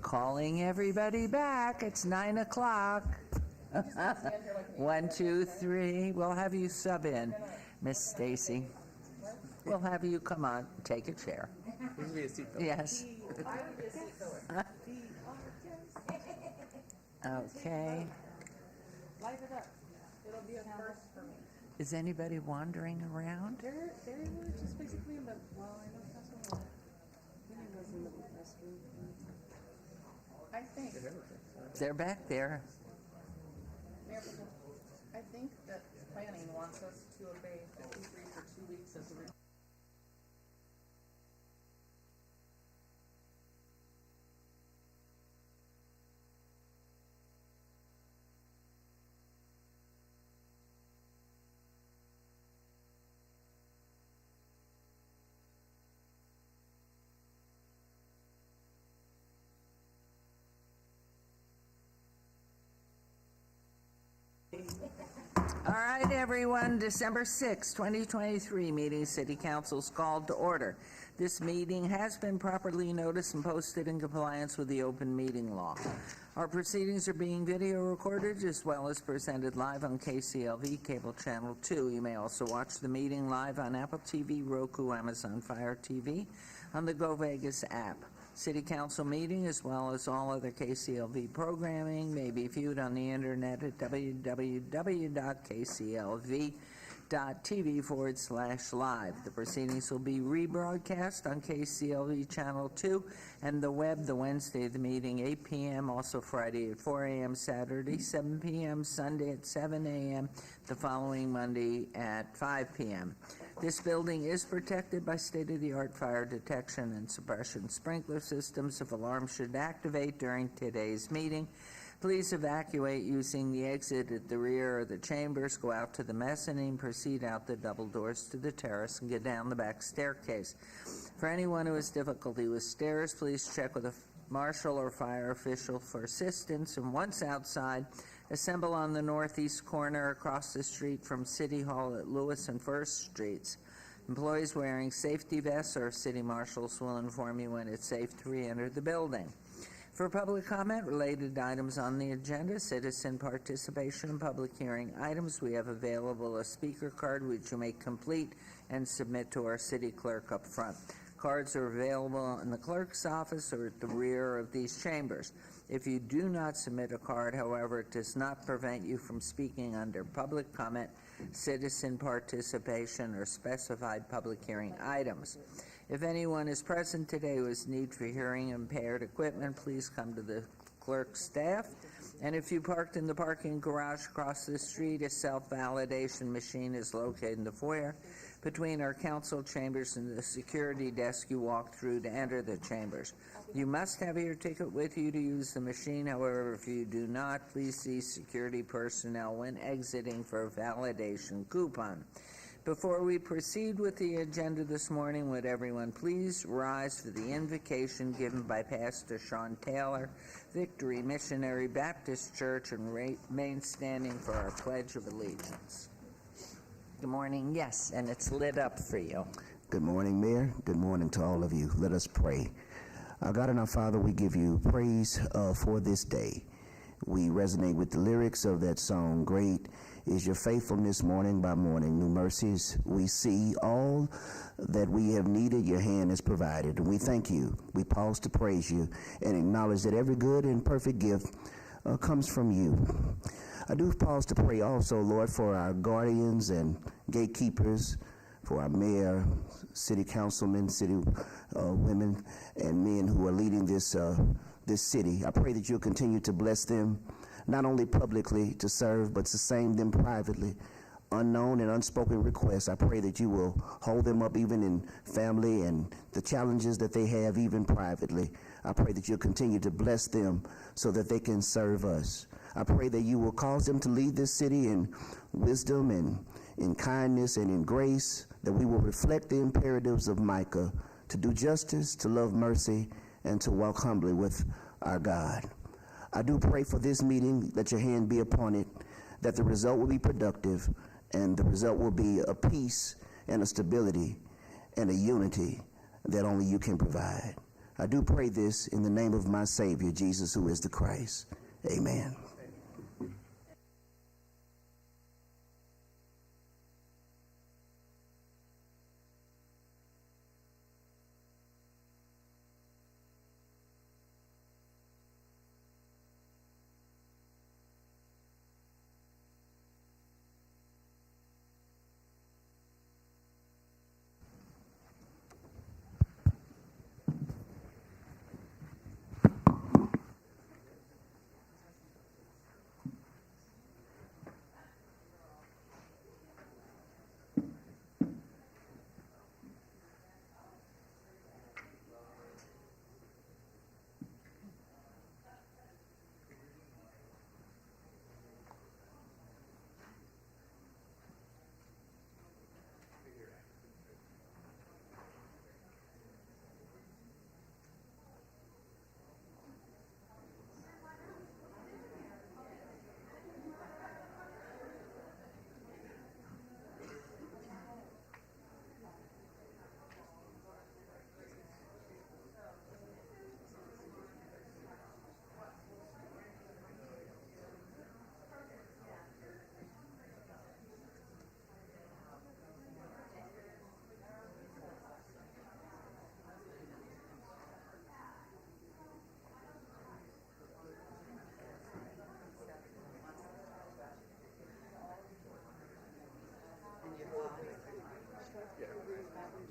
Calling everybody back. It's 9 o'clock. 1, 2, 3. We'll have you sub in, Miss Stacy. We'll have you come on, take a chair. This would be a seat filler. Yes. I would be a seat filler. Okay. Light it up. It'll be a first for me. Is anybody wandering around? They were just basically in the, well, I know Councilman Winnie was in the restroom. I think, They're back there. Mayor, I think that planning wants us to obey 53 for 2 weeks as a All right, everyone, December 6, 2023, meeting City Council's called to order. This meeting has been properly noticed and posted in compliance with the open meeting law. Our proceedings are being video recorded as well as presented live on KCLV Cable Channel 2. You may also watch the meeting live on Apple TV, Roku, Amazon Fire TV, on the Go Vegas app. City Council meeting, as well as all other KCLV programming, may be viewed on the internet at www.kclv.tv/live. The proceedings will be rebroadcast on KCLV Channel 2 and the web the Wednesday of the meeting, 8 p.m., also Friday at 4 a.m., Saturday, 7 p.m., Sunday at 7 a.m., the following Monday at 5 p.m. This building is protected by state-of-the-art fire detection and suppression sprinkler systems. If alarms should activate during today's meeting, please evacuate using the exit at the rear of the chambers, go out to the mezzanine, proceed out the double doors to the terrace, and get down the back staircase. For anyone who has difficulty with stairs, please check with a marshal or fire official for assistance, and once outside, assemble on the northeast corner across the street from City Hall at Lewis and First Streets. Employees wearing safety vests or city marshals will inform you when it's safe to re-enter the building. For public comment related to items on the agenda, citizen participation and public hearing items, we have available a speaker card which you may complete and submit to our city clerk up front. Cards are available in the clerk's office or at the rear of these chambers. If you do not submit a card, however, it does not prevent you from speaking under public comment, citizen participation, or specified public hearing items. If anyone is present today who has need for hearing impaired equipment, please come to the clerk's staff. And if you parked in the parking garage across the street, a self-validation machine is located in the foyer between our council chambers and the security desk you walk through to enter the chambers. You must have your ticket with you to use the machine. However, if you do not, please see security personnel when exiting for a validation coupon. Before we proceed with the agenda this morning, would everyone please rise for the invocation given by Pastor Sean Taylor, Victory Missionary Baptist Church, and remain standing for our Pledge of Allegiance. Good morning. Yes, and it's lit up for you. Good morning, Mayor. Good morning to all of you. Let us pray. Our God and our Father, we give you praise for this day. We resonate with the lyrics of that song, Great is your faithfulness, morning by morning, new mercies we see. All that we have needed, your hand has provided. And we thank you. We pause to praise you and acknowledge that every good and perfect gift comes from you. I do pause to pray also, Lord, for our guardians and gatekeepers, for our mayor, city councilmen, city women and men who are leading this city. I pray that you'll continue to bless them, not only publicly to serve, but sustain them privately. Unknown and unspoken requests, I pray that you will hold them up even in family and the challenges that they have even privately. I pray that you'll continue to bless them so that they can serve us. I pray that you will cause them to lead this city in wisdom and in kindness and in grace, that we will reflect the imperatives of Micah to do justice, to love mercy, and to walk humbly with our God. I do pray for this meeting, that your hand be upon it, that the result will be productive, and the result will be a peace and a stability and a unity that only you can provide. I do pray this in the name of my Savior, Jesus, who is the Christ. Amen.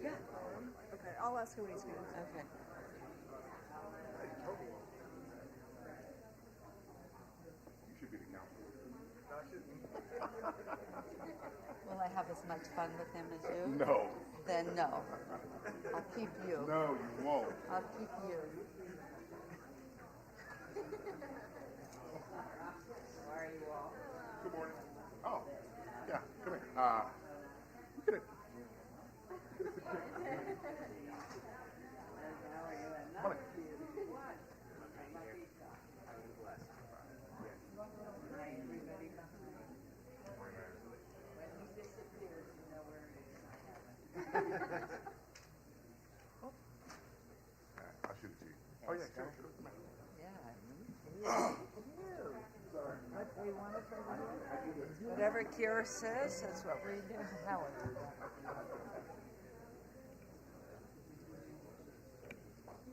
Yeah. Okay, I'll ask him when he's here. Okay. Will I have as much fun with him as you? No. Then no. I'll keep you. No, you won't. I'll keep you. How are you all? Good morning. Oh, yeah, come here. Come here. Come on. I'll shoot it to you. Oh, yeah, sure. Come here. What we want to do. Whatever Kira says, that's what we do. Howard.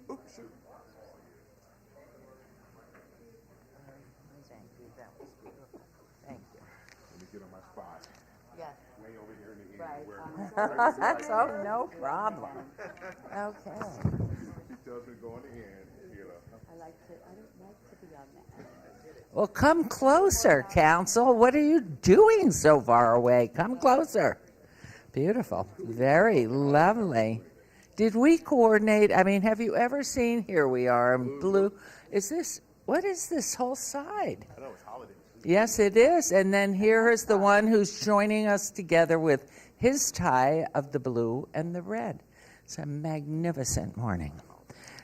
Oh, shoot. Thank you. That was beautiful. Thank you. Let me get on my spot. Yes. Way over here in the end. Right. Where That's no problem. Okay. he tells me to go in the end, you know. I don't like to be on that. Well, come closer, Council. What are you doing so far away? Come closer. Beautiful. Very lovely. Did we coordinate? I mean, have you ever seen, here we are in blue. What is this whole side? I know, it's holidays. Yes, it is. And then here is the one who's joining us together with his tie of the blue and the red. It's a magnificent morning.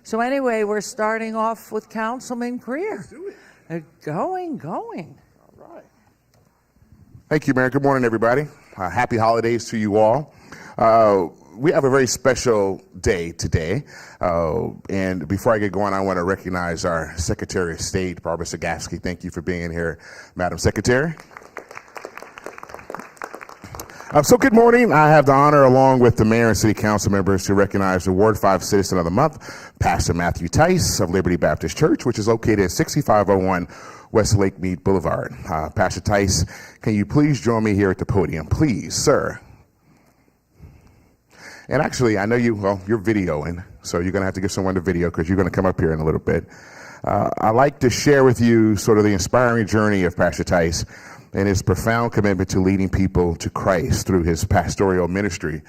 So anyway, we're starting off with Councilman Greer. Let's do it. Going. All right. Thank you, Mayor. Good morning, everybody. Happy holidays to you all. We have a very special day today. And before I get going, I want to recognize our Secretary of State, Barbara Sagaski. Thank you for being here, Madam Secretary. So good morning. I have the honor, along with the mayor and city council members, to recognize the Ward 5 Citizen of the Month, Pastor Matthew Tice of Liberty Baptist Church, which is located at 6501 West Lake Mead Boulevard. Pastor Tice, can you please join me here at the podium? Please, sir. And actually, I know you're videoing, so you're going to have to give someone the video because you're going to come up here in a little bit. I'd like to share with you sort of the inspiring journey of Pastor Tice and his profound commitment to leading people to Christ through his pastoral ministry.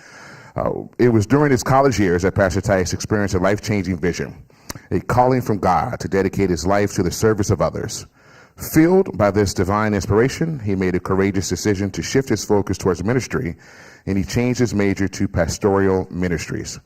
It was during his college years that Pastor Tice experienced a life-changing vision, a calling from God to dedicate his life to the service of others. Filled by this divine inspiration, he made a courageous decision to shift his focus towards ministry, and he changed his major to pastoral ministries.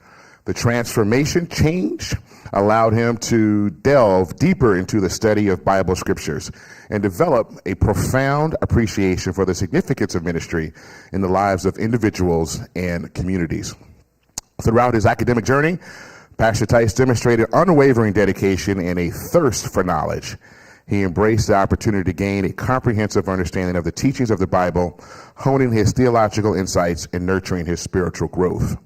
The transformation change allowed him to delve deeper into the study of Bible scriptures and develop a profound appreciation for the significance of ministry in the lives of individuals and communities. Throughout his academic journey, Pastor Tice demonstrated unwavering dedication and a thirst for knowledge. He embraced the opportunity to gain a comprehensive understanding of the teachings of the Bible, honing his theological insights and nurturing his spiritual growth.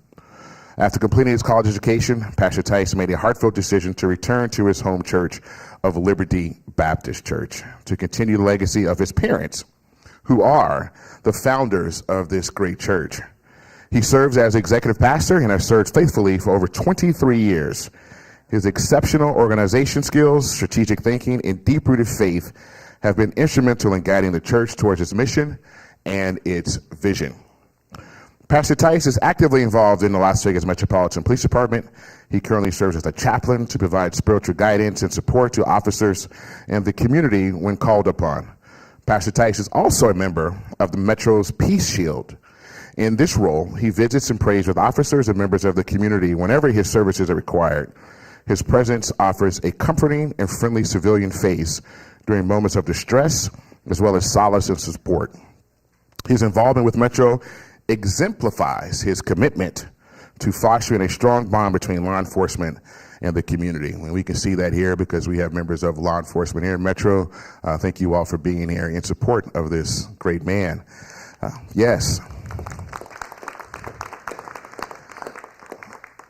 After completing his college education, Pastor Tice made a heartfelt decision to return to his home church of Liberty Baptist Church to continue the legacy of his parents, who are the founders of this great church. He serves as executive pastor and has served faithfully for over 23 years. His exceptional organization skills, strategic thinking, and deep-rooted faith have been instrumental in guiding the church towards its mission and its vision. Pastor Tice is actively involved in the Las Vegas Metropolitan Police Department. He currently serves as a chaplain to provide spiritual guidance and support to officers and the community when called upon. Pastor Tice is also a member of the Metro's Peace Shield. In this role, he visits and prays with officers and members of the community whenever his services are required. His presence offers a comforting and friendly civilian face during moments of distress, as well as solace and support. His involvement with Metro exemplifies his commitment to fostering a strong bond between law enforcement and the community. And we can see that here because we have members of law enforcement here in Metro. Thank you all for being here in support of this great man. Yes.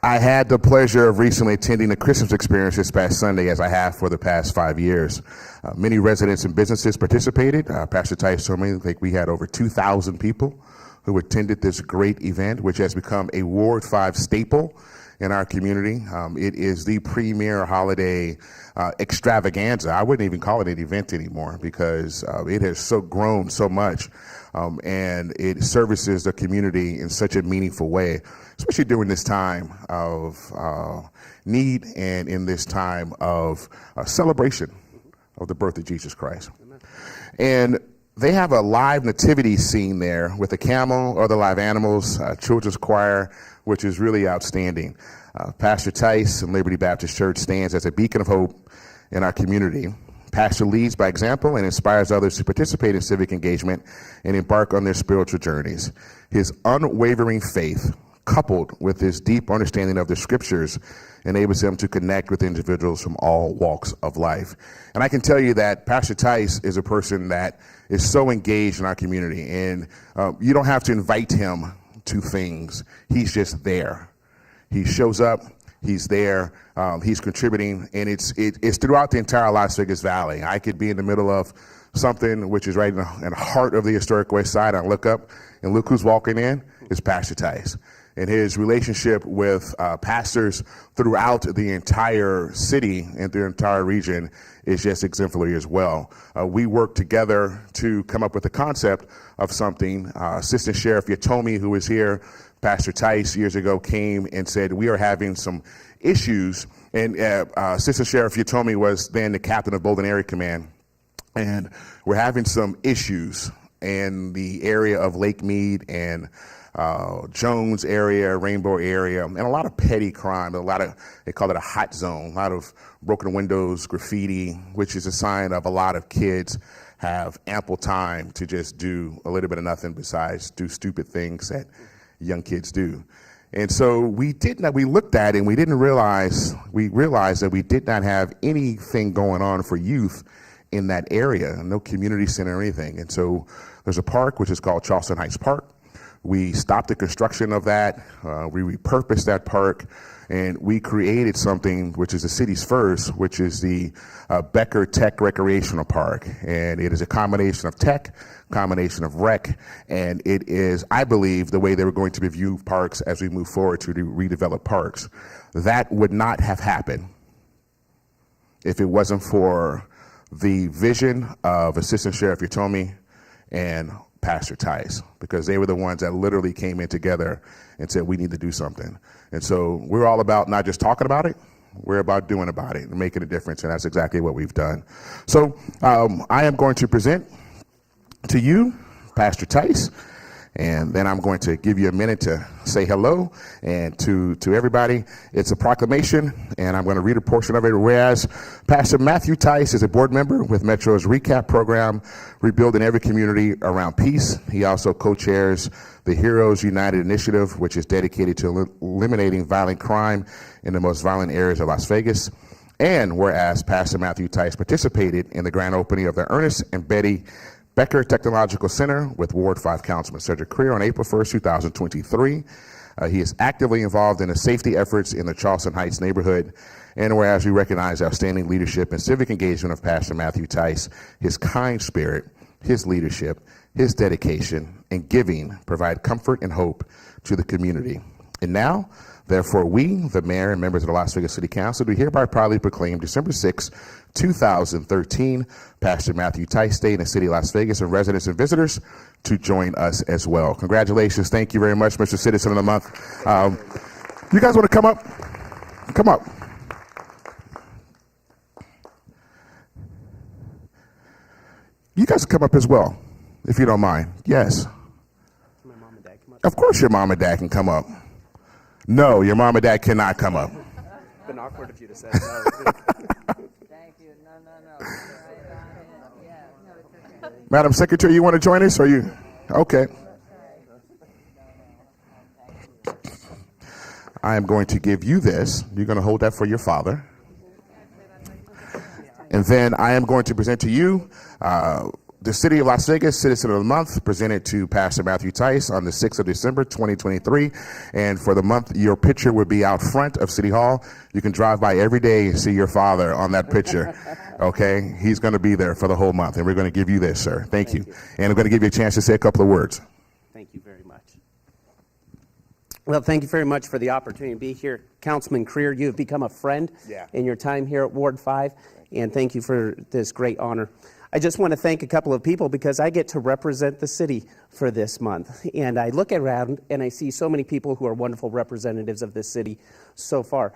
I had the pleasure of recently attending the Christmas experience this past Sunday, as I have for the past 5 years. Many residents and businesses participated. Pastor Tice told me that we had over 2,000 people who attended this great event, which has become a Ward 5 staple in our community. It is the premier holiday extravaganza. I wouldn't even call it an event anymore because it has so grown so much, and it services the community in such a meaningful way, especially during this time of need and in this time of celebration of the birth of Jesus Christ. Amen. And they have a live nativity scene there with a camel, other live animals, children's choir, which is really outstanding. Pastor Tice and Liberty Baptist Church stands as a beacon of hope in our community. Pastor leads by example and inspires others to participate in civic engagement and embark on their spiritual journeys. His unwavering faith, coupled with his deep understanding of the scriptures, enables him to connect with individuals from all walks of life. And I can tell you that Pastor Tice is a person that is so engaged in our community, and you don't have to invite him to things. He's just there. He shows up, he's there, he's contributing, and it's throughout the entire Las Vegas Valley. I could be in the middle of something which is right in the heart of the historic West Side. I look up, and look who's walking in. It's Pastor Tice. And his relationship with pastors throughout the entire city and the entire region is just exemplary as well. We worked together to come up with the concept of something. Assistant Sheriff Yatomi, who was here, Pastor Tice years ago, came and said, we are having some issues. And Assistant Sheriff Yatomi was then the captain of Bolden Area Command. And we're having some issues in the area of Lake Mead and Jones area, Rainbow area, and a lot of petty crime, they call it a hot zone, a lot of broken windows, graffiti, which is a sign of a lot of kids have ample time to just do a little bit of nothing besides do stupid things that young kids do. And so we looked at it and we realized that we did not have anything going on for youth in that area, no community center or anything. And so there's a park, which is called Charleston Heights Park. We stopped the construction of that. We repurposed that park, and we created something which is the city's first, which is the Becker Tech Recreational Park. And it is a combination of tech, combination of rec, and it is, I believe, the way they were going to review parks as we move forward to redevelop parks. That would not have happened if it wasn't for the vision of Assistant Sheriff Yatomi and Pastor Tice, because they were the ones that literally came in together and said, we need to do something. And so we're all about not just talking about it, we're about doing about it and making a difference, and that's exactly what we've done. So I am going to present to you Pastor Tice, And then I'm going to give you a minute to say hello and to everybody. It's a proclamation, and I'm going to read a portion of it. Whereas Pastor Matthew Tice is a board member with Metro's RECAP program, Rebuilding Every Community Around Peace. He also co-chairs the Heroes United Initiative, which is dedicated to eliminating violent crime in the most violent areas of Las Vegas. And whereas Pastor Matthew Tice participated in the grand opening of the Ernest and Betty Becker Technological Center with Ward 5 Councilman Cedric Creer on April 1st, 2023. He is actively involved in the safety efforts in the Charleston Heights neighborhood. And whereas we recognize outstanding leadership and civic engagement of Pastor Matthew Tice, his kind spirit, his leadership, his dedication, and giving provide comfort and hope to the community. And now, therefore, we, the mayor and members of the Las Vegas City Council, do hereby proudly proclaim December 6, 2013, Pastor Matthew Tice Day in the city of Las Vegas, and residents and visitors to join us as well. Congratulations. Thank you very much, Mr. Citizen of the Month. You guys want to come up? Come up. You guys come up as well, if you don't mind. Yes. My mom and dad come up. Of course your mom and dad can come up. No, your mom and dad cannot come up. It's been awkward if you'd have said no. Thank you. No. Yeah. Madam Secretary, you want to join us, or you? Okay. I am going to give you this. You're going to hold that for your father. And then I am going to present to you the City of Las Vegas Citizen of the Month, presented to Pastor Matthew Tice on the 6th of December, 2023. And for the month, your picture would be out front of City Hall. You can drive by every day and see your father on that picture. Okay? He's going to be there for the whole month. And we're going to give you this, sir. Thank you. And I'm going to give you a chance to say a couple of words. Thank you very much. Well, thank you very much for the opportunity to be here. Councilman Creer, you have become a friend in your time here at Ward 5, and thank you for this great honor. I just want to thank a couple of people because I get to represent the city for this month. And I look around and I see so many people who are wonderful representatives of this city so far.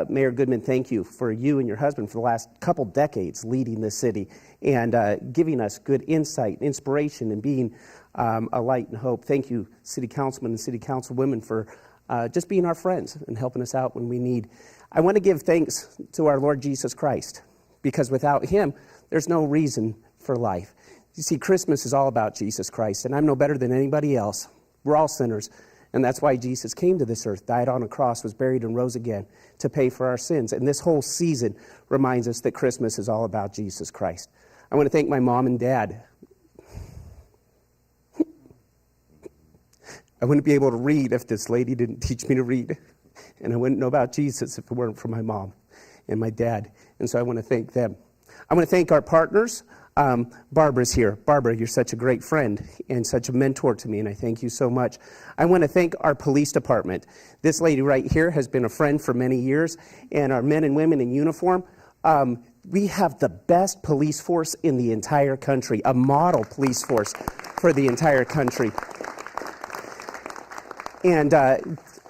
Mayor Goodman, thank you for you and your husband for the last couple decades leading the city and giving us good insight, inspiration, and being a light and hope. Thank you, City Councilmen and City Councilwomen, for just being our friends and helping us out when we need. I want to give thanks to our Lord Jesus Christ, because without him, there's no reason for life. You see, Christmas is all about Jesus Christ, and I'm no better than anybody else. We're all sinners, and that's why Jesus came to this earth, died on a cross, was buried, and rose again to pay for our sins. And this whole season reminds us that Christmas is all about Jesus Christ. I want to thank my mom and dad. I wouldn't be able to read if this lady didn't teach me to read, and I wouldn't know about Jesus if it weren't for my mom and my dad, and so I want to thank them. I want to thank our partners. Barbara's here. Barbara, you're such a great friend and such a mentor to me, and I thank you so much. I want to thank our police department. This lady right here has been a friend for many years, and our men and women in uniform. We have the best police force in the entire country, a model police force for the entire country. And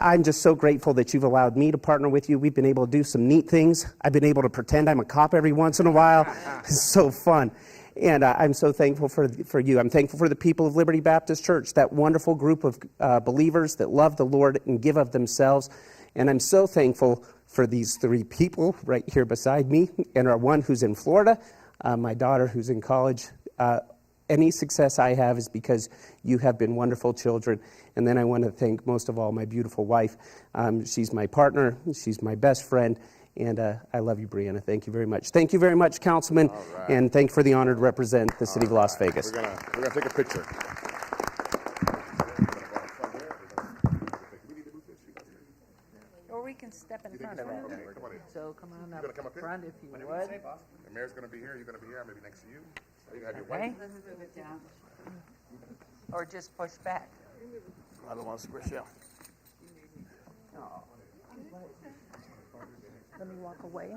I'm just so grateful that you've allowed me to partner with you. We've been able to do some neat things. I've been able to pretend I'm a cop every once in a while. It's so fun. And I'm so thankful for you. I'm thankful for the people of Liberty Baptist Church, that wonderful group of believers that love the Lord and give of themselves. And I'm so thankful for these three people right here beside me, and our one who's in Florida, my daughter who's in college. Any success I have is because you have been wonderful children. And then I want to thank, most of all, my beautiful wife. She's my partner. She's my best friend. And I love you, Brianna. Thank you very much. Thank you very much, Councilman. Right. And thank you for the honor to represent the city of Las Vegas. We're gonna take a picture. Or we can step in front of it. Okay, come on in. So come on up, come up here? front if you would. The mayor's going to be here. You're going to be here. I'm going to be next to you. You can have your Okay. wife. Or just push back. I don't want to squish you. Let me walk away.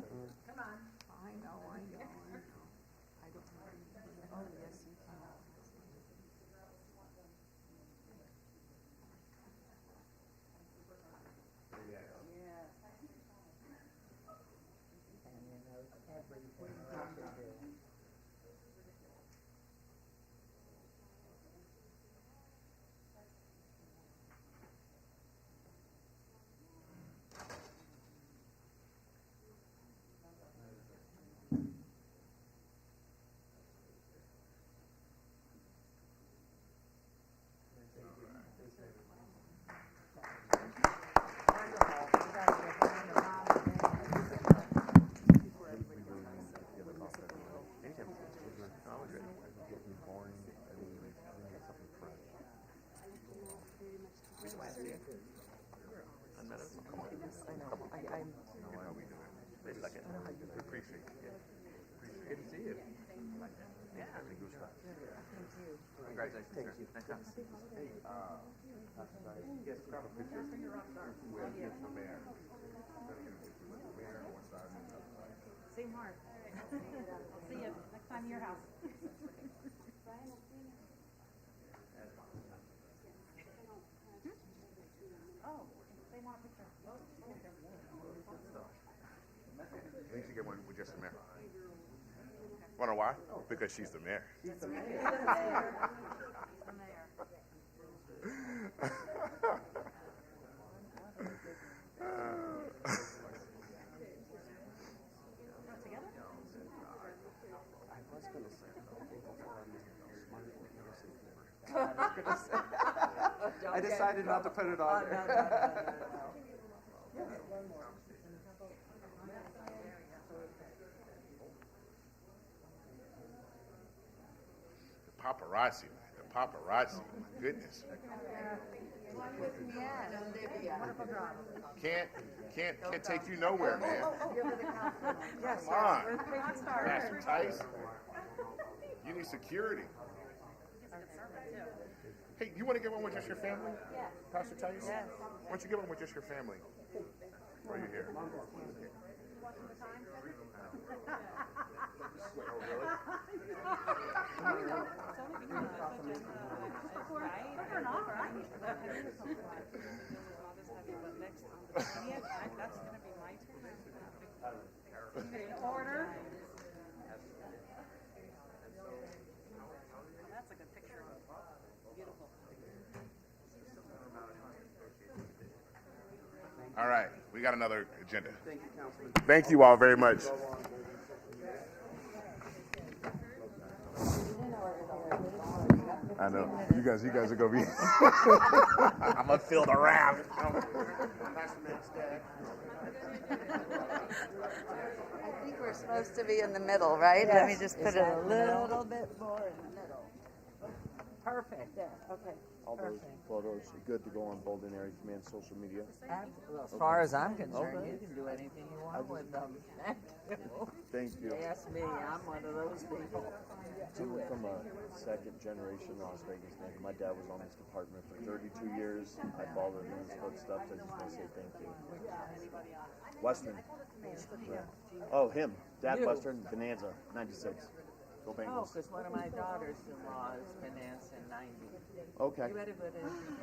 Same heart. See you next time at your house. Oh, they want a picture. I think she get one with just the mayor. Wonder why? Because she's the mayor. I decided not to put it on there. Paparazzi, man. The paparazzi. My goodness. Can't take you nowhere, man. Come on. Pastor Tice. You need security. Hey, you want to get one with just your family? Yes. Pastor Tice? Yes. Why don't you get one with just your family? While you're here. That's going to be my turn. Order. That's a good picture. Beautiful. All right, we got another agenda. Thank you, Councilman. Thank you all very much. I know. You guys are gonna be. I'm gonna feel the wrath. I think we're supposed to be in the middle, right? Let me just put it a little bit more in the middle. Perfect. There, okay. All those photos are good to go on Bolden Area Command social media. Well, as far as I'm concerned, you can do anything you want with them. Thank you. Ask me, I'm one of those people. Coming from a second generation Las Vegas native, my dad was on this department for 32 years. I followed in his footsteps. I just want to say thank you. Western. Oh, him. Dad You. Western, Bonanza, 96. Go Oh, Bengals. because one of my daughters-in-law is finance in 90. Okay. You had a good education.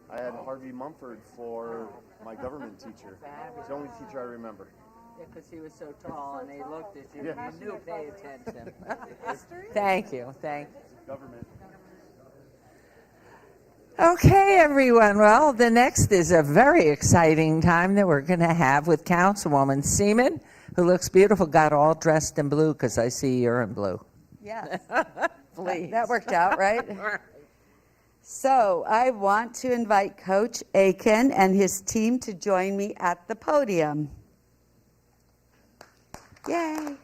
I had Harvey Mumford for my government teacher. He's the only teacher I remember. Yeah, because he was so tall and he looked at you. Yeah. You knew, pay attention. Thank you. Thank you. Government. Okay, everyone. Well, the next is a very exciting time that we're going to have with Councilwoman Seaman, who looks beautiful, got all dressed in blue because I see you're in blue. Yes. Please. That worked out, right? So I want to invite Coach Aiken and his team to join me at the podium. Yay.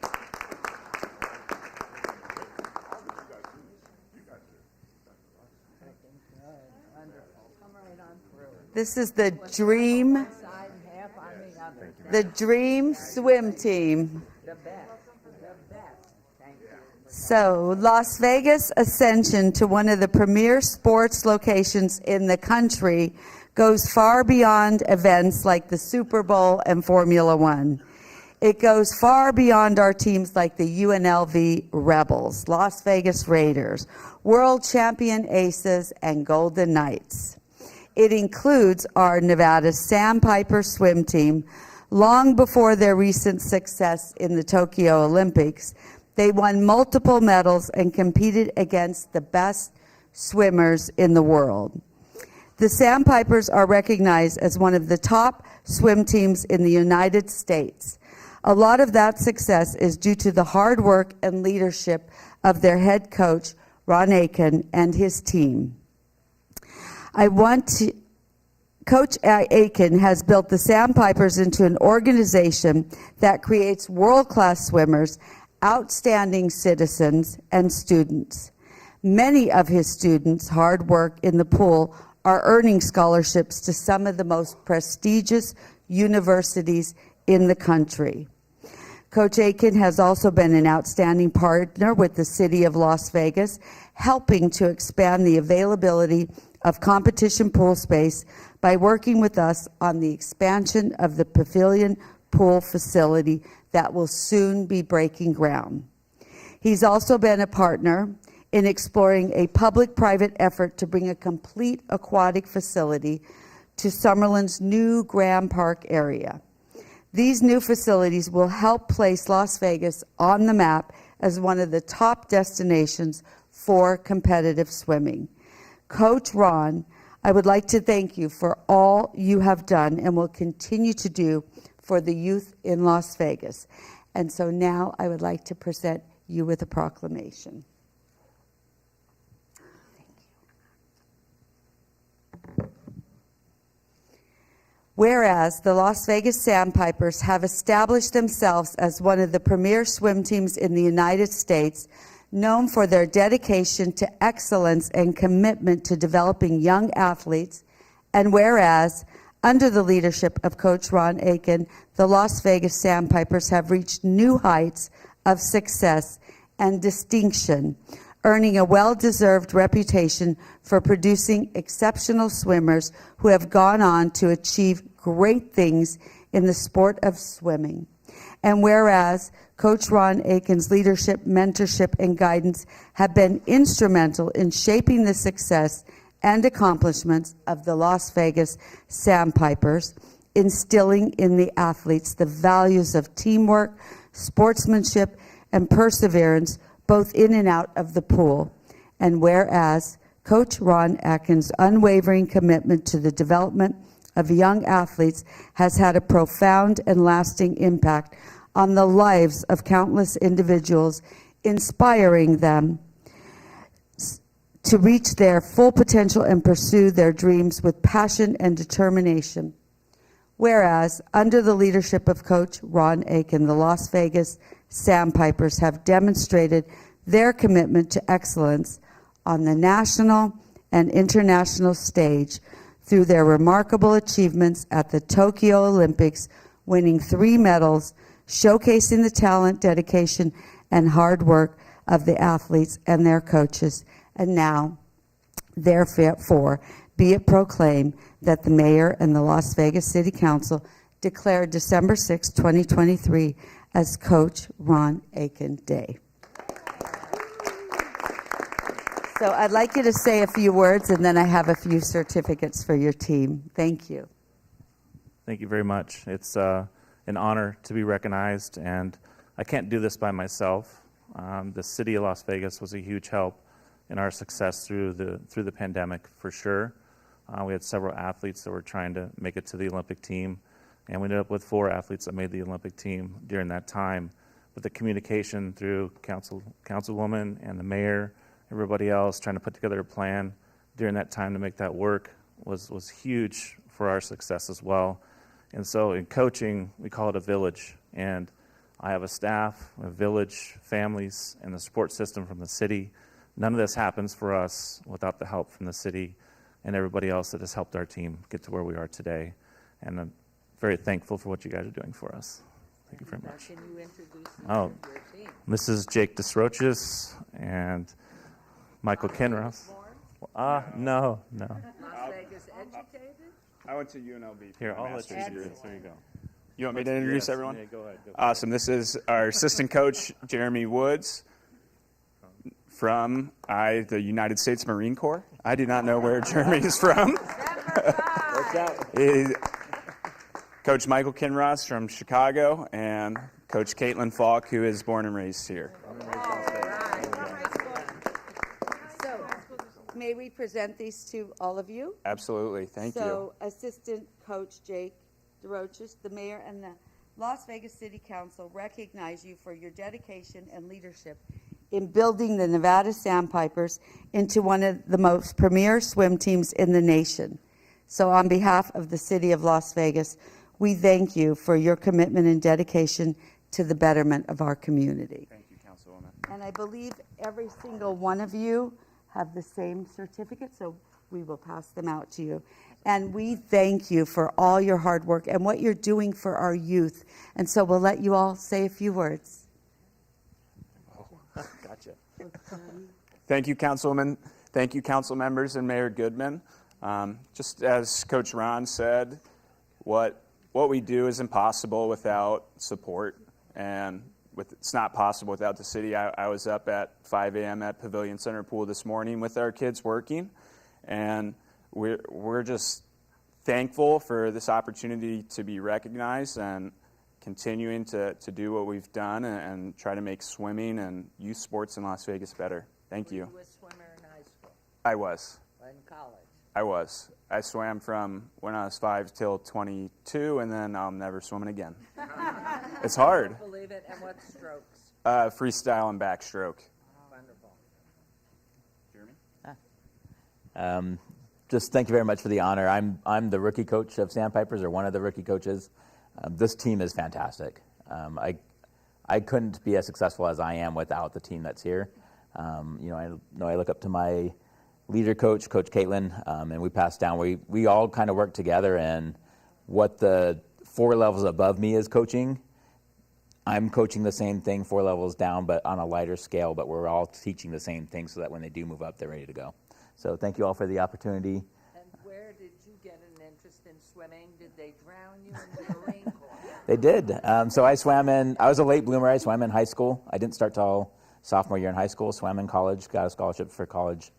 This is the Dream Swim Team. So, Las Vegas ascension to one of the premier sports locations in the country goes far beyond events like the Super Bowl and Formula One. It goes far beyond our teams like the UNLV Rebels, Las Vegas Raiders, World Champion Aces, and Golden Knights. It includes our Nevada Sandpiper swim team. Long before their recent success in the Tokyo Olympics, they won multiple medals and competed against the best swimmers in the world. The Sandpipers are recognized as one of the top swim teams in the United States. A lot of that success is due to the hard work and leadership of their head coach, Ron Aiken, and his team. Coach Aiken has built the Sandpipers into an organization that creates world-class swimmers, outstanding citizens, and students. Many of his students' hard work in the pool are earning scholarships to some of the most prestigious universities in the country. Coach Aiken has also been an outstanding partner with the City of Las Vegas, helping to expand the availability of competition pool space by working with us on the expansion of the Pavilion Pool facility that will soon be breaking ground. He's also been a partner in exploring a public-private effort to bring a complete aquatic facility to Summerlin's new Grand Park area. These new facilities will help place Las Vegas on the map as one of the top destinations for competitive swimming. Coach Ron, I would like to thank you for all you have done and will continue to do for the youth in Las Vegas. And so now I would like to present you with a proclamation. Whereas the Las Vegas Sandpipers have established themselves as one of the premier swim teams in the United States, known for their dedication to excellence and commitment to developing young athletes, and whereas, under the leadership of Coach Ron Aiken, the Las Vegas Sandpipers have reached new heights of success and distinction, earning a well-deserved reputation for producing exceptional swimmers who have gone on to achieve great things in the sport of swimming. And whereas Coach Ron Aiken's leadership, mentorship, and guidance have been instrumental in shaping the success and accomplishments of the Las Vegas Sandpipers, instilling in the athletes the values of teamwork, sportsmanship, and perseverance, both in and out of the pool. And whereas Coach Ron Aiken's unwavering commitment to the development of young athletes has had a profound and lasting impact on the lives of countless individuals, inspiring them to reach their full potential and pursue their dreams with passion and determination. Whereas, under the leadership of Coach Ron Aiken, the Las Vegas Sandpipers have demonstrated their commitment to excellence on the national and international stage through their remarkable achievements at the Tokyo Olympics, winning 3 medals, showcasing the talent, dedication, and hard work of the athletes and their coaches. And now, therefore, be it proclaimed that the mayor and the Las Vegas City Council declare December 6, 2023 as Coach Ron Aiken Day. So I'd like you to say a few words, and then I have a few certificates for your team. Thank you. Thank you very much. It's an honor to be recognized, and I can't do this by myself. The city of Las Vegas was a huge help in our success through the pandemic, for sure. We had several athletes that were trying to make it to the Olympic team, and we ended up with 4 athletes that made the Olympic team during that time. But the communication through councilwoman and the mayor, everybody else trying to put together a plan during that time to make that work was huge for our success as well. And so in coaching, we call it a village. And I have a staff, a village, families, and the support system from the city. None of this happens for us without the help from the city and everybody else that has helped our team get to where we are today. And I'm very thankful for what you guys are doing for us. Thank you very much. Can you introduce your team? This is Jake DeSroches and Michael Kinross. No. Las Vegas educated? I went to UNLV. Here, I'll let you do this. There you go. You want me to introduce everyone? Yeah, go ahead. Awesome. This is our assistant coach, Jeremy Woods, from the United States Marine Corps. I do not know where Jeremy is from. Coach Michael Kinross from Chicago, and Coach Caitlin Falk, who is born and raised here. So, may we present these to all of you? Absolutely. Thank you. So, Assistant Coach Jake DeRoches, the mayor and the Las Vegas City Council recognize you for your dedication and leadership in building the Nevada Sandpipers into one of the most premier swim teams in the nation. So on behalf of the city of Las Vegas, we thank you for your commitment and dedication to the betterment of our community. Thank you, Councilwoman. And I believe every single one of you have the same certificate, so we will pass them out to you. And we thank you for all your hard work and what you're doing for our youth. And so we'll let you all say a few words. Gotcha. Thank you, Councilwoman. Thank you, council members and Mayor Goodman. Just as Coach Ron said, what we do is impossible without support, and it's not possible without the city. I was up at 5 a.m. at Pavilion Center Pool this morning with our kids working, and we're just thankful for this opportunity to be recognized and continuing to do what we've done and try to make swimming and youth sports in Las Vegas better. Thank you. Were you a swimmer in high school? I was. In college? I was. I swam from when I was 5 till 22, and then I'm never swimming again. It's hard. I believe it. And what strokes? Freestyle and backstroke. Wonderful. Jeremy? Just thank you very much for the honor. I'm the rookie coach of Sandpipers, or one of the rookie coaches. This team is fantastic. I couldn't be as successful as I am without the team that's here. I look up to my leader coach, Coach Caitlin, and we pass down. We all kind of work together, and what the 4 levels above me is coaching, I'm coaching the same thing 4 levels down, but on a lighter scale, but we're all teaching the same thing so that when they do move up, they're ready to go. So thank you all for the opportunity. And where did you get an interest in swimming? Did they drown you in the Marine Corps? They did. So I was a late bloomer. I swam in high school. I didn't start till sophomore year in high school, swam in college, got a scholarship for college.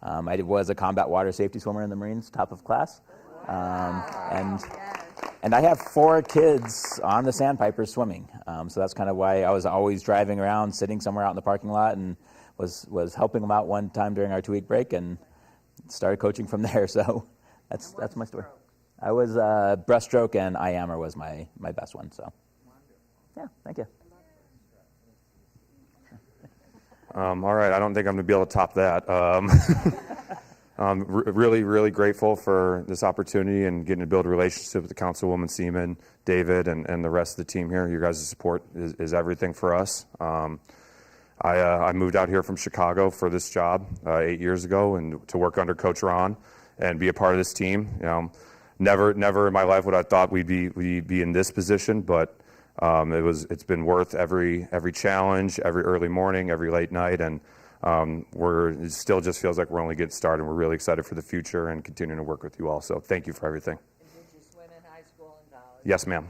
I was a combat water safety swimmer in the Marines, top of class. And I have 4 kids on the Sandpipers swimming. So that's kind of why I was always driving around, sitting somewhere out in the parking lot, and was helping them out one time during our 2-week break and started coaching from there. So that's my story. I was breaststroke, and IAMR was my best one. So yeah, thank you. All right, I don't think I'm going to be able to top that. I'm really, really grateful for this opportunity and getting to build a relationship with the Councilwoman Seaman, David, and the rest of the team here. Your guys' support is everything for us. I moved out here from Chicago for this job 8 years ago, and to work under Coach Ron and be a part of this team. Never in my life would I thought we'd be in this position, but it's been worth every challenge, every early morning, every late night, and it still just feels like we're only getting started. We're really excited for the future and continuing to work with you all. So thank you for everything. And did you swim in high school and college? Yes, ma'am.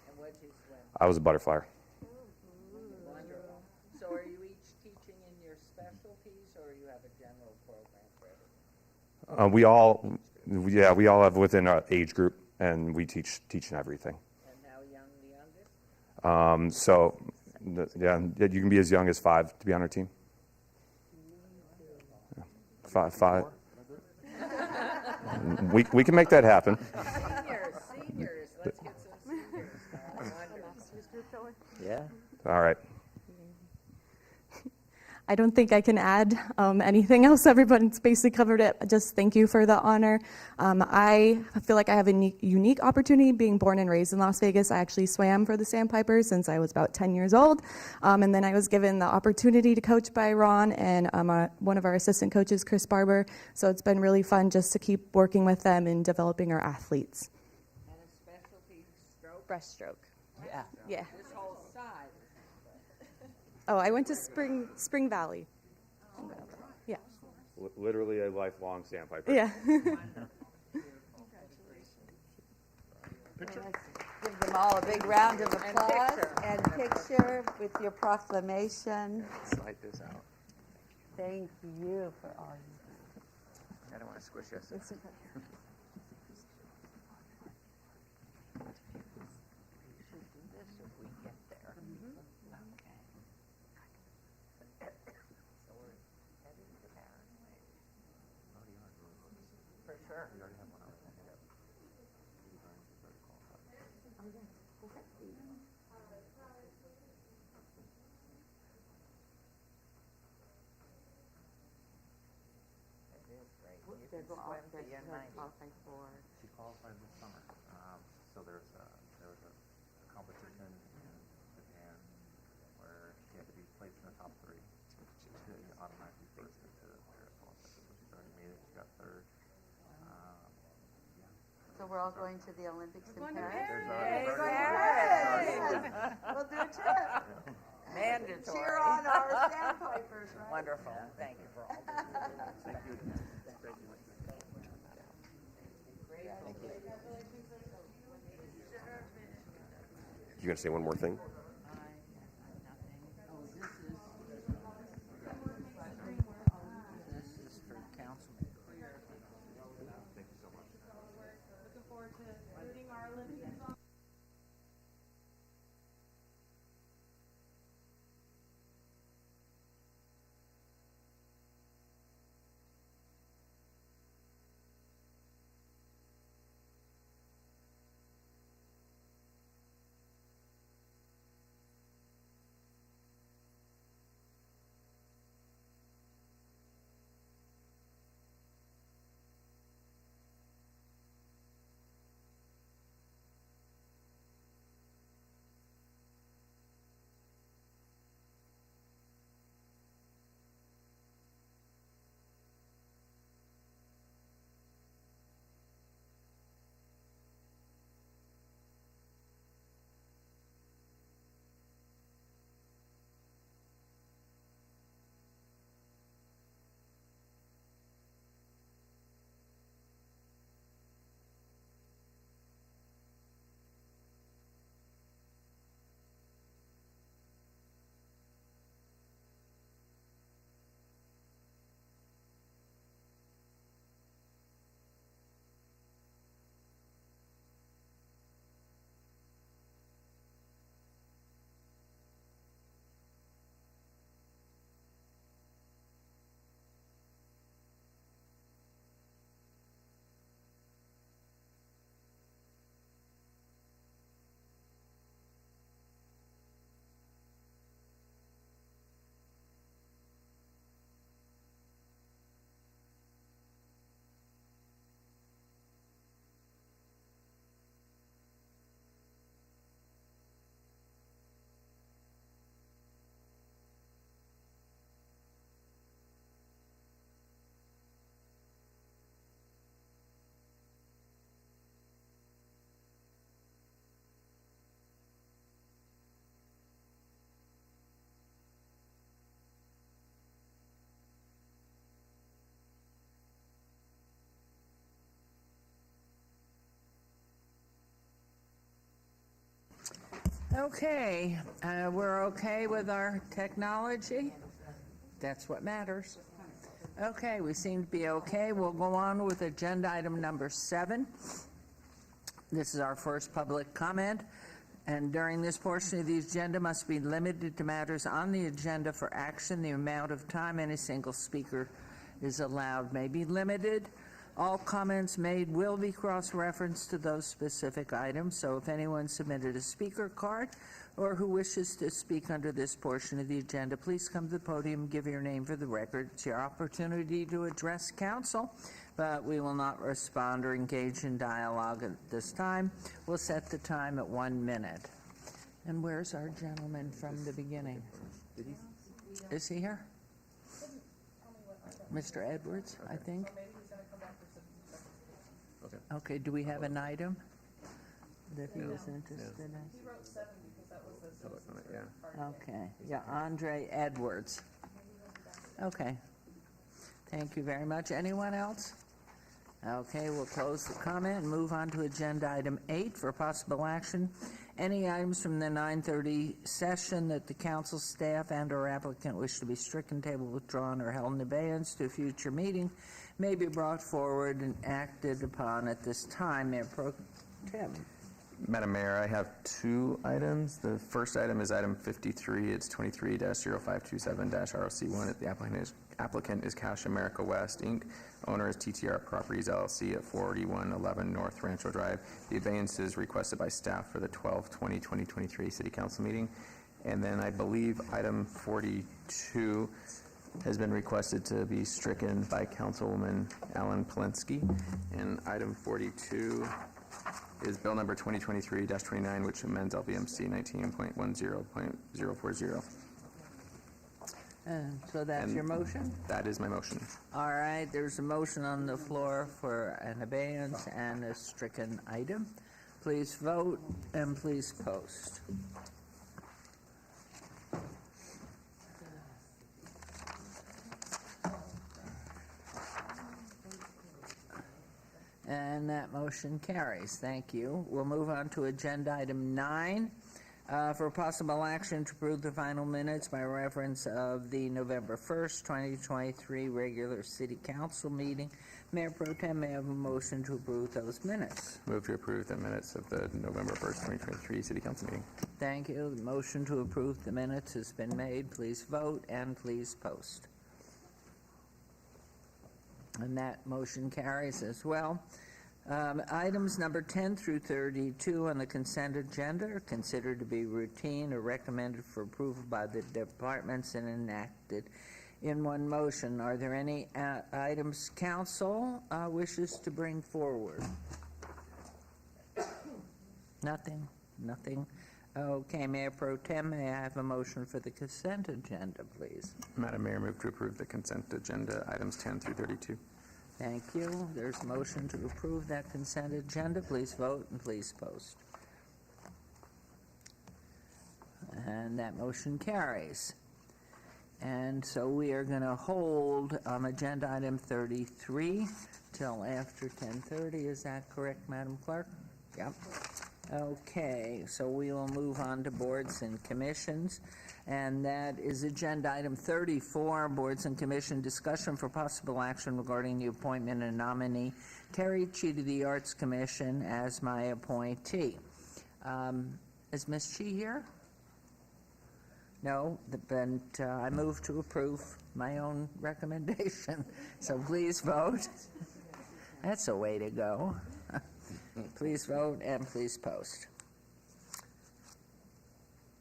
And what did you swim? I was a butterflyer. Wonderful. So are you each teaching in your specialties, or you have a general program for everyone? We all have within our age group, and we teach in everything. And how young the youngest? You can be as young as 5 to be on our team. 5. We can make that happen. Seniors. Let's get some seniors. Yeah. All right. I don't think I can add anything else. Everyone's basically covered it. Just thank you for the honor. I feel like I have a unique opportunity being born and raised in Las Vegas. I actually swam for the Sandpipers since I was about 10 years old. And then I was given the opportunity to coach by Ron and one of our assistant coaches, Chris Barber. So it's been really fun just to keep working with them and developing our athletes. And a specialty stroke? Breaststroke. Yeah. Yeah. This whole side. Oh, I went to Spring Valley. Yeah. Literally a lifelong Sandpiper. Yeah. Give them all a big round of applause and picture with your proclamation. Slide this out. Thank you for all I don't want to squish this. She qualified this summer. So there was a competition in Japan where she had to be placed in the top 3 to automatically first into the Paris Qualifier. So she's already made it. She got 3rd. we're all going to the Olympics in Paris. We'll do a trip. Mandatory. Cheer on our sandpipers, right? Wonderful. Thank you for all this. Thank you. You gonna say one more thing? This is for Councilman Creer. Thank you so much. Looking forward to visiting our Olympians. Okay, we're okay with our technology? That's what matters. Okay, we seem to be okay. We'll go on with agenda item number 7. This is our first public comment, and during this portion of the agenda must be limited to matters on the agenda for action. The amount of time any single speaker is allowed may be limited. All comments made will be cross-referenced to those specific items, so if anyone submitted a speaker card or who wishes to speak under this portion of the agenda, please come to the podium and give your name for the record. It's your opportunity to address council, but we will not respond or engage in dialogue at this time. We'll set the time at 1 minute. And where's our gentleman from the beginning? Is he here? Mr. Edwards, I think. Okay, do we have an item that he was interested in? He wrote 7 because that was the Okay, yeah, Andre Edwards. Okay, thank you very much. Anyone else? Okay, we'll close the comment and move on to agenda item 8 for possible action. Any items from the 9:30 session that the council staff and or applicant wish to be stricken, tabled, withdrawn, or held in abeyance to a future meeting may be brought forward and acted upon at this time. Mayor Pro Tem. Madam Mayor, I have 2 items. The first item is item 53. It's 23-0527-ROC1. The applicant is Cash America West, Inc. Owner is TTR Properties, LLC at 48111 North Rancho Drive. The abeyance is requested by staff for the 12/20/2023 City Council meeting. And then I believe item 42 has been requested to be stricken by Councilwoman Alan Polinsky. And item 42 is bill number 2023-29, which amends LVMC 19.10.040. So that's your motion? That is my motion. All right, there's a motion on the floor for an abeyance and a stricken item. Please vote and please post. And that motion carries. Thank you. We'll move on to agenda item 9. For possible action to approve the final minutes by reference of the November 1st, 2023 regular city council meeting. Mayor Pro Tem, may I have a motion to approve those minutes? Move to approve the minutes of the November 1st, 2023 city council meeting. Thank you. The motion to approve the minutes has been made. Please vote and please post. And that motion carries as well. Items number 10 through 32 on the consent agenda are considered to be routine or recommended for approval by the departments and enacted in one motion. Are there any items council wishes to bring forward? Nothing? Nothing? Okay, Mayor Pro Tem, may I have a motion for the consent agenda, please? Madam Mayor, move to approve the consent agenda items 10 through 32. Thank you. There's a motion to approve that consent agenda. Please vote and please post. And that motion carries. And so we are going to hold agenda item 33 till after 10:30. Is that correct, Madam Clerk? Yep. Okay, so we will move on to boards and commissions, and that is agenda item 34, boards and commission discussion for possible action regarding the appointment and nominee Terry Chi to the Arts Commission as my appointee. Is Ms. Chi here? No, then I move to approve my own recommendation. So please vote. That's a way to go. Please vote and please post.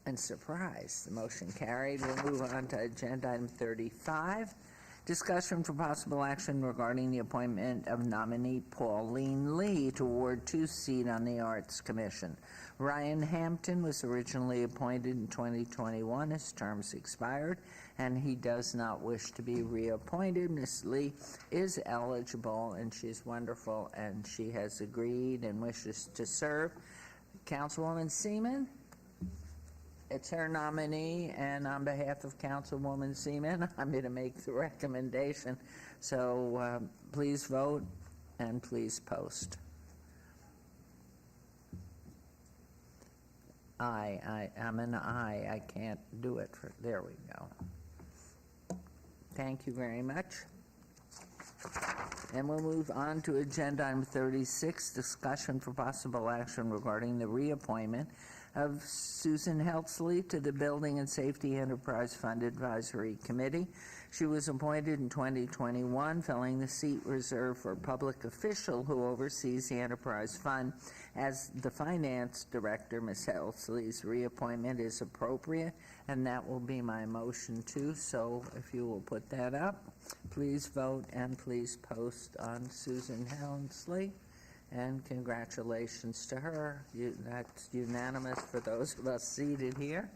And surprise, the motion carried. We'll move on to agenda item 35. Discussion for possible action regarding the appointment of nominee Pauline Lee to Ward 2 seat on the Arts Commission. Ryan Hampton was originally appointed in 2021. His terms expired, and he does not wish to be reappointed. Ms. Lee is eligible, and she's wonderful, and she has agreed and wishes to serve. Councilwoman Seaman? It's her nominee, and on behalf of Councilwoman Seaman, I'm going to make the recommendation. So please vote and please post. I'm an aye. I can't do it. There we go. Thank you very much. And we'll move on to agenda item 36, discussion for possible action regarding the reappointment of Susan Heltsley to the Building and Safety Enterprise Fund Advisory Committee. She was appointed in 2021, filling the seat reserved for a public official who oversees the Enterprise Fund. As the Finance Director, Ms. Heltsley's reappointment is appropriate, and that will be my motion too. So if you will put that up, please vote and please post on Susan Heltsley. And congratulations to her. That's unanimous for those of us seated here.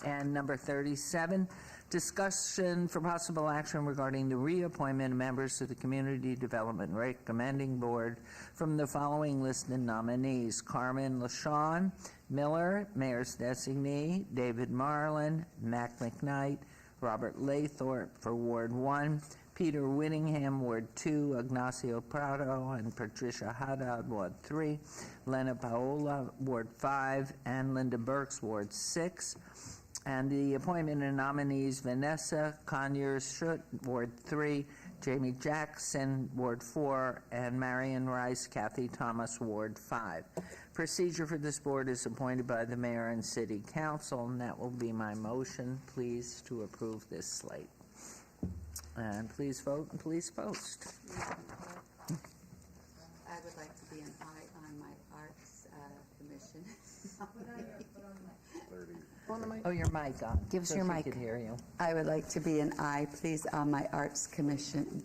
And number 37, discussion for possible action regarding the reappointment of members to the Community Development Recommending Board from the following listed nominees: Carmen LaShawn Miller, Mayor's Designee, David Marlin, Mac McKnight, Robert Laythorpe for Ward 1, Peter Whittingham, Ward 2, Ignacio Prado and Patricia Haddad, Ward 3, Lena Paola, Ward 5, and Linda Burks, Ward 6. And the appointment of nominees: Vanessa Conyers-Schutt, Ward 3, Jamie Jackson, Ward 4, and Marion Rice, Kathy Thomas, Ward 5. Procedure for this board is appointed by the mayor and city council, and that will be my motion, please, to approve this slate. And please vote and please post. I would like to be an aye on my arts commission. Oh, your mic on. Give us so your she mic. could hear you. I would like to be an aye, please, on my arts commission.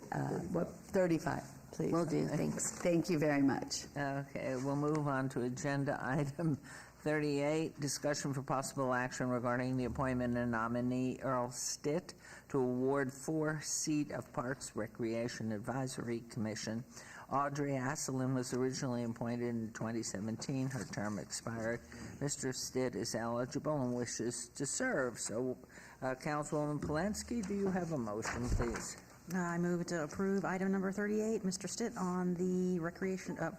35, please. Will do, thanks. Thank you very much. Okay, we'll move on to agenda item 38, discussion for possible action regarding the appointment of nominee Earl Stitt to award 4-seat of Parks Recreation Advisory Commission. Audrey Asselin was originally appointed in 2017. Her term expired. Mr. Stitt is eligible and wishes to serve. So, Councilwoman Polensky, do you have a motion, please? I move to approve item number 38, Mr. Stitt on the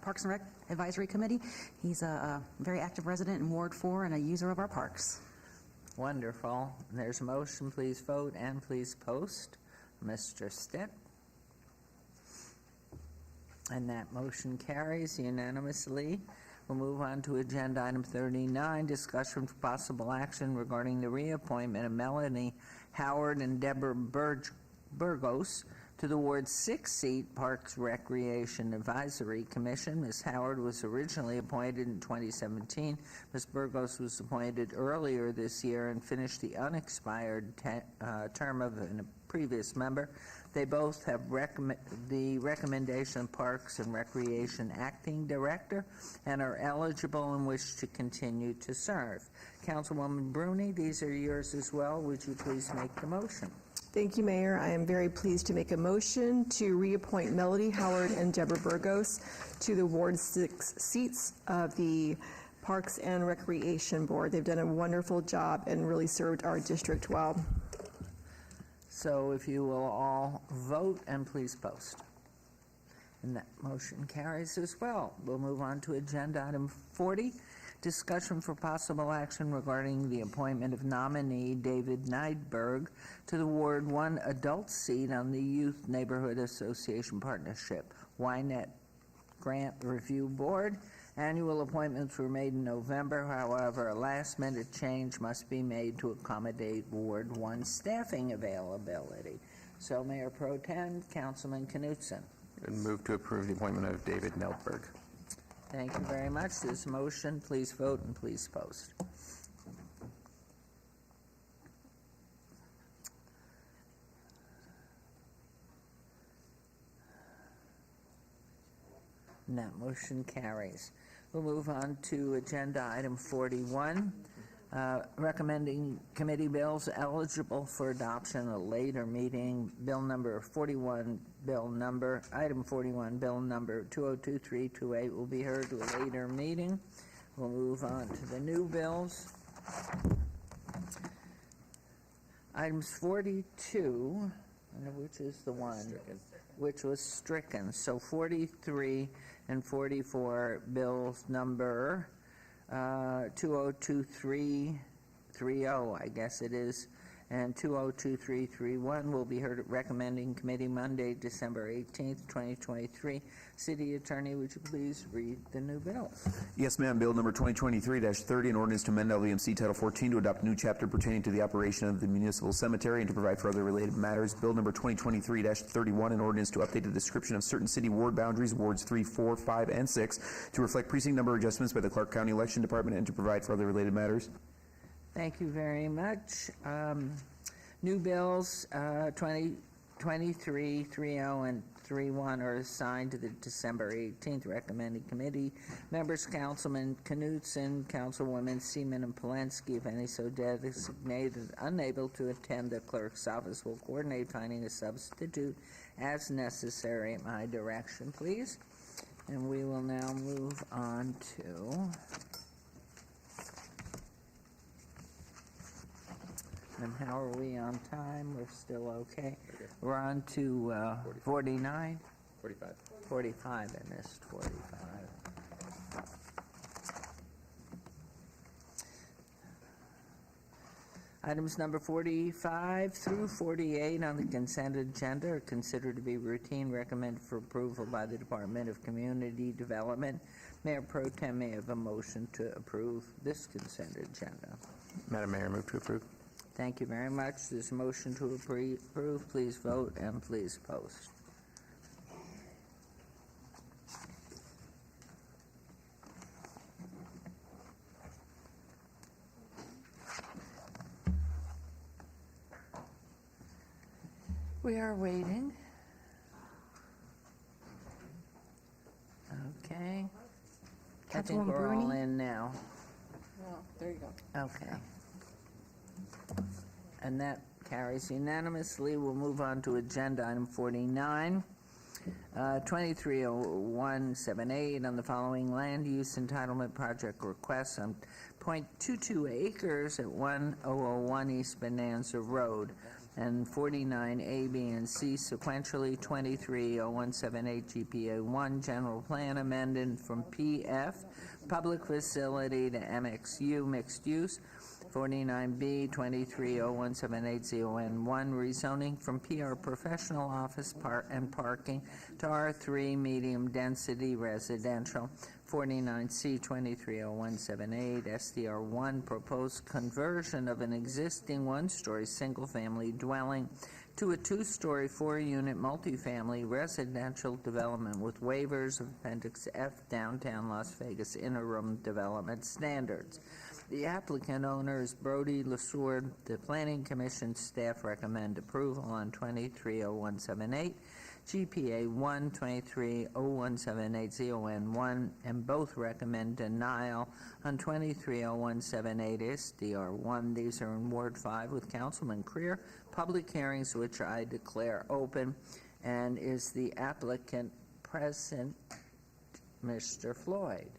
Parks and Rec Advisory Committee. He's a very active resident in Ward 4 and a user of our parks. Wonderful. There's a motion. Please vote and please post. Mr. Stitt. And that motion carries unanimously. We'll move on to agenda item 39, discussion for possible action regarding the reappointment of Melanie Howard and Deborah Burgos to the Ward 6-seat Parks Recreation Advisory Commission. Ms. Howard was originally appointed in 2017. Ms. Burgos was appointed earlier this year and finished the unexpired term of a previous member. They both have the recommendation of Parks and Recreation Acting Director and are eligible and wish to continue to serve. Councilwoman Bruni, these are yours as well. Would you please make the motion? Thank you, Mayor. I am very pleased to make a motion to reappoint Melody Howard and Deborah Burgos to the Ward 6 seats of the Parks and Recreation Board. They've done a wonderful job and really served our district well. So if you will all vote and please post. And that motion carries as well. We'll move on to agenda item 40, discussion for possible action regarding the appointment of nominee David Neidberg to the Ward 1 adult seat on the Youth Neighborhood Association Partnership Wynette Grant Review Board. Annual appointments were made in November. However, a last-minute change must be made to accommodate Ward 1 staffing availability. So, Mayor Pro Tem, Councilman Knutson. And move to approve the appointment of David Neldberg. Thank you very much. This motion, please vote and please post. And that motion carries. We'll move on to agenda item 41, recommending committee bills eligible for adoption at a later meeting. Bill number 41, item 41, bill number 202328 will be heard to a later meeting. We'll move on to the new bills. Items 42, which is the one which was stricken. So 43 and 44 bills number 202330, I guess it is, and 202331 will be heard at recommending committee Monday, December 18th, 2023. City Attorney, would you please read the new bills? Yes, ma'am. Bill number 2023-30, an ordinance to amend LVMC Title 14 to adopt a new chapter pertaining to the operation of the municipal cemetery and to provide for other related matters. Bill number 2023-31, an ordinance to update the description of certain city ward boundaries, wards 3, 4, 5, and 6, to reflect precinct number adjustments by the Clark County Election Department and to provide for other related matters. Thank you very much. New bills 2023, 30, and 31 are assigned to the December 18th recommending committee members. Councilman Knutson, Councilwoman Seaman, and Polensky, if any so designated, unable to attend the clerk's office, will coordinate finding a substitute as necessary at my direction, please. And we will now move on to and how are we on time? We're still okay. We're on to 49? 45. 45, I missed 45. Items number 45 through 48 on the consent agenda are considered to be routine, recommended for approval by the Department of Community Development. Mayor Pro Tem may have a motion to approve this consent agenda. Madam Mayor, move to approve. Thank you very much. This motion to approve, please vote and please post. We are waiting. Okay. I think we're all in now. There you go. Okay. And that carries unanimously. We'll move on to agenda item 49. 230178 on the following land use entitlement project requests on .22 acres at 1001 East Bonanza Road, and 49 A, B, and C sequentially. 230178 GPA 1 general plan amended from PF public facility to MXU mixed use. 49B 230178 ZON1 rezoning from PR professional office and parking to R3 medium density residential. 49C 230178 SDR1 proposed conversion of an existing one-story single-family dwelling to a two-story, four-unit multifamily residential development with waivers of Appendix F downtown Las Vegas interim development standards. The applicant owner is Brody Lesourd. The Planning Commission staff recommend approval on 230178, GPA 1, 230178 ZON1, and both recommend denial on 230178 SDR1. These are in Ward 5 with Councilman Creer. Public hearings which I declare open. And is the applicant present? Mr. Floyd.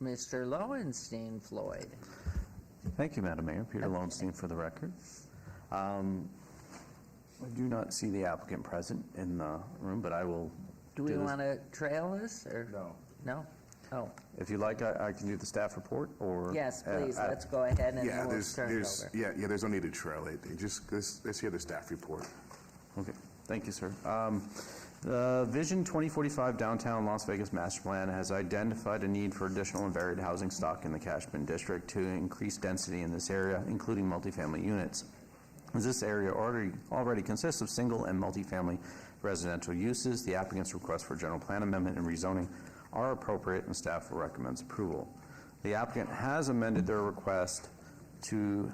Mr. Lowenstein Floyd. Thank you, Madam Mayor. Peter Lowenstein for the record. I do not see the applicant present in the room, but I will Do we want to trail this, or? No. No? Oh, If you like, I can do the staff report, or... yes, please, let's go ahead and Yeah, we'll there's, turn it over. there's no need to trail it. Let's hear the staff report. Okay, thank you, sir. The Vision 2045 Downtown Las Vegas Master Plan has identified a need for additional and varied housing stock in the Cashman District to increase density in this area, including multifamily units. As this area already consists of single and multifamily residential uses, the applicant's request for general plan amendment and rezoning are appropriate, and staff recommends approval. The applicant has amended their request to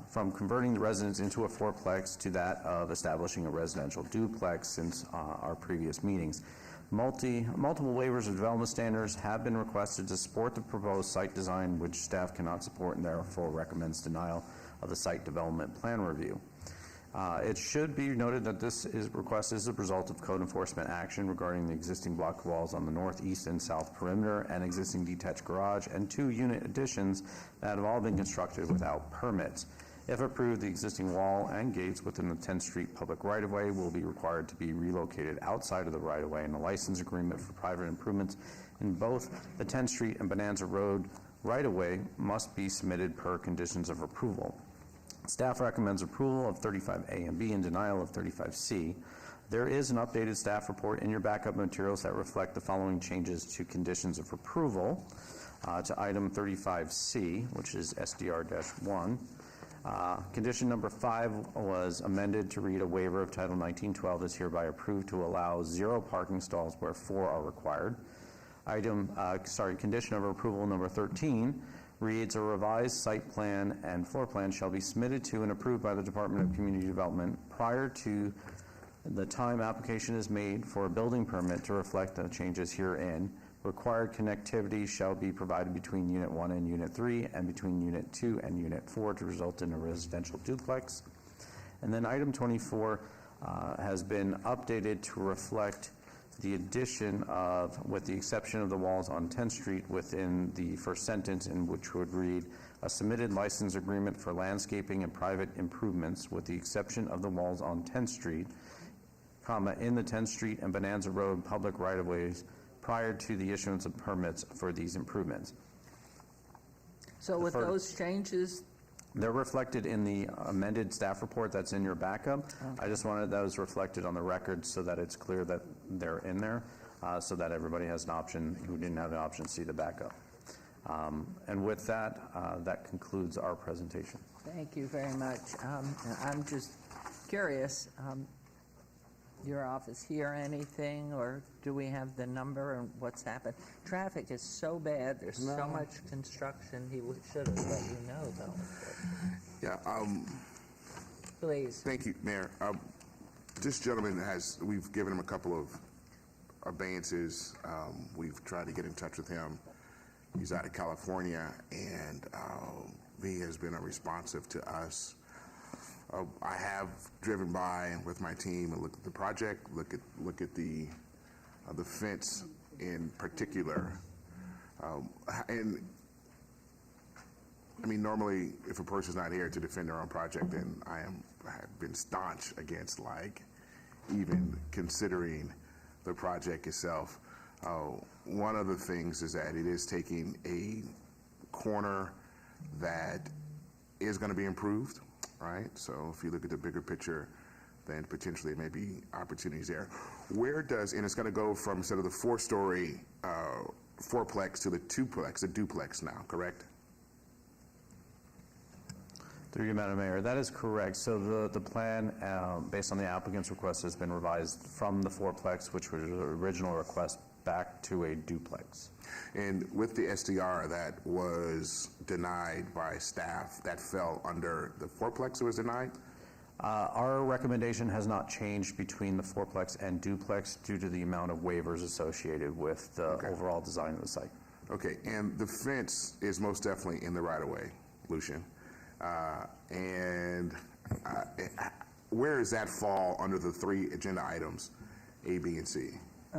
from converting the residence into a fourplex to that of establishing a residential duplex since our previous meetings. Multiple waivers of development standards have been requested to support the proposed site design, which staff cannot support and therefore recommends denial of the site development plan review. It should be noted that this request is a result of code enforcement action regarding the existing block walls on the north, east, and south perimeter and existing detached garage and 2-unit additions that have all been constructed without permits. If approved, the existing wall and gates within the 10th Street public right-of-way will be required to be relocated outside of the right-of-way, and a license agreement for private improvements in both the 10th Street and Bonanza Road right-of-way must be submitted per conditions of approval. Staff recommends approval of 35A and B and denial of 35C. There is an updated staff report in your backup materials that reflect the following changes to conditions of approval to item 35C, which is SDR-1. Condition number 5 was amended to read a waiver of Title 1912 is hereby approved to allow 0 parking stalls where 4 are required. Condition of approval number 13 reads a revised site plan and floor plan shall be submitted to and approved by the Department of Community Development prior to the time application is made for a building permit to reflect the changes herein. Required connectivity shall be provided between Unit 1 and Unit 3 and between Unit 2 and Unit 4 to result in a residential duplex. And then item 24 has been updated to reflect the addition of, with the exception of the walls on 10th Street within the first sentence, in which would read, a submitted license agreement for landscaping and private improvements with the exception of the walls on 10th Street, comma, in the 10th Street and Bonanza Road public right-of-ways prior to the issuance of permits for these improvements. So with those changes, they're reflected in the amended staff report that's in your backup. I just wanted those reflected on the record so that it's clear that they're in there, so that everybody has an option who didn't have an option to see the backup. And with that, that concludes our presentation. thank you very much. I'm just curious, your office hear anything, or do we have the number and what's happened? Traffic is so bad, there's so much construction, he should have let you know, though. Yeah, Please. thank you, Mayor. This gentleman we've given him a couple of abeyances. We've tried to get in touch with him. He's out of California, and he has been responsive to us. I have driven by with my team and looked at the project, look at the fence in particular, and I mean, normally if a person's not here to defend their own project, then I have been staunch against like even considering the project itself. One of the things is that it is taking a corner that is going to be improved, right? So if you look at the bigger picture, then potentially there may be opportunities there. Where does, and it's going to go from instead of the 4-story fourplex to the twoplex, the duplex now, correct? Through you, Madam Mayor, that is correct. So the plan, based on the applicant's request, has been revised from the fourplex, which was the original request, back to a duplex. And with the SDR that was denied by staff, that fell under the fourplex that was denied? Our recommendation has not changed between the fourplex and duplex due to the amount of waivers associated with the overall design of the site. Okay, and the fence is most definitely in the right-of-way, Lucian. Where does that fall under the 3 agenda items, A, B, and C?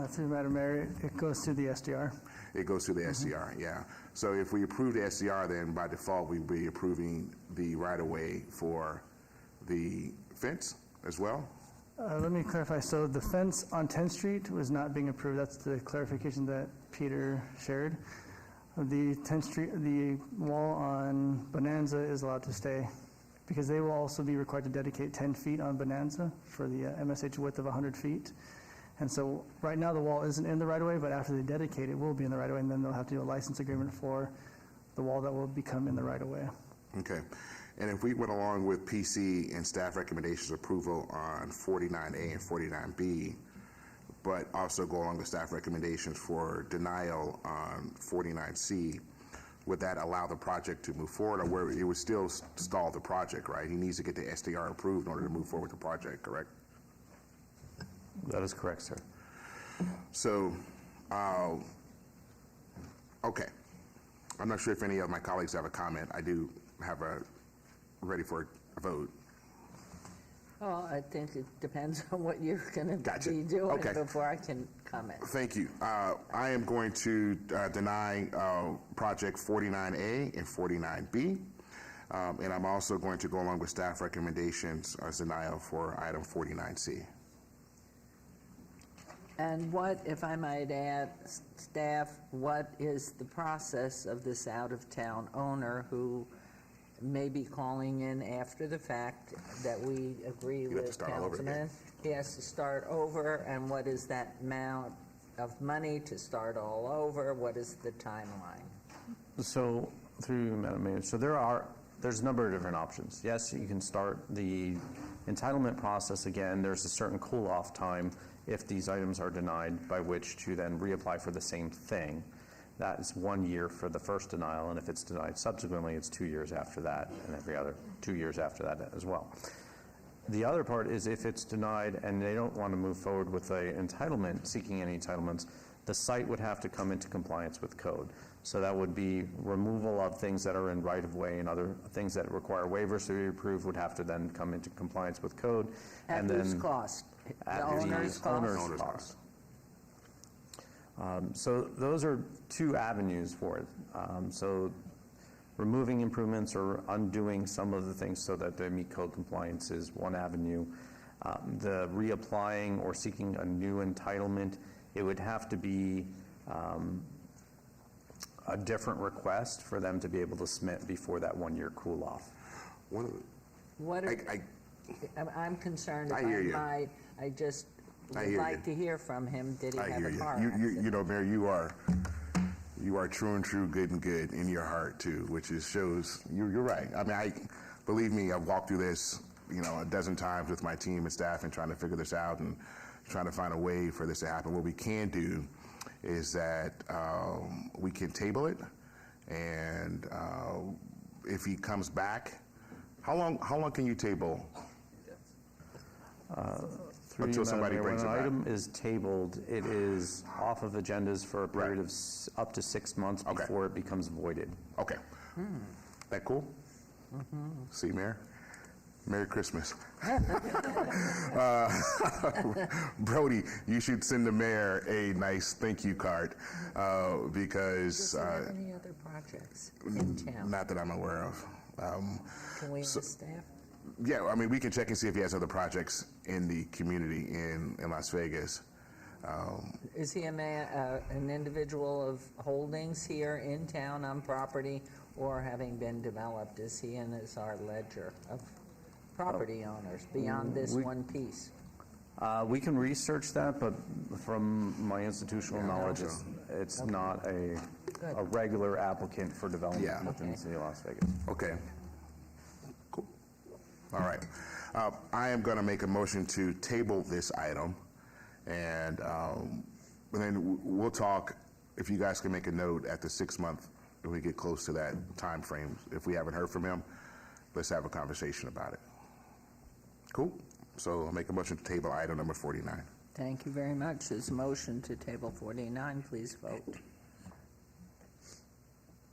Through Madam Mayor, it goes to the SDR. It goes to the SDR, yeah. So if we approve the SDR, then by default, we'd be approving the right-of-way for the fence as well? Let me clarify. So the fence on 10th Street was not being approved. That's the clarification that Peter shared. The 10th Street, the wall on Bonanza is allowed to stay because they will also be required to dedicate 10 feet on Bonanza for the MSH width of 100 feet. And so right now the wall isn't in the right-of-way, but after they dedicate it will be in the right-of-way, and then they'll have to do a license agreement for the wall that will become in the right-of-way. Okay. And if we went along with PC and staff recommendations approval on 49A and 49B, but also go along with staff recommendations for denial on 49C, would that allow the project to move forward, or where it would still stall the project, right? He needs to get the SDR approved in order to move forward with the project, correct? That is correct, sir. So, okay. I'm not sure if any of my colleagues have a comment. I do have ready for a vote. Well, I think it depends on what you're going to be doing before I can comment. Thank you. I am going to deny project 49A and 49B, and I'm also going to go along with staff recommendations as denial for item 49C. And what, if I might add, staff, what is the process of this out-of-town owner who may be calling in after the fact that we agree with Councilman? He has to start over, and what is that amount of money to start all over? What is the timeline? So, through you, Madam Mayor, so there's a number of different options. Yes, you can start the entitlement process again. There's a certain cool-off time if these items are denied, by which to then reapply for the same thing. That is 1 year for the first denial, and if it's denied subsequently, it's 2 years after that, and every other 2 years after that as well. The other part is if it's denied and they don't want to move forward with an entitlement, seeking any entitlements, the site would have to come into compliance with code. So that would be removal of things that are in right-of-way, and other things that require waivers to be approved would have to then come into compliance with code. At whose cost? The owner's cost? So those are 2 avenues for it. So removing improvements or undoing some of the things so that they meet code compliance is one avenue. The reapplying or seeking a new entitlement, it would have to be a different request for them to be able to submit before that 1 year cool off. I'm concerned. I hear you. I just would like to hear from him. Did he have a car? You know, Mayor, you are true and true, good and good in your heart too, which shows you're right. I mean, believe me, I've walked through this, a dozen times with my team and staff and trying to figure this out and trying to find a way for this to happen. What we can do is that we can table it, and if he comes back, how long can you table? Through you, until Madam somebody Mayor, brings it when an back. item is tabled, it is off of agendas for a period of up to 6 months before it becomes voided. Okay. That cool? See, Mayor? Merry Christmas. Brody, you should send the mayor a nice thank you card because Does he have any other projects in town? not that I'm aware of. Can we ask staff? Yeah, I mean, we can check and see if he has other projects in the community in Las Vegas. Is he an individual of holdings here in town on property, or having been developed? Is he in as our ledger of property owners beyond this one piece? We can research that, but from my institutional knowledge, it's not a regular applicant for development within the city of Las Vegas. Okay. Cool. All right. I am going to make a motion to table this item, and then we'll talk, if you guys can make a note at the 6 month, if we get close to that time frame. If we haven't heard from him, let's have a conversation about it. Cool? So I'll make a motion to table item number 49. Thank you very much. There's a motion to table 49. Please vote.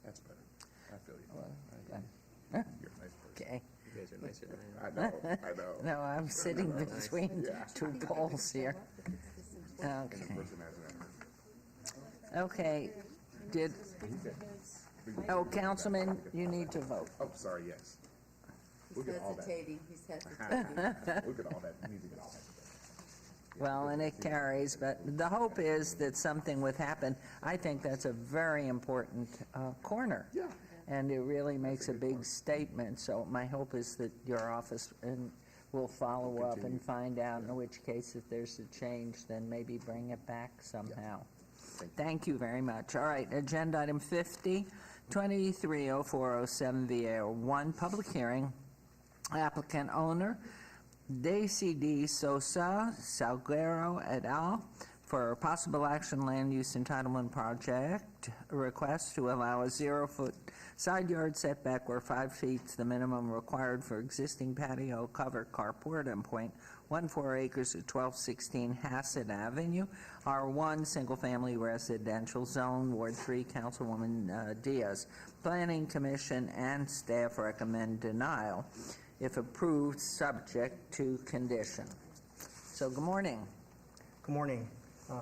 That's better. I feel you. You're a nice person. Okay. You guys are nicer than I know. I know. No, I'm sitting between two poles here. Okay. Okay. Councilman, you need to vote. Oh, sorry, yes. He's hesitating. He's hesitating. Look at all that. We need to get all that. Well, and it carries, but the hope is that something would happen. I think that's a very important corner. Yeah. And it really makes a big statement. So my hope is that your office will follow up and find out, in which case, if there's a change, then maybe bring it back somehow. Thank you very much. All right, agenda item 50, 230407 VA1, public hearing. Applicant owner, Daisy D. Sosa Salguero et al. For possible action land use entitlement project request to allow a 0-foot side yard setback where 5 feet is the minimum required for existing patio covered carport and 0.14 acres at 1216 Hassett Avenue, R1 single-family residential zone, Ward 3, Councilwoman Diaz. Planning Commission and staff recommend denial. If approved, subject to condition. So, good morning. Good morning.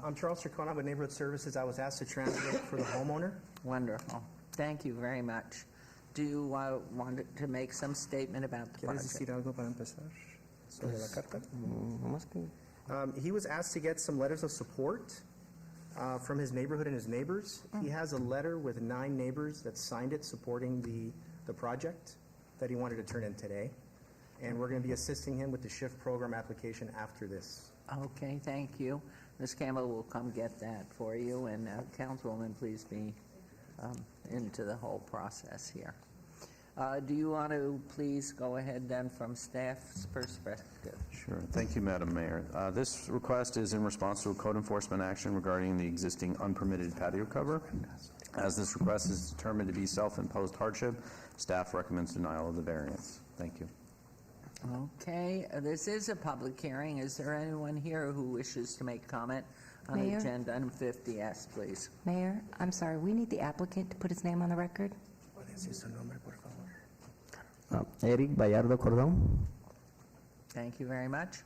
I'm Charles Tricona with Neighborhood Services. I was asked to translate for the homeowner. Wonderful. Thank you very much. Do you want to make some statement about the ¿Quieres project? decir algo para empezar sobre la carta? He was asked to get some letters of support from his neighborhood and his neighbors. He has a letter with 9 neighbors that signed it supporting the project that he wanted to turn in today. And we're going to be assisting him with the SHIFT program application after this. Okay, thank you. Ms. Campbell will come get that for you, and Councilwoman, please be into the whole process here. Do you want to please go ahead then from staff's perspective? Sure. Thank you, Madam Mayor. This request is in response to a code enforcement action regarding the existing unpermitted patio cover. As this request is determined to be self-imposed hardship, staff recommends denial of the variance. Thank you. Okay, this is a public hearing. Is there anyone here who wishes to make comment on Mayor? agenda item 50? Yes, please. Mayor, I'm sorry, we need the applicant to put his name on the record. Eric Vallardo Cordón. Thank you very much.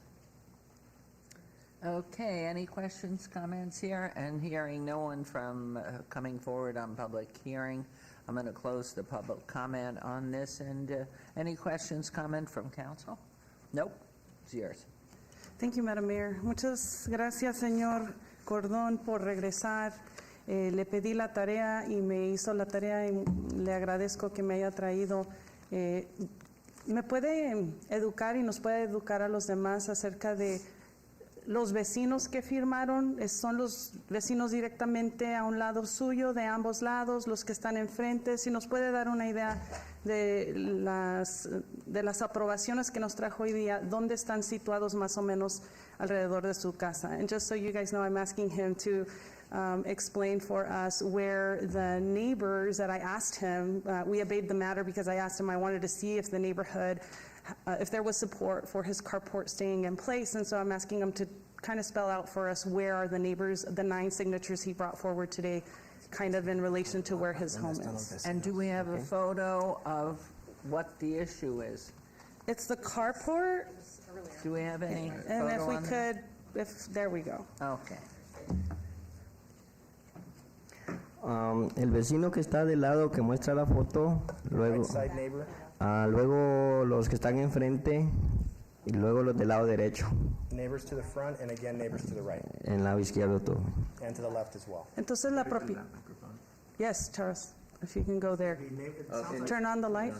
Okay, any questions, comments here? And hearing no one from coming forward on public hearing, I'm going to close the public comment on this. And any questions, comment from council? Nope, it's yours. Thank you, Madam Mayor. Muchas gracias, señor Cordón, por regresar. Le pedí la tarea y me hizo la tarea y le agradezco que me haya traído. ¿Me puede educar y nos puede educar a los demás acerca de los vecinos que firmaron? Son los vecinos directamente a un lado suyo, de ambos lados, los que están enfrente. Si nos puede dar una idea de las aprobaciones que nos trajo hoy día, ¿dónde están situados más o menos alrededor de su casa? And just so you guys know, I'm asking him to explain for us where the neighbors that I asked him, we obeyed the matter because I asked him, I wanted to see if the neighborhood if there was support for his carport staying in place. And so I'm asking him to kind of spell out for us where are the neighbors, the 9 signatures he brought forward today, kind of in relation to where his home is. And do we have a photo of what the issue is? It's the carport. Do we have any And if photo we on that? could, there we go. Okay. El vecino que está del lado que muestra la foto, luego, Right side neighbor. luego los que están enfrente y luego los del lado derecho, Neighbors to the front, and again, neighbors to the right, en lado izquierdo todo. and to the left as well. Entonces la propiedad. Yes, Charles, if you can go there. Turn on the light.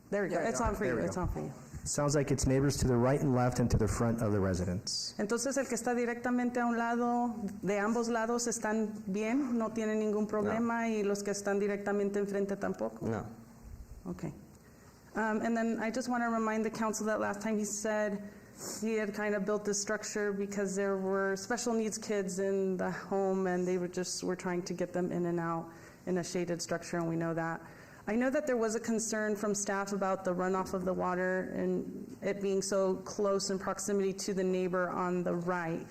There we go. It's on for you. It's on for you. Sounds like it's neighbors to the right and left and to the front of the residence. Entonces el que está directamente a un lado, de ambos lados están bien, no tienen ningún problema, y los que están directamente enfrente tampoco. No. Okay. And then I just want to remind the council that last time he said he had kind of built this structure because there were special needs kids in the home, and they were trying to get them in and out in a shaded structure, and we know that. I know that there was a concern from staff about the runoff of the water and it being so close in proximity to the neighbor on the right.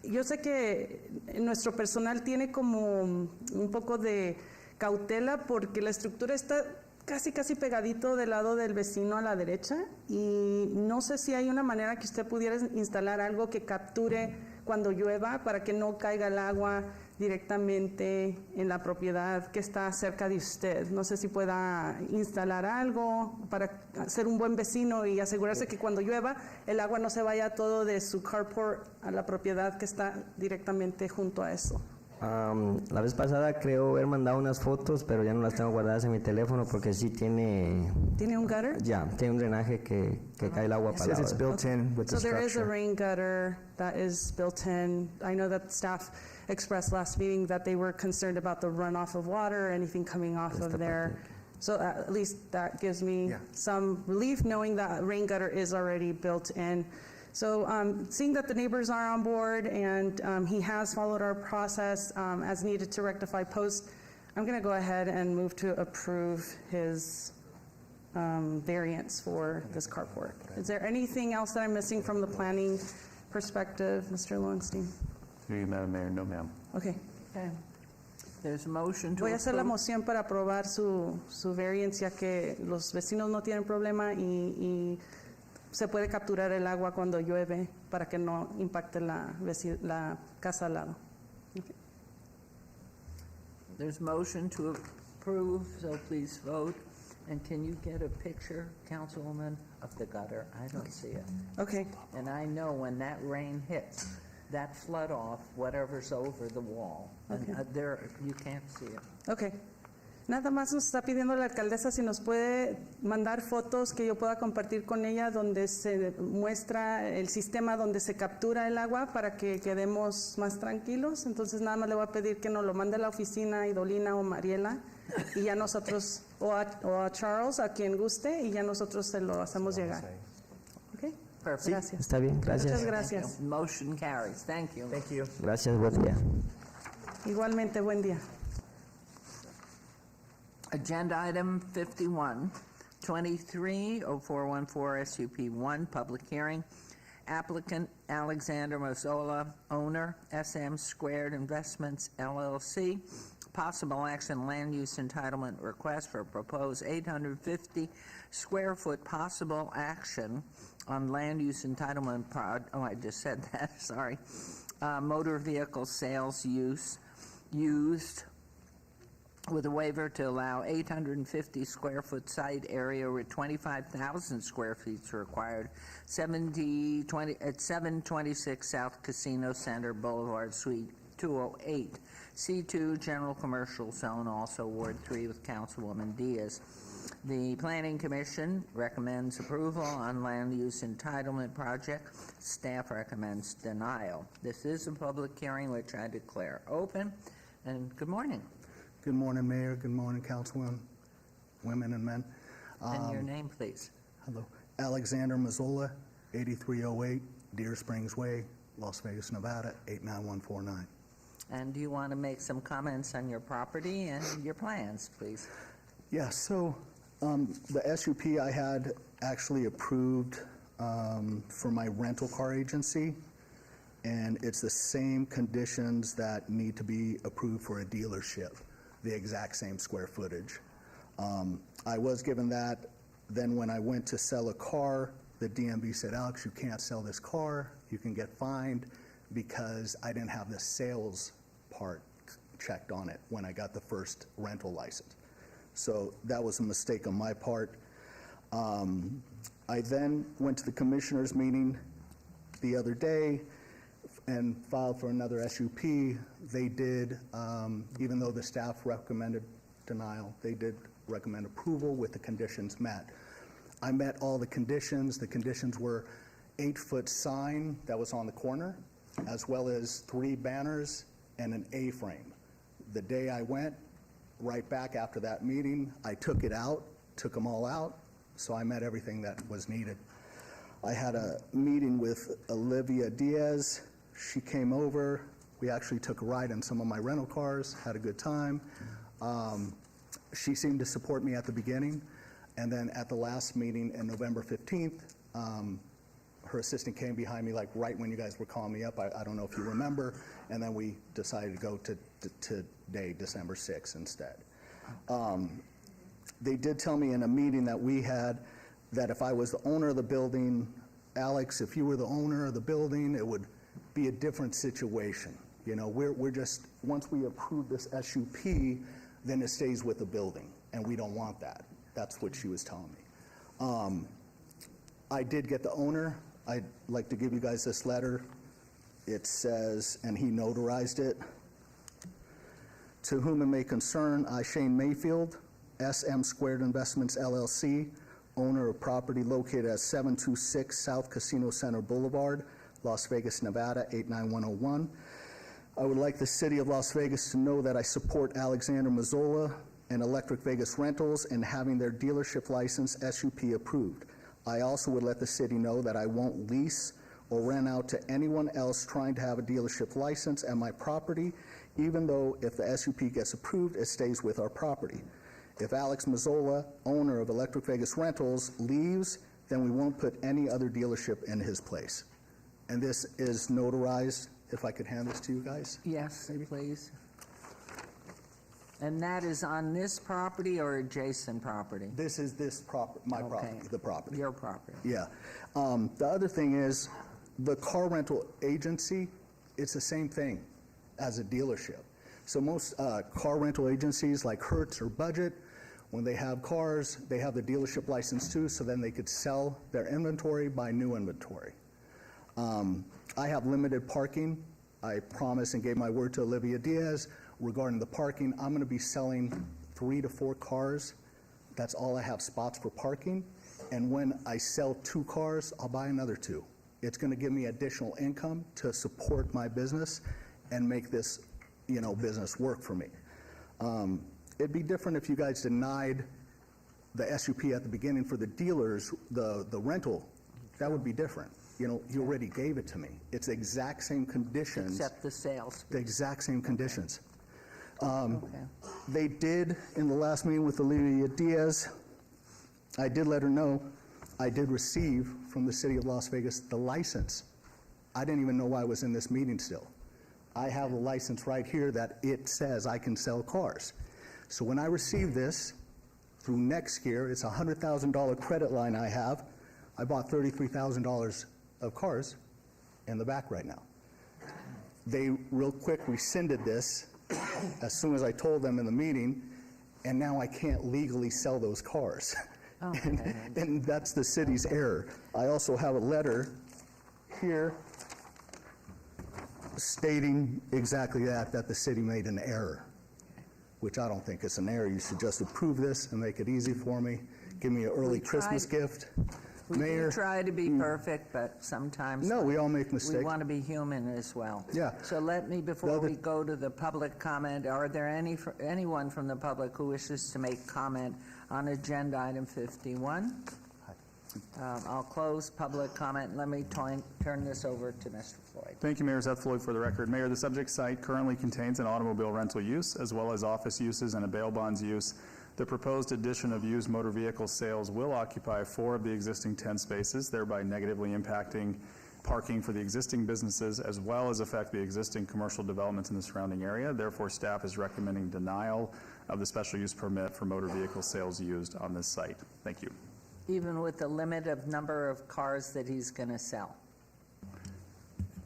Yo sé que nuestro personal tiene como un poco de cautela porque la estructura está casi pegadito del lado del vecino a la derecha, y no sé si hay una manera que usted pudiera instalar algo que capture cuando llueva para que no caiga el agua directamente en la propiedad que está cerca de usted. No sé si pueda instalar algo para ser un buen vecino y asegurarse que cuando llueva el agua no se vaya todo de su carport a la propiedad que está directamente junto a eso. La vez pasada creo haber mandado unas fotos, pero ya no las tengo guardadas en mi teléfono porque sí tiene... ¿Tiene un gutter? Ya, tiene un drenaje que cae el agua para Says it's built in with the So there is a structure. rain gutter that is built in. I know that staff expressed last meeting that they were concerned about the runoff of water or anything coming off of there. So at least that gives me some relief knowing that rain gutter is already built in. So seeing that the neighbors are on board and he has followed our process as needed to rectify posts, I'm going to go ahead and move to approve his variance for this carport. Is there anything else that I'm missing from the planning perspective, Mr. Lowenstein? Through you, Madam Mayor, no, ma'am. Okay. There's a motion to Voy a hacer la approve. moción para aprobar su variance, ya que los vecinos no tienen problema y se puede capturar el agua cuando llueve para que no impacte la casa al lado. Okay. There's motion to approve, so please vote. And can you get a picture, Councilwoman, of the gutter? I don't see it. Okay. And I know when that rain hits, that flood off, whatever's over the wall, and Okay. there, you can't see it. Okay. Nada más nos está pidiendo la alcaldesa si nos puede mandar fotos que yo pueda compartir con ella donde se muestra el sistema donde se captura el agua para que quedemos más tranquilos. Entonces nada más le voy a pedir que nos lo mande a la oficina, Idolina o Mariela, y ya nosotros, o a Charles, a quien guste, y ya nosotros se lo hacemos llegar. Okay? Perfect. Gracias. Está bien, gracias. Muchas gracias. Motion carries. Thank you. Thank you. Gracias, buen día. Igualmente, buen día. Agenda item 51, 230414 SUP1, public hearing. Applicant Alexander Mazzola, owner, SM Squared Investments LLC. Possible action land use entitlement request for proposed 850 square foot possible action on land use entitlement I just said that, sorry. Motor vehicle sales used with a waiver to allow 850 square foot site area with 25,000 square feet required, 726 South Casino Center Boulevard, Suite 208, C2 General Commercial Zone, also Ward 3 with Councilwoman Diaz. The Planning Commission recommends approval on land use entitlement project. Staff recommends denial. This is a public hearing which I declare open. And good morning. Good morning, Mayor. Good morning, Councilwomen, women and men. And your name, please. Hello. Alexander Mazzola, 8308 Deer Springs Way, Las Vegas, Nevada, 89149. And do you want to make some comments on your property and your plans, please? Yeah, so The SUP I had actually approved for my rental car agency, and it's the same conditions that need to be approved for a dealership, the exact same square footage. I was given that. Then when I went to sell a car, the DMV said, Alex, you can't sell this car. You can get fined, because I didn't have the sales part checked on it when I got the first rental license. So that was a mistake on my part. I then went to the commissioners meeting the other day and filed for another SUP. They did, even though the staff recommended denial, they did recommend approval with the conditions met. I met all the conditions. The conditions were 8-foot sign that was on the corner, as well as 3 banners and an A-frame. The day I went, right back after that meeting, I took it out, took them all out, so I met everything that was needed. I had a meeting with Olivia Diaz. She came over. We actually took a ride in some of my rental cars, had a good time. She seemed to support me at the beginning, and then at the last meeting in November 15th, her assistant came behind me, like right when you guys were calling me up. I don't know if you remember, and then we decided to go to today, December 6th instead. They did tell me in a meeting that we had that if I was the owner of the building, Alex, if you were the owner of the building, it would be a different situation. You know, we're just, once we approve this SUP, then it stays with the building, and we don't want that. That's what she was telling me. I did get the owner. I'd like to give you guys this letter. It says, and he notarized it, to whom it may concern, I, Shane Mayfield, SM Squared Investments, LLC, owner of property located at 726 South Casino Center Boulevard, Las Vegas, Nevada, 89101. I would like the city of Las Vegas to know that I support Alexander Mazzola and Electric Vegas Rentals in having their dealership license SUP approved. I also would let the city know that I won't lease or rent out to anyone else trying to have a dealership license at my property, even though if the SUP gets approved, it stays with our property. If Alex Mazzola, owner of Electric Vegas Rentals, leaves, then we won't put any other dealership in his place. And this is notarized. If I could hand this to you guys? Yes, please. And that is on this property or adjacent property? This is my property, the property. Your property. Yeah. The other thing is, the car rental agency, it's the same thing as a dealership. So most car rental agencies like Hertz or Budget, when they have cars, they have the dealership license too, so then they could sell their inventory, buy new inventory. I have limited parking. I promised and gave my word to Olivia Diaz regarding the parking. I'm going to be selling 3 to 4 cars. That's all I have spots for parking. And when I sell 2 cars, I'll buy another 2. It's going to give me additional income to support my business and make this, business work for me. It'd be different if you guys denied the SUP at the beginning for the dealers, the rental. That would be different. You already gave it to me. It's the exact same conditions. Except the sales. The exact same conditions. Okay. They did, in the last meeting with Olivia Diaz, I did let her know I did receive from the city of Las Vegas the license. I didn't even know why I was in this meeting still. I have a license right here that it says I can sell cars. So when I receive this, through next year, it's a $100,000 credit line I have. I bought $33,000 of cars in the back right now. They real quick rescinded this as soon as I told them in the meeting, and now I can't legally sell those cars. Okay. And that's the city's error. I also have a letter here stating exactly that the city made an error, which I don't think it's an error. You should just approve this and make it easy for me. Give me an early Christmas gift. We Mayor, try to be perfect, but sometimes no, we all make mistakes. we want to be human as well. Yeah. So let me, before we go to the public comment, are there anyone from the public who wishes to make comment on agenda item 51? I'll close public comment. Let me turn this over to Mr. Floyd. Thank you, Mayor. Seth Floyd for the record. Mayor, the subject site currently contains an automobile rental use as well as office uses and a bail bonds use. The proposed addition of used motor vehicle sales will occupy 4 of the existing 10 spaces, thereby negatively impacting parking for the existing businesses as well as affect the existing commercial developments in the surrounding area. Therefore, staff is recommending denial of the special use permit for motor vehicle sales used on this site. Thank you. Even with the limit of number of cars that he's going to sell?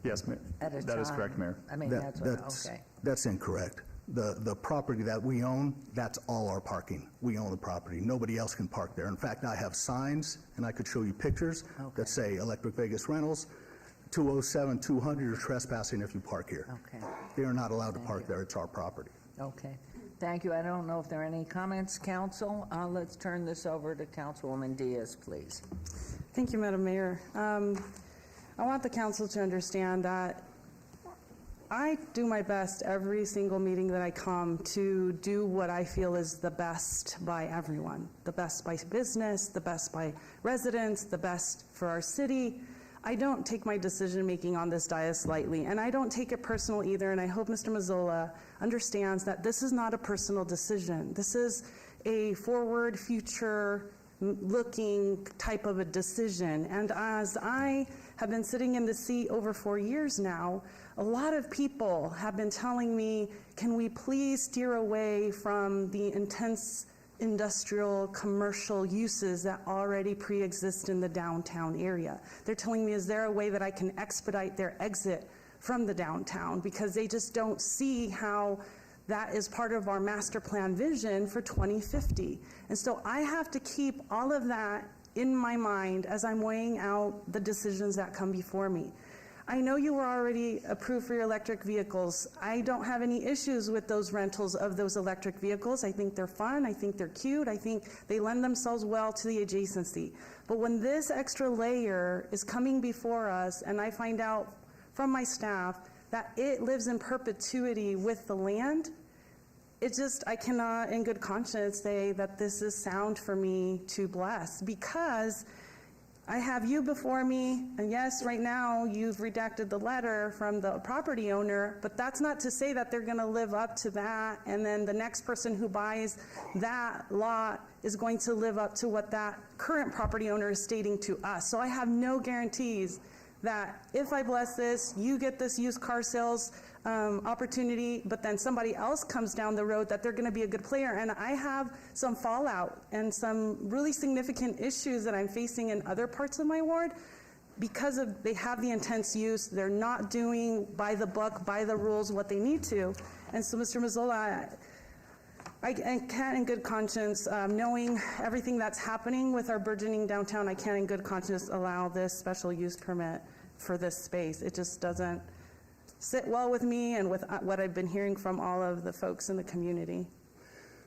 Yes, At a that is time. correct, Mayor. I mean, that's what, okay. That's incorrect. The property that we own, that's all our parking. We own the property. Nobody else can park there. In fact, I have signs, and I could show you pictures that say Electric Vegas Rentals, 207, 200, you're trespassing if you park here. Okay. They are not allowed to park there. It's our property. Okay. Thank you. I don't know if there are any comments, council. Let's turn this over to Councilwoman Diaz, please. Thank you, Madam Mayor. I want the council to understand that I do my best every single meeting that I come to do what I feel is the best by everyone, the best by business, the best by residents, the best for our city. I don't take my decision-making on this dais lightly, and I don't take it personal either, and I hope Mr. Mazzola understands that this is not a personal decision. This is a forward, future-looking type of a decision, and as I have been sitting in the seat over 4 years now, a lot of people have been telling me, can we please steer away from the intense industrial commercial uses that already pre-exist in the downtown area. They're telling me, is there a way that I can expedite their exit from the downtown? Because they just don't see how that is part of our master plan vision for 2050. And so I have to keep all of that in my mind as I'm weighing out the decisions that come before me. I know you were already approved for your electric vehicles. I don't have any issues with those rentals of those electric vehicles. I think they're fun. I think they're cute. I think they lend themselves well to the adjacency. But when this extra layer is coming before us and I find out from my staff that it lives in perpetuity with the land, it just, I cannot in good conscience say that this is sound for me to bless, because I have you before me, and yes, right now you've redacted the letter from the property owner, but that's not to say that they're going to live up to that, and then the next person who buys that lot is going to live up to what that current property owner is stating to us. So I have no guarantees that if I bless this, you get this used car sales opportunity, but then somebody else comes down the road that they're going to be a good player. And I have some fallout and some really significant issues that I'm facing in other parts of my ward because of they have the intense use. They're not doing by the book, by the rules, what they need to. And so, Mr. Mazzola, I can't in good conscience, knowing everything that's happening with our burgeoning downtown, I can't in good conscience allow this special use permit for this space. It just doesn't sit well with me and with what I've been hearing from all of the folks in the community.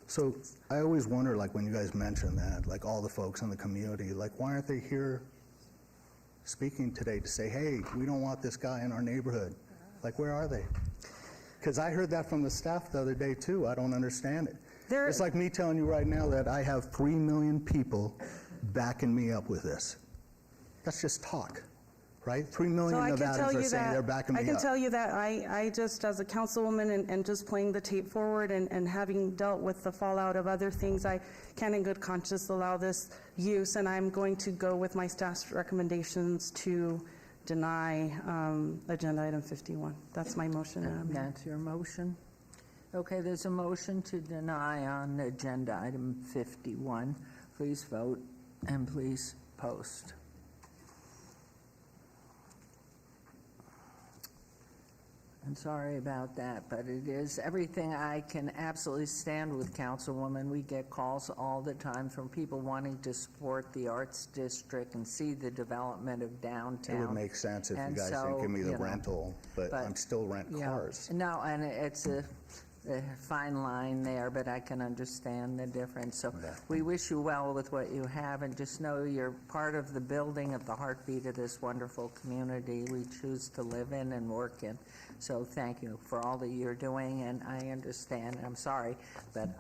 So I always wonder, like, when you guys mention that, like, all the folks in the community, like, why aren't they here speaking today to say, hey, we don't want this guy in our neighborhood? Like, where are they? Because I heard that from the staff the other day, too. I don't understand it. It's like me telling you right now that I have 3 million people backing me up with this. That's just talk, right? 3 million Nevadans are saying they're backing me up. I can tell you that I just, as a councilwoman and just playing the tape forward and having dealt with the fallout of other things, I can in good conscience allow this use, and I'm going to go with my staff's recommendations to deny agenda item 51. That's my motion, Madam Mayor. That's your motion? Okay, there's a motion to deny on agenda item 51. Please vote and please post. I'm sorry about that, but it is everything. I can absolutely stand with Councilwoman. We get calls all the time from people wanting to support the arts district and see the development of downtown. It would make sense if you guys didn't give me the rental, but I'm still rent cars. No, and it's a fine line there, but I can understand the difference. So we wish you well with what you have, and just know you're part of the building of the heartbeat of this wonderful community we choose to live in and work in. So thank you for all that you're doing, and I understand. I'm sorry, but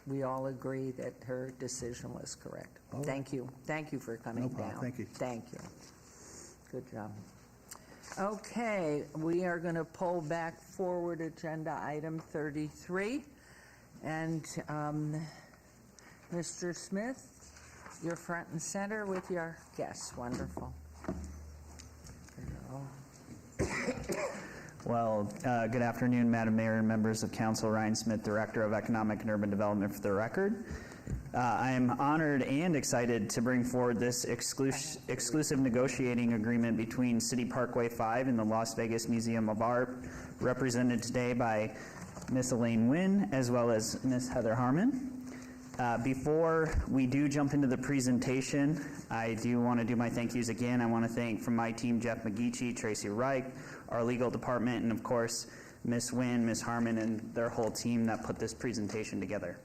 we all agree that her decision was correct. Thank you. Thank you for coming down. Thank you. Thank you. Good job. Okay, we are going to pull back forward agenda item 33. And Mr. Smith, you're front and center with your guests. Wonderful. Well, good afternoon, Madam Mayor and members of council. Ryan Smith, Director of Economic and Urban Development, for the record. I am honored and excited to bring forward this exclusive negotiating agreement between City Parkway 5 and the Las Vegas Museum of Art, represented today by Ms. Elaine Nguyen as well as Ms. Heather Harmon. Before we do jump into the presentation, I do want to do my thank yous again. I want to thank from my team Jeff McGeechee, Tracy Reich, our legal department, and of course Ms. Nguyen, Ms. Harmon, and their whole team that put this presentation together.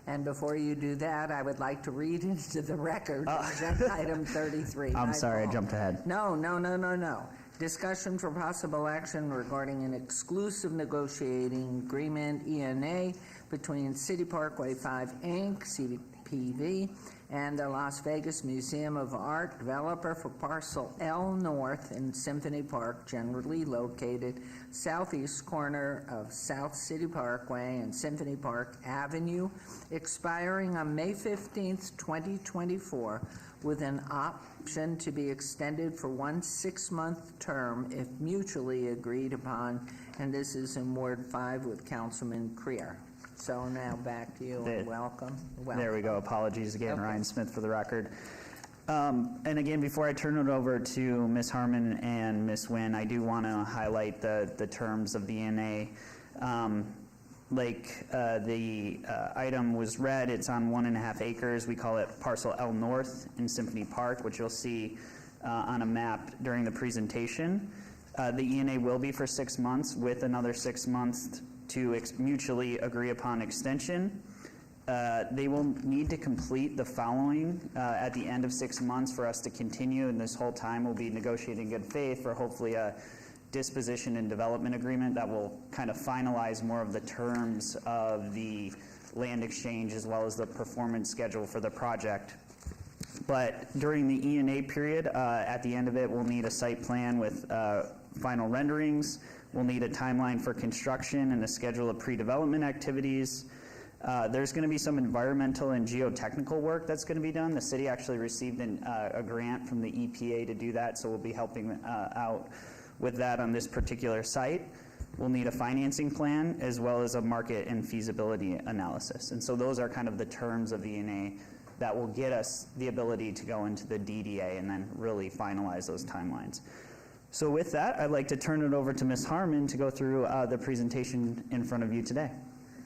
And before you do that, I would like to read into the record agenda item 33. I'm sorry, I jumped ahead. No. Discussion for possible action regarding an exclusive negotiating agreement, ENA, between City Parkway 5, Inc., CPV, and the Las Vegas Museum of Art, developer for Parcel L North in Symphony Park, generally located southeast corner of South City Parkway and Symphony Park Avenue, expiring on May 15th, 2024, with an option to be extended for one 6-month term if mutually agreed upon. And this is in Ward 5 with Councilman Creer. So now back to you, and welcome. There we go. Apologies again, okay. Ryan Smith for the record. And again, before I turn it over to Ms. Harmon and Ms. Nguyen, I do want to highlight the terms of the ENA. The item was read, it's on 1.5 acres. We call it Parcel L North in Symphony Park, which you'll see on a map during the presentation. The ENA will be for 6 months with another 6 months to mutually agree upon extension. They will need to complete the following at the end of 6 months for us to continue, and this whole time we'll be negotiating good faith for hopefully a disposition and development agreement that will kind of finalize more of the terms of the land exchange as well as the performance schedule for the project. But during the ENA period, at the end of it, we'll need a site plan with final renderings. We'll need a timeline for construction and a schedule of pre-development activities. There's going to be some environmental and geotechnical work that's going to be done. The city actually received a grant from the EPA to do that, so we'll be helping out with that on this particular site. We'll need a financing plan as well as a market and feasibility analysis. And so those are kind of the terms of ENA that will get us the ability to go into the DDA and then really finalize those timelines. So with that, I'd like to turn it over to Ms. Harmon to go through the presentation in front of you today.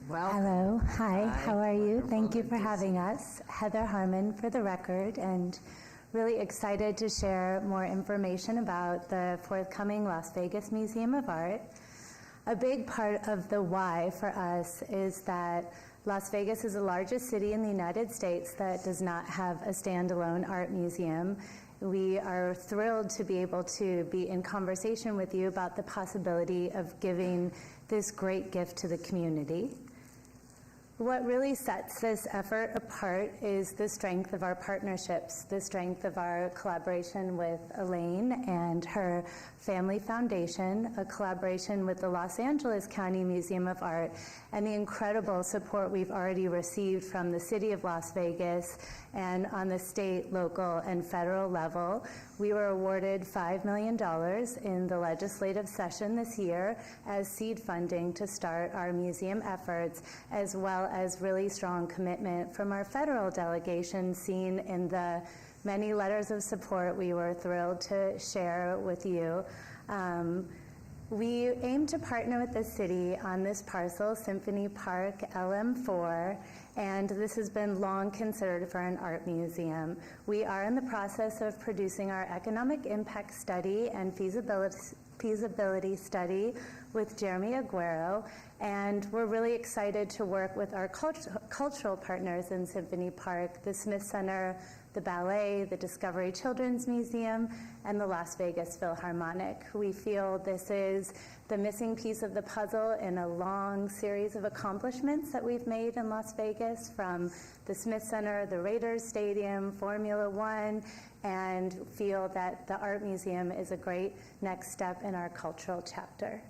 Hello. Hi. How are you? Thank you for having us. Heather Harmon for the record, and really excited to share more information about the forthcoming Las Vegas Museum of Art. A big part of the why for us is that Las Vegas is the largest city in the United States that does not have a standalone art museum. We are thrilled to be able to be in conversation with you about the possibility of giving this great gift to the community. What really sets this effort apart is the strength of our partnerships, the strength of our collaboration with Elaine and her family foundation, a collaboration with the Los Angeles County Museum of Art, and the incredible support we've already received from the City of Las Vegas and on the state, local, and federal level. We were awarded $5 million in the legislative session this year as seed funding to start our museum efforts, as well as really strong commitment from our federal delegation seen in the many letters of support we were thrilled to share with you. We aim to partner with the city on this parcel, Symphony Park LM4, and this has been long considered for an art museum. We are in the process of producing our economic impact study and feasibility study with Jeremy Aguero, and we're really excited to work with our cultural partners in Symphony Park, the Smith Center, the Ballet, the Discovery Children's Museum, and the Las Vegas Philharmonic. We feel this is the missing piece of the puzzle in a long series of accomplishments that we've made in Las Vegas, from the Smith Center, the Raiders Stadium, Formula One, and feel that the Art Museum is a great next step in our cultural chapter.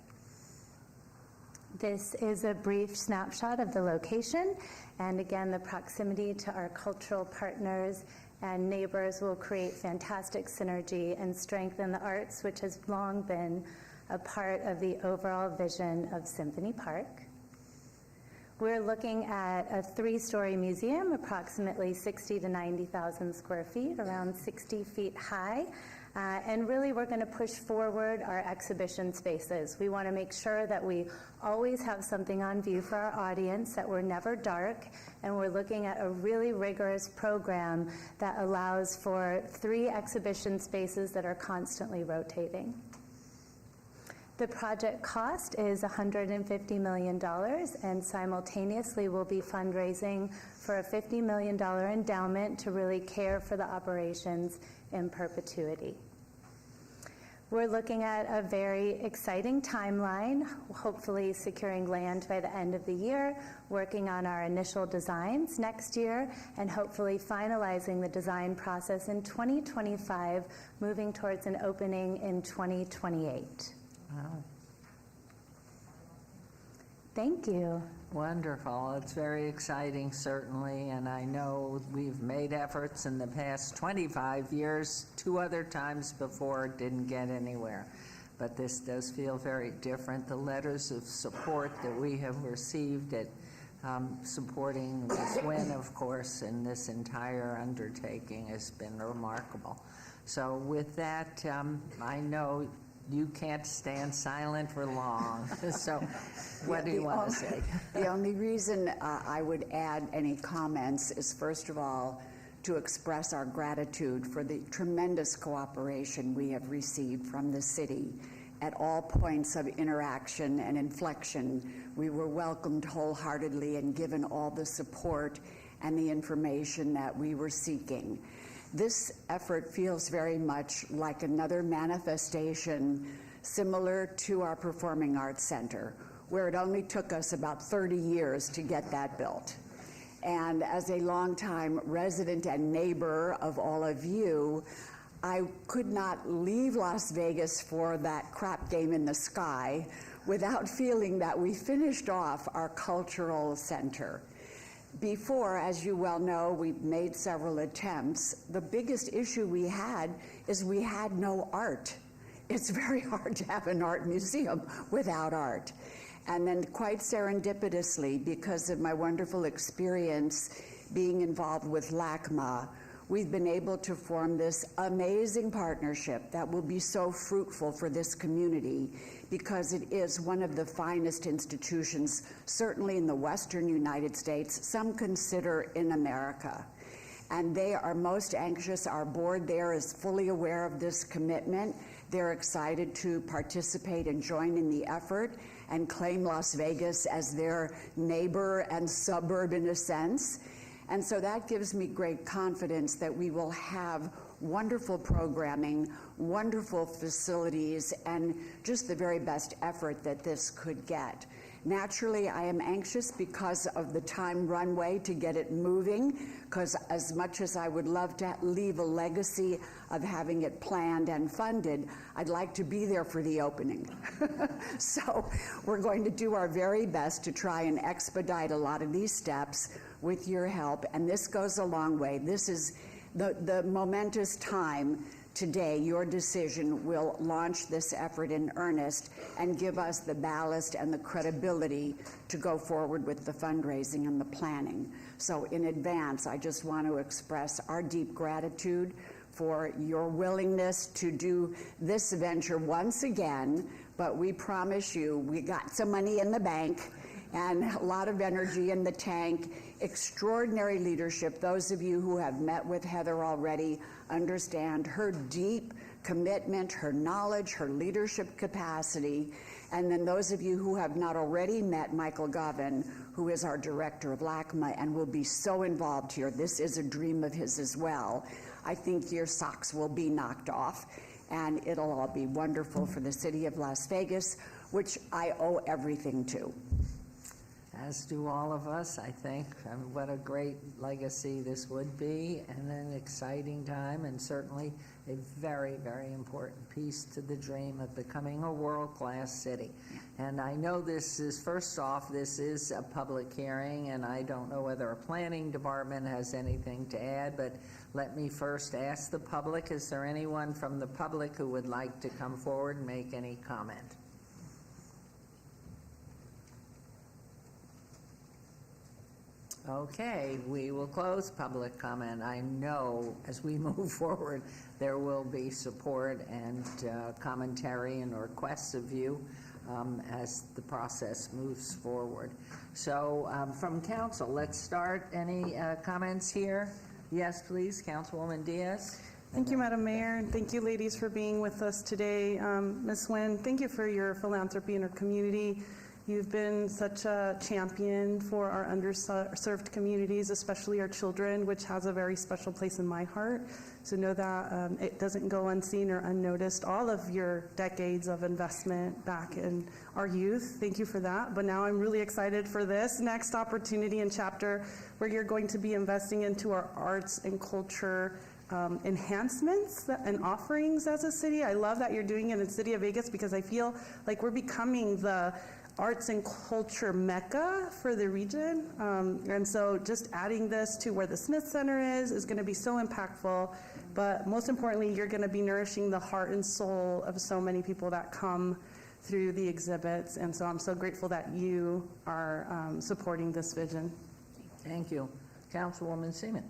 This is a brief snapshot of the location, and again, the proximity to our cultural partners and neighbors will create fantastic synergy and strengthen the arts, which has long been a part of the overall vision of Symphony Park. We're looking at a 3-story museum, approximately 60 to 90,000 square feet, around 60 feet high. And really, we're going to push forward our exhibition spaces. We want to make sure that we always have something on view for our audience, that we're never dark, and we're looking at a really rigorous program that allows for 3 exhibition spaces that are constantly rotating. The project cost is $150 million, and simultaneously we'll be fundraising for a $50 million endowment to really care for the operations in perpetuity. We're looking at a very exciting timeline, hopefully securing land by the end of the year, working on our initial designs next year, and hopefully finalizing the design process in 2025, moving towards an opening in 2028. Wow. Thank you. Wonderful. It's very exciting, certainly, and I know we've made efforts in the past 25 years. 2 other times before it didn't get anywhere. But this does feel very different. The letters of support that we have received at supporting Ms. Wynn, of course, in this entire undertaking has been remarkable. So with that, I know you can't stand silent for long. So what do you want to say? The only reason I would add any comments is, first of all, to express our gratitude for the tremendous cooperation we have received from the city. At all points of interaction and inflection, we were welcomed wholeheartedly and given all the support and the information that we were seeking. This effort feels very much like another manifestation similar to our Performing Arts Center, where it only took us about 30 years to get that built. And as a longtime resident and neighbor of all of you, I could not leave Las Vegas for that crap game in the sky without feeling that we finished off our cultural center. Before, as you well know, we've made several attempts. The biggest issue we had is we had no art. It's very hard to have an art museum without art. And then quite serendipitously, because of my wonderful experience being involved with LACMA, we've been able to form this amazing partnership that will be so fruitful for this community, because it is one of the finest institutions, certainly in the Western United States, some consider in America. And they are most anxious. Our board there is fully aware of this commitment. They're excited to participate and join in the effort and claim Las Vegas as their neighbor and suburb in a sense. And so that gives me great confidence that we will have wonderful programming, wonderful facilities, and just the very best effort that this could get. Naturally, I am anxious because of the time runway to get it moving, because as much as I would love to leave a legacy of having it planned and funded, I'd like to be there for the opening. So we're going to do our very best to try and expedite a lot of these steps with your help, and this goes a long way. This is the momentous time today. Your decision will launch this effort in earnest and give us the ballast and the credibility to go forward with the fundraising and the planning. So in advance, I just want to express our deep gratitude for your willingness to do this venture once again, but we promise you we got some money in the bank and a lot of energy in the tank, extraordinary leadership. Those of you who have met with Heather already understand her deep commitment, her knowledge, her leadership capacity. And then those of you who have not already met Michael Govin, who is our director of LACMA and will be so involved here. This is a dream of his as well. I think your socks will be knocked off, and it'll all be wonderful for the city of Las Vegas, which I owe everything to. as do all of us, I think. What a great legacy this would be, and an exciting time, and certainly a very, very important piece to the dream of becoming a world-class city. And I know this is, first off, this is a public hearing, and I don't know whether our planning department has anything to add, but let me first ask the public, is there anyone from the public who would like to come forward and make any comment? Okay, we will close public comment. I know as we move forward, there will be support and commentary and requests of you as the process moves forward. So from council, let's start. Any comments here? Yes, please, Councilwoman Diaz. Thank you, Madam Mayor, and thank you, ladies, for being with us today. Ms. Nguyen, thank you for your philanthropy in our community. You've been such a champion for our underserved communities, especially our children, which has a very special place in my heart. So know that it doesn't go unseen or unnoticed. All of your decades of investment back in our youth, thank you for that. But now I'm really excited for this next opportunity and chapter where you're going to be investing into our arts and culture enhancements and offerings as a city. I love that you're doing it in the city of Vegas because I feel like we're becoming the arts and culture mecca for the region. And so just adding this to where the Smith Center is going to be so impactful. But most importantly, you're going to be nourishing the heart and soul of so many people that come through the exhibits. And so I'm so grateful that you are supporting this vision. Thank you. Councilwoman Seaman.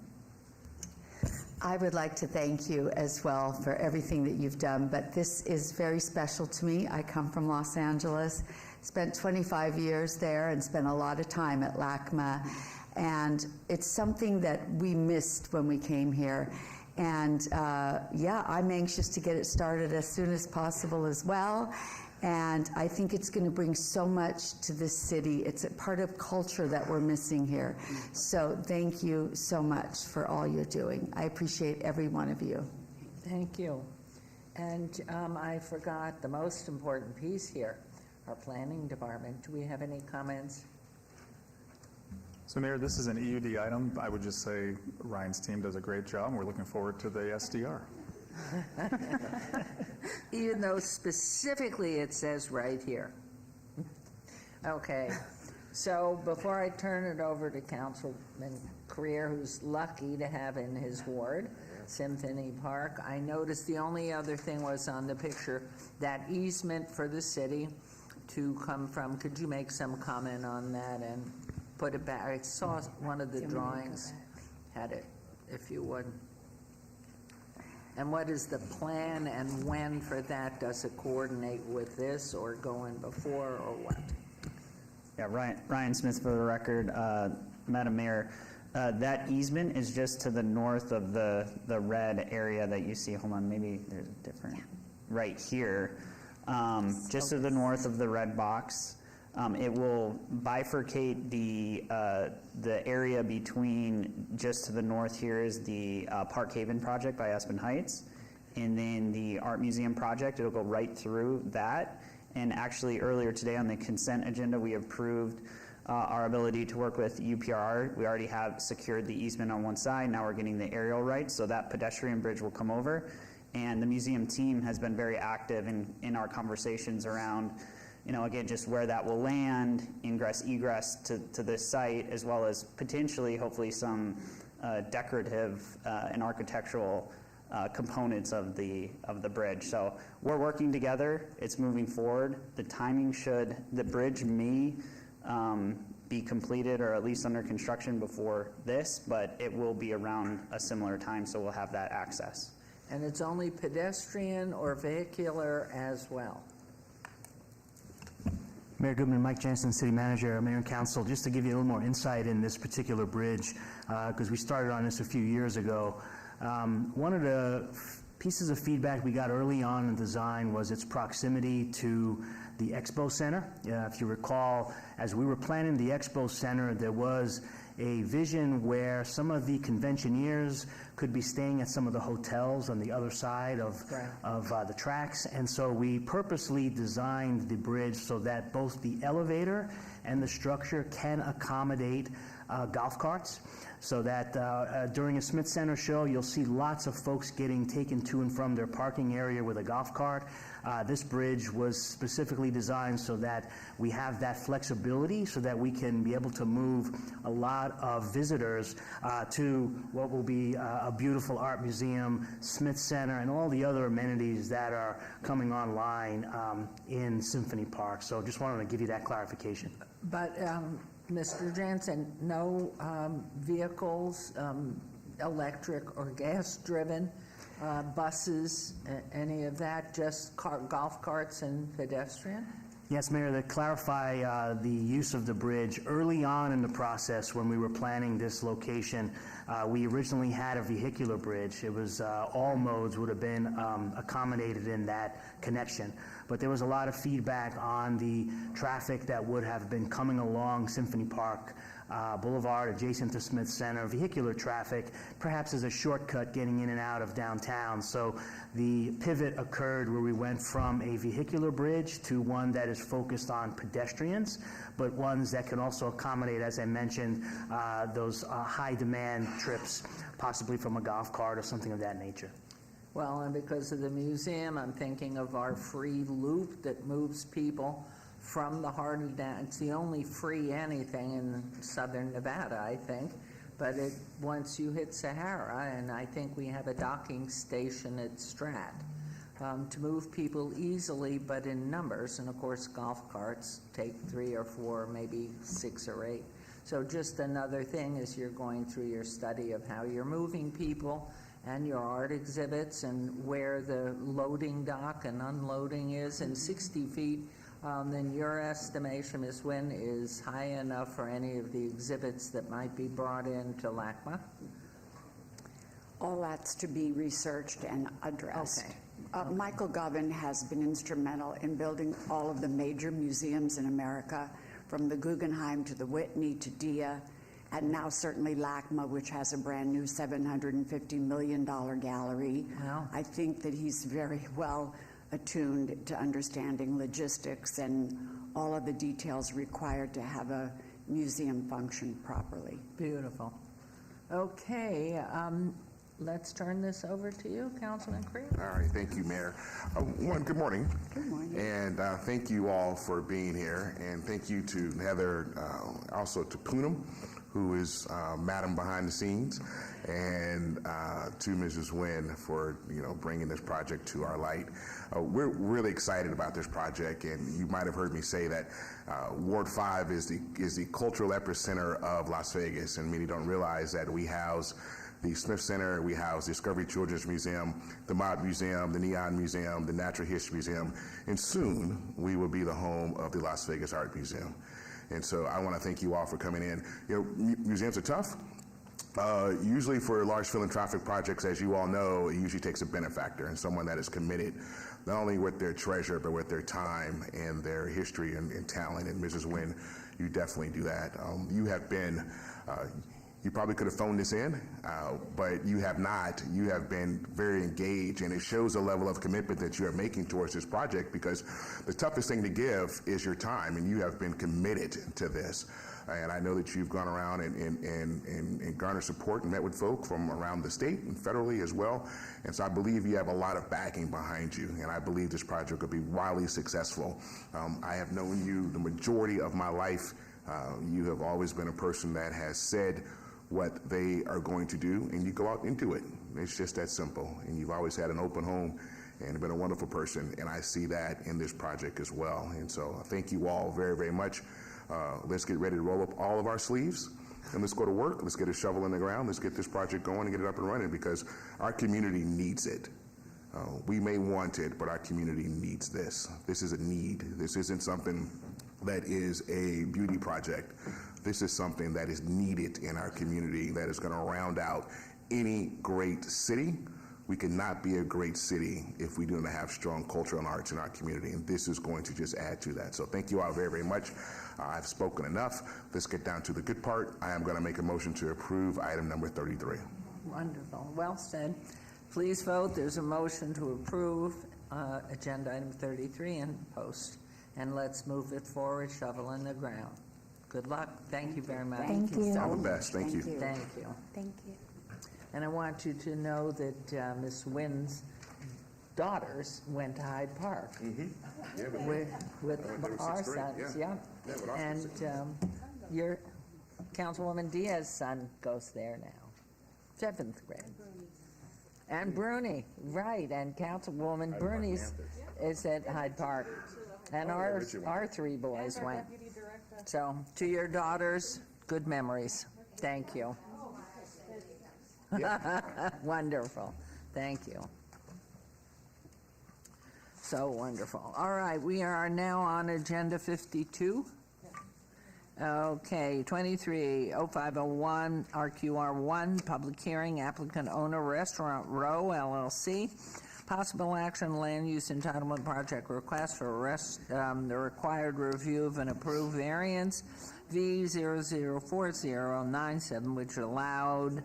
I would like to thank you as well for everything that you've done, but this is very special to me. I come from Los Angeles, spent 25 years there and spent a lot of time at LACMA, and it's something that we missed when we came here. And yeah, I'm anxious to get it started as soon as possible as well. And I think it's going to bring so much to this city. It's a part of culture that we're missing here. So thank you so much for all you're doing. I appreciate every one of you. Thank you. And I forgot the most important piece here, our planning department. Do we have any comments? So, Mayor, this is an EUD item. I would just say Ryan's team does a great job, and we're looking forward to the SDR. Even though specifically it says right here. Okay, so before I turn it over to Councilman Creer, who's lucky to have in his ward, Symphony Park, I noticed the only other thing was on the picture, that easement for the city to come from. Could you make some comment on that and put it back? I saw one of the drawings had it, if you would. And what is the plan and when for that? Does it coordinate with this or go in before or what? Yeah, Ryan Smith for the record. Madam Mayor, that easement is just to the north of the red area that you see. Hold on, maybe there's a different, right here. Just to the north of the red box. It will bifurcate the area between, just to the north here is the Park Haven project by Aspen Heights, and then the Art Museum project. It'll go right through that. And actually earlier today on the consent agenda, we approved our ability to work with UPR. We already have secured the easement on one side. Now we're getting the aerial rights, so that pedestrian bridge will come over. And the museum team has been very active in our conversations around, you know, again, just where that will land, ingress, egress to this site, as well as potentially, hopefully, some decorative and architectural components of the bridge. So we're working together. It's moving forward. The timing the bridge may be completed or at least under construction before this, but it will be around a similar time, so we'll have that access. And it's only pedestrian or vehicular as well? Mayor Goodman, Mike Jensen, City Manager, Mayor and Council, just to give you a little more insight in this particular bridge, because we started on this a few years ago. One of the pieces of feedback we got early on in design was its proximity to the Expo Center. If you recall, as we were planning the Expo Center, there was a vision where some of the conventioneers could be staying at some of the hotels on the other side of the tracks. And so we purposely designed the bridge so that both the elevator and the structure can accommodate golf carts, so that during a Smith Center show, you'll see lots of folks getting taken to and from their parking area with a golf cart. This bridge was specifically designed so that we have that flexibility so that we can be able to move a lot of visitors to what will be a beautiful art museum, Smith Center, and all the other amenities that are coming online in Symphony Park. So just wanted to give you that clarification. But, Mr. Jensen, no vehicles, electric or gas-driven, buses, any of that, just golf carts and pedestrian? Yes, Mayor, to clarify the use of the bridge, early on in the process when we were planning this location, we originally had a vehicular bridge. It was all modes would have been accommodated in that connection. But there was a lot of feedback on the traffic that would have been coming along Symphony Park Boulevard adjacent to Smith Center, vehicular traffic, perhaps as a shortcut getting in and out of downtown. So the pivot occurred where we went from a vehicular bridge to one that is focused on pedestrians, but ones that can also accommodate, as I mentioned, those high-demand trips, possibly from a golf cart or something of that nature. Well, and because of the museum, I'm thinking of our free loop that moves people from the heart of down. It's the only free anything in southern Nevada, I think. But once you hit Sahara, and I think we have a docking station at Strat, to move people easily, but in numbers. And of course, golf carts take 3 or 4, maybe 6 or 8. So just another thing as you're going through your study of how you're moving people and your art exhibits and where the loading dock and unloading is, and 60 feet, then your estimation, Ms. Wynn, is high enough for any of the exhibits that might be brought into LACMA? All that's to be researched and addressed. Okay. Michael Govin has been instrumental in building all of the major museums in America, from the Guggenheim to the Whitney to Dia, and now certainly LACMA, which has a brand new $750 million gallery. Wow. I think that he's very well attuned to understanding logistics and all of the details required to have a museum function properly. Beautiful. Okay, let's turn this over to you, Councilman Creed. All right, thank you, Mayor. One, good morning. Good morning. And thank you all for being here, and thank you to Heather, also to Poonam, who is Madam Behind the Scenes, and to Mrs. Wynn for bringing this project to our light. We're really excited about this project, and you might have heard me say that Ward 5 is the cultural epicenter of Las Vegas, and many don't realize that we house the Smith Center, we house the Discovery Children's Museum, the Mod Museum, the Neon Museum, the Natural History Museum, and soon we will be the home of the Las Vegas Art Museum. And so I want to thank you all for coming in. Museums are tough. Usually for large philanthropic projects, as you all know, it usually takes a benefactor and someone that is committed, not only with their treasure, but with their time and their history and talent. And Mrs. Wynn, you definitely do that. You have been, you probably could have phoned this in, but you have not. You have been very engaged, and it shows a level of commitment that you are making towards this project, because the toughest thing to give is your time, and you have been committed to this. And I know that you've gone around and garnered support and met with folk from around the state and federally as well. And so I believe you have a lot of backing behind you, and I believe this project will be wildly successful. I have known you the majority of my life. You have always been a person that has said what they are going to do, and you go out and do it. It's just that simple. And you've always had an open home and been a wonderful person, and I see that in this project as well. And so thank you all very, very much. Let's get ready to roll up all of our sleeves, and let's go to work. Let's get a shovel in the ground. Let's get this project going and get it up and running, because our community needs it. We may want it, but our community needs this. This is a need. This isn't something that is a beauty project. This is something that is needed in our community, that is going to round out any great city. We cannot be a great city if we do not have strong cultural and arts in our community, and this is going to just add to that. So thank you all very, very much. I've spoken enough. Let's get down to the good part. I am going to make a motion to approve item number 33. Wonderful. Well said. Please vote. There's a motion to approve agenda item 33 and post. And let's move it forward, shovel in the ground. Good luck. Thank you very much. Thank you. All the best. Thank you. Thank you. Thank you. And I want you to know that Miss Wynn's daughters went to Hyde Park Yeah, but with they were our sixth grade, sons. yeah. Yeah. Yeah, with our And sixth your Councilwoman Diaz's son goes there now, 7th grade. And Bruni, right, and Councilwoman Bruni's is at Hyde Park. And our 3 boys went. So, to your daughters, good memories. Thank you. Wonderful. Thank you. So wonderful. All right, we are now on agenda 52. Okay, 230501 RQR1, public hearing, applicant owner Restaurant Row LLC. Possible action, land use entitlement project request for the required review of an approved variance V004097, which allowed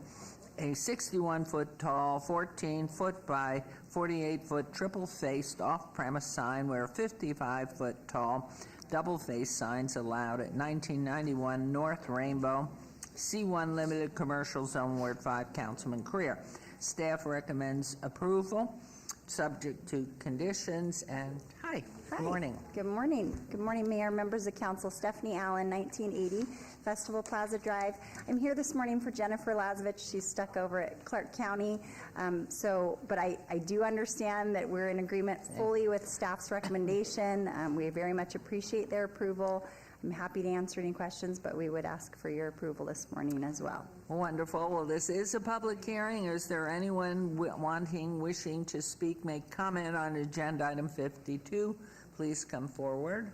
a 61-foot tall, 14-foot by 48-foot triple-faced off-premise sign where 55-foot tall double-faced signs allowed at 1991 North Rainbow, C1 Limited Commercial Zone, Ward 5, Councilman Creer. Staff recommends approval, subject to conditions, and hi, good morning. Good morning. Good morning, Mayor, members of council. Stephanie Allen, 1980 Festival Plaza Drive. I'm here this morning for Jennifer Lazovich. She's stuck over at Clark County. But I do understand that we're in agreement fully with staff's recommendation. We very much appreciate their approval. I'm happy to answer any questions, but we would ask for your approval this morning as well. Wonderful. Well, this is a public hearing. Is there anyone wishing to speak, make comment on agenda item 52? Please come forward.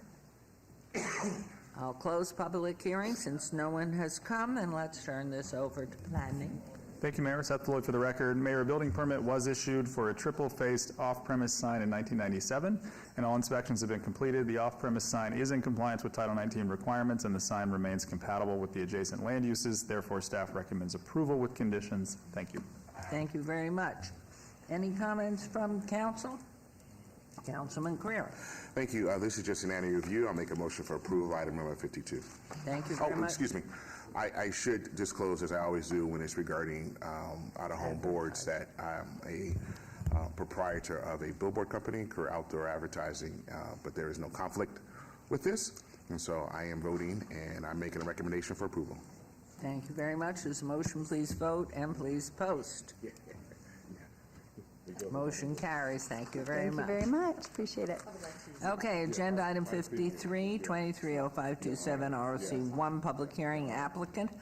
I'll close public hearing since no one has come, and let's turn this over to planning. Thank you, Mayor. Seth Lloyd for the record. Mayor, a building permit was issued for a triple-faced off-premise sign in 1997, and all inspections have been completed. The off-premise sign is in compliance with Title 19 requirements, and the sign remains compatible with the adjacent land uses. Therefore, staff recommends approval with conditions. Thank you. Thank you very much. Any comments from council? Councilman Creer. Thank you. This is just an annual review. I'll make a motion for approval of item number 52. Thank you very much. Excuse me. I should disclose, as I always do when it's regarding out-of-home boards, that I'm a proprietor of a billboard company, Career Outdoor Advertising, but there is no conflict with this, and so I am voting, and I'm making a recommendation for approval. Thank you very much. There's a motion. Please vote and please post. Motion carries. Thank you very much. Thank you very much. Appreciate it. Okay, agenda item 53, 230527 ROC1, public hearing, applicant,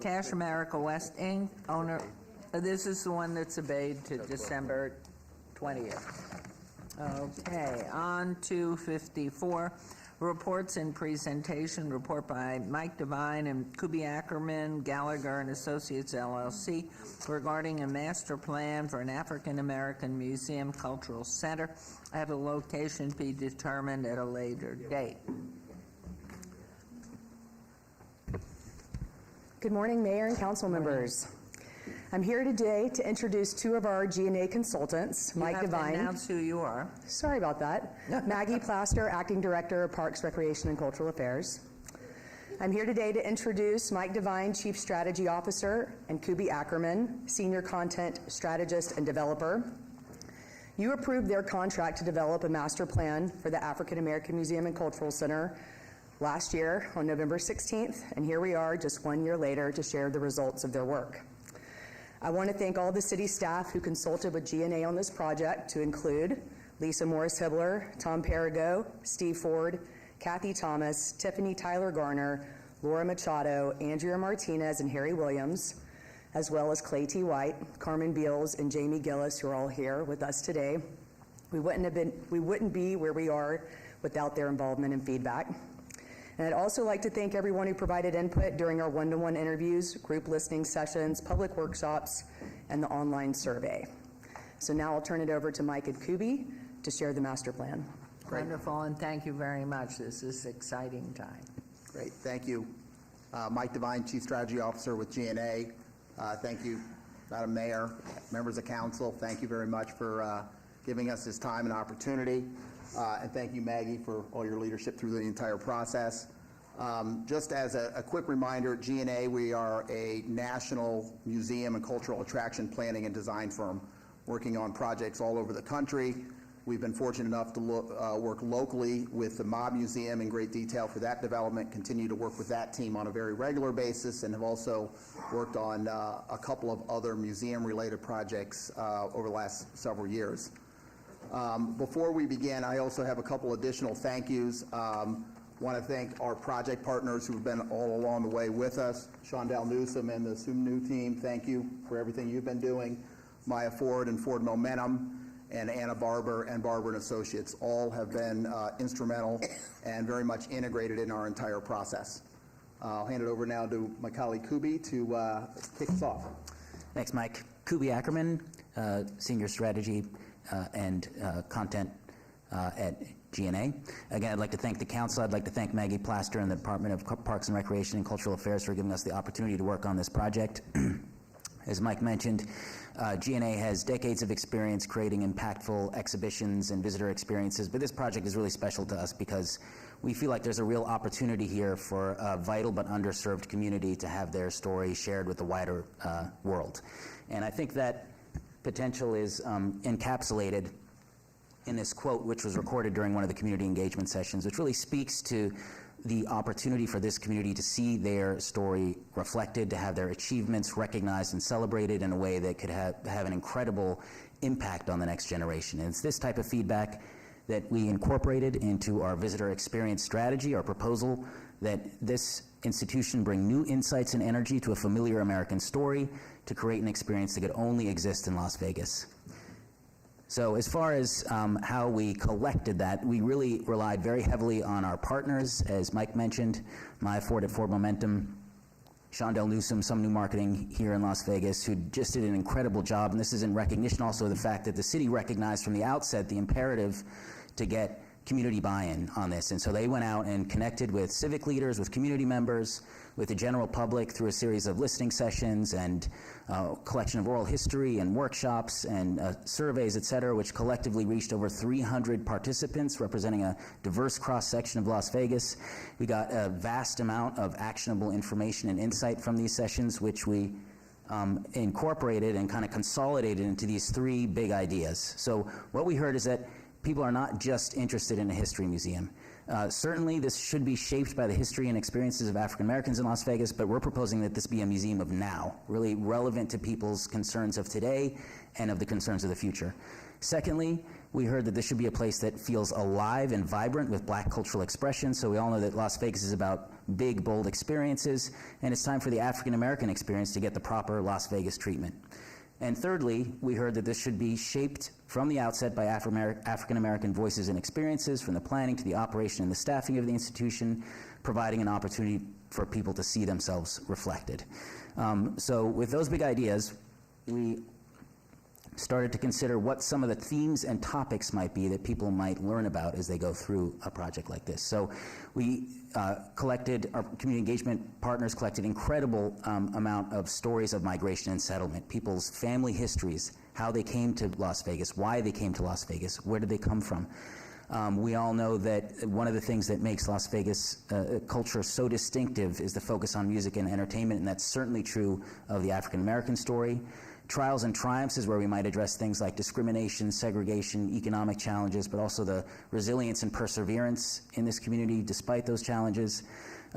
Cash America West, Inc., owner. This is the one that's obeyed to December 20th. Okay, on to 54. Reports and presentation. Report by Mike Devine and Kubi Ackerman, Gallagher and Associates LLC regarding a master plan for an African American Museum Cultural Center at a location to be determined at a later date. Good morning, Mayor and council members. I'm here today to introduce 2 of our G&A consultants, Mike Devine. You have to announce who you are. Sorry about that. Maggie Plaster, Acting Director of Parks, Recreation, and Cultural Affairs. I'm here today to introduce Mike Devine, Chief Strategy Officer, and Kubi Ackerman, Senior Content Strategist and Developer. You approved their contract to develop a master plan for the African American Museum and Cultural Center last year on November 16th, and here we are just 1 year later to share the results of their work. I want to thank all the city staff who consulted with G&A on this project, to include Lisa Morris-Hibbler, Tom Perigo, Steve Ford, Kathy Thomas, Tiffany Tyler Garner, Laura Machado, Andrea Martinez, and Harry Williams, as well as Clay T. White, Carmen Beals, and Jamie Gillis, who are all here with us today. We wouldn't be where we are without their involvement and feedback. And I'd also like to thank everyone who provided input during our one-to-one interviews, group listening sessions, public workshops, and the online survey. So now I'll turn it over to Mike and Kubi to share the master plan. Wonderful, and thank you very much. This is an exciting time. Great, thank you. Mike Devine, Chief Strategy Officer with GNA. Thank you, Madam Mayor, members of council. Thank you very much for giving us this time and opportunity. And thank you, Maggie, for all your leadership through the entire process. Just as a quick reminder, at GNA, we are a national museum and cultural attraction planning and design firm working on projects all over the country. We've been fortunate enough to work locally with the Mob Museum in great detail for that development, continue to work with that team on a very regular basis, and have also worked on a couple of other museum-related projects over the last several years. Before we begin, I also have a couple additional thank yous. Want to thank our project partners who have been all along the way with us. Shondell Newsom and the SUMNU team, thank you for everything you've been doing. Maya Ford and Ford Momentum, and Anna Barber and Barber & Associates all have been instrumental and very much integrated in our entire process. I'll hand it over now to my colleague Kubi to kick us off. Thanks, Mike. Kubi Ackerman, Senior Strategy and Content at GNA. Again, I'd like to thank the council. I'd like to thank Maggie Plaster and the Department of Parks and Recreation and Cultural Affairs for giving us the opportunity to work on this project. As Mike mentioned, GNA has decades of experience creating impactful exhibitions and visitor experiences, but this project is really special to us because we feel like there's a real opportunity here for a vital but underserved community to have their story shared with the wider world. And I think that potential is encapsulated in this quote, which was recorded during one of the community engagement sessions, which really speaks to the opportunity for this community to see their story reflected, to have their achievements recognized and celebrated in a way that could have an incredible impact on the next generation. And it's this type of feedback that we incorporated into our visitor experience strategy, our proposal that this institution bring new insights and energy to a familiar American story to create an experience that could only exist in Las Vegas. So as far as how we collected that, we really relied very heavily on our partners, as Mike mentioned, Maya Ford at Ford Momentum, Shondell Newsom, some new marketing here in Las Vegas, who just did an incredible job. And this is in recognition also of the fact that the city recognized from the outset the imperative to get community buy-in on this. And so they went out and connected with civic leaders, with community members, with the general public through a series of listening sessions and collection of oral history and workshops and surveys, et cetera, which collectively reached over 300 participants representing a diverse cross-section of Las Vegas. We got a vast amount of actionable information and insight from these sessions, which we incorporated and kind of consolidated into these three big ideas. So what we heard is that people are not just interested in a history museum. Certainly, this should be shaped by the history and experiences of African Americans in Las Vegas, but we're proposing that this be a museum of now, really relevant to people's concerns of today and of the concerns of the future. Secondly, we heard that this should be a place that feels alive and vibrant with Black cultural expression. So we all know that Las Vegas is about big, bold experiences, and it's time for the African American experience to get the proper Las Vegas treatment. And thirdly, we heard that this should be shaped from the outset by African American voices and experiences, from the planning to the operation and the staffing of the institution, providing an opportunity for people to see themselves reflected. So with those big ideas, we started to consider what some of the themes and topics might be that people might learn about as they go through a project like this. So we collected, our community engagement partners collected incredible amount of stories of migration and settlement, people's family histories, how they came to Las Vegas, why they came to Las Vegas, where did they come from. We all know that one of the things that makes Las Vegas culture so distinctive is the focus on music and entertainment, and that's certainly true of the African American story. Trials and triumphs is where we might address things like discrimination, segregation, economic challenges, but also the resilience and perseverance in this community despite those challenges.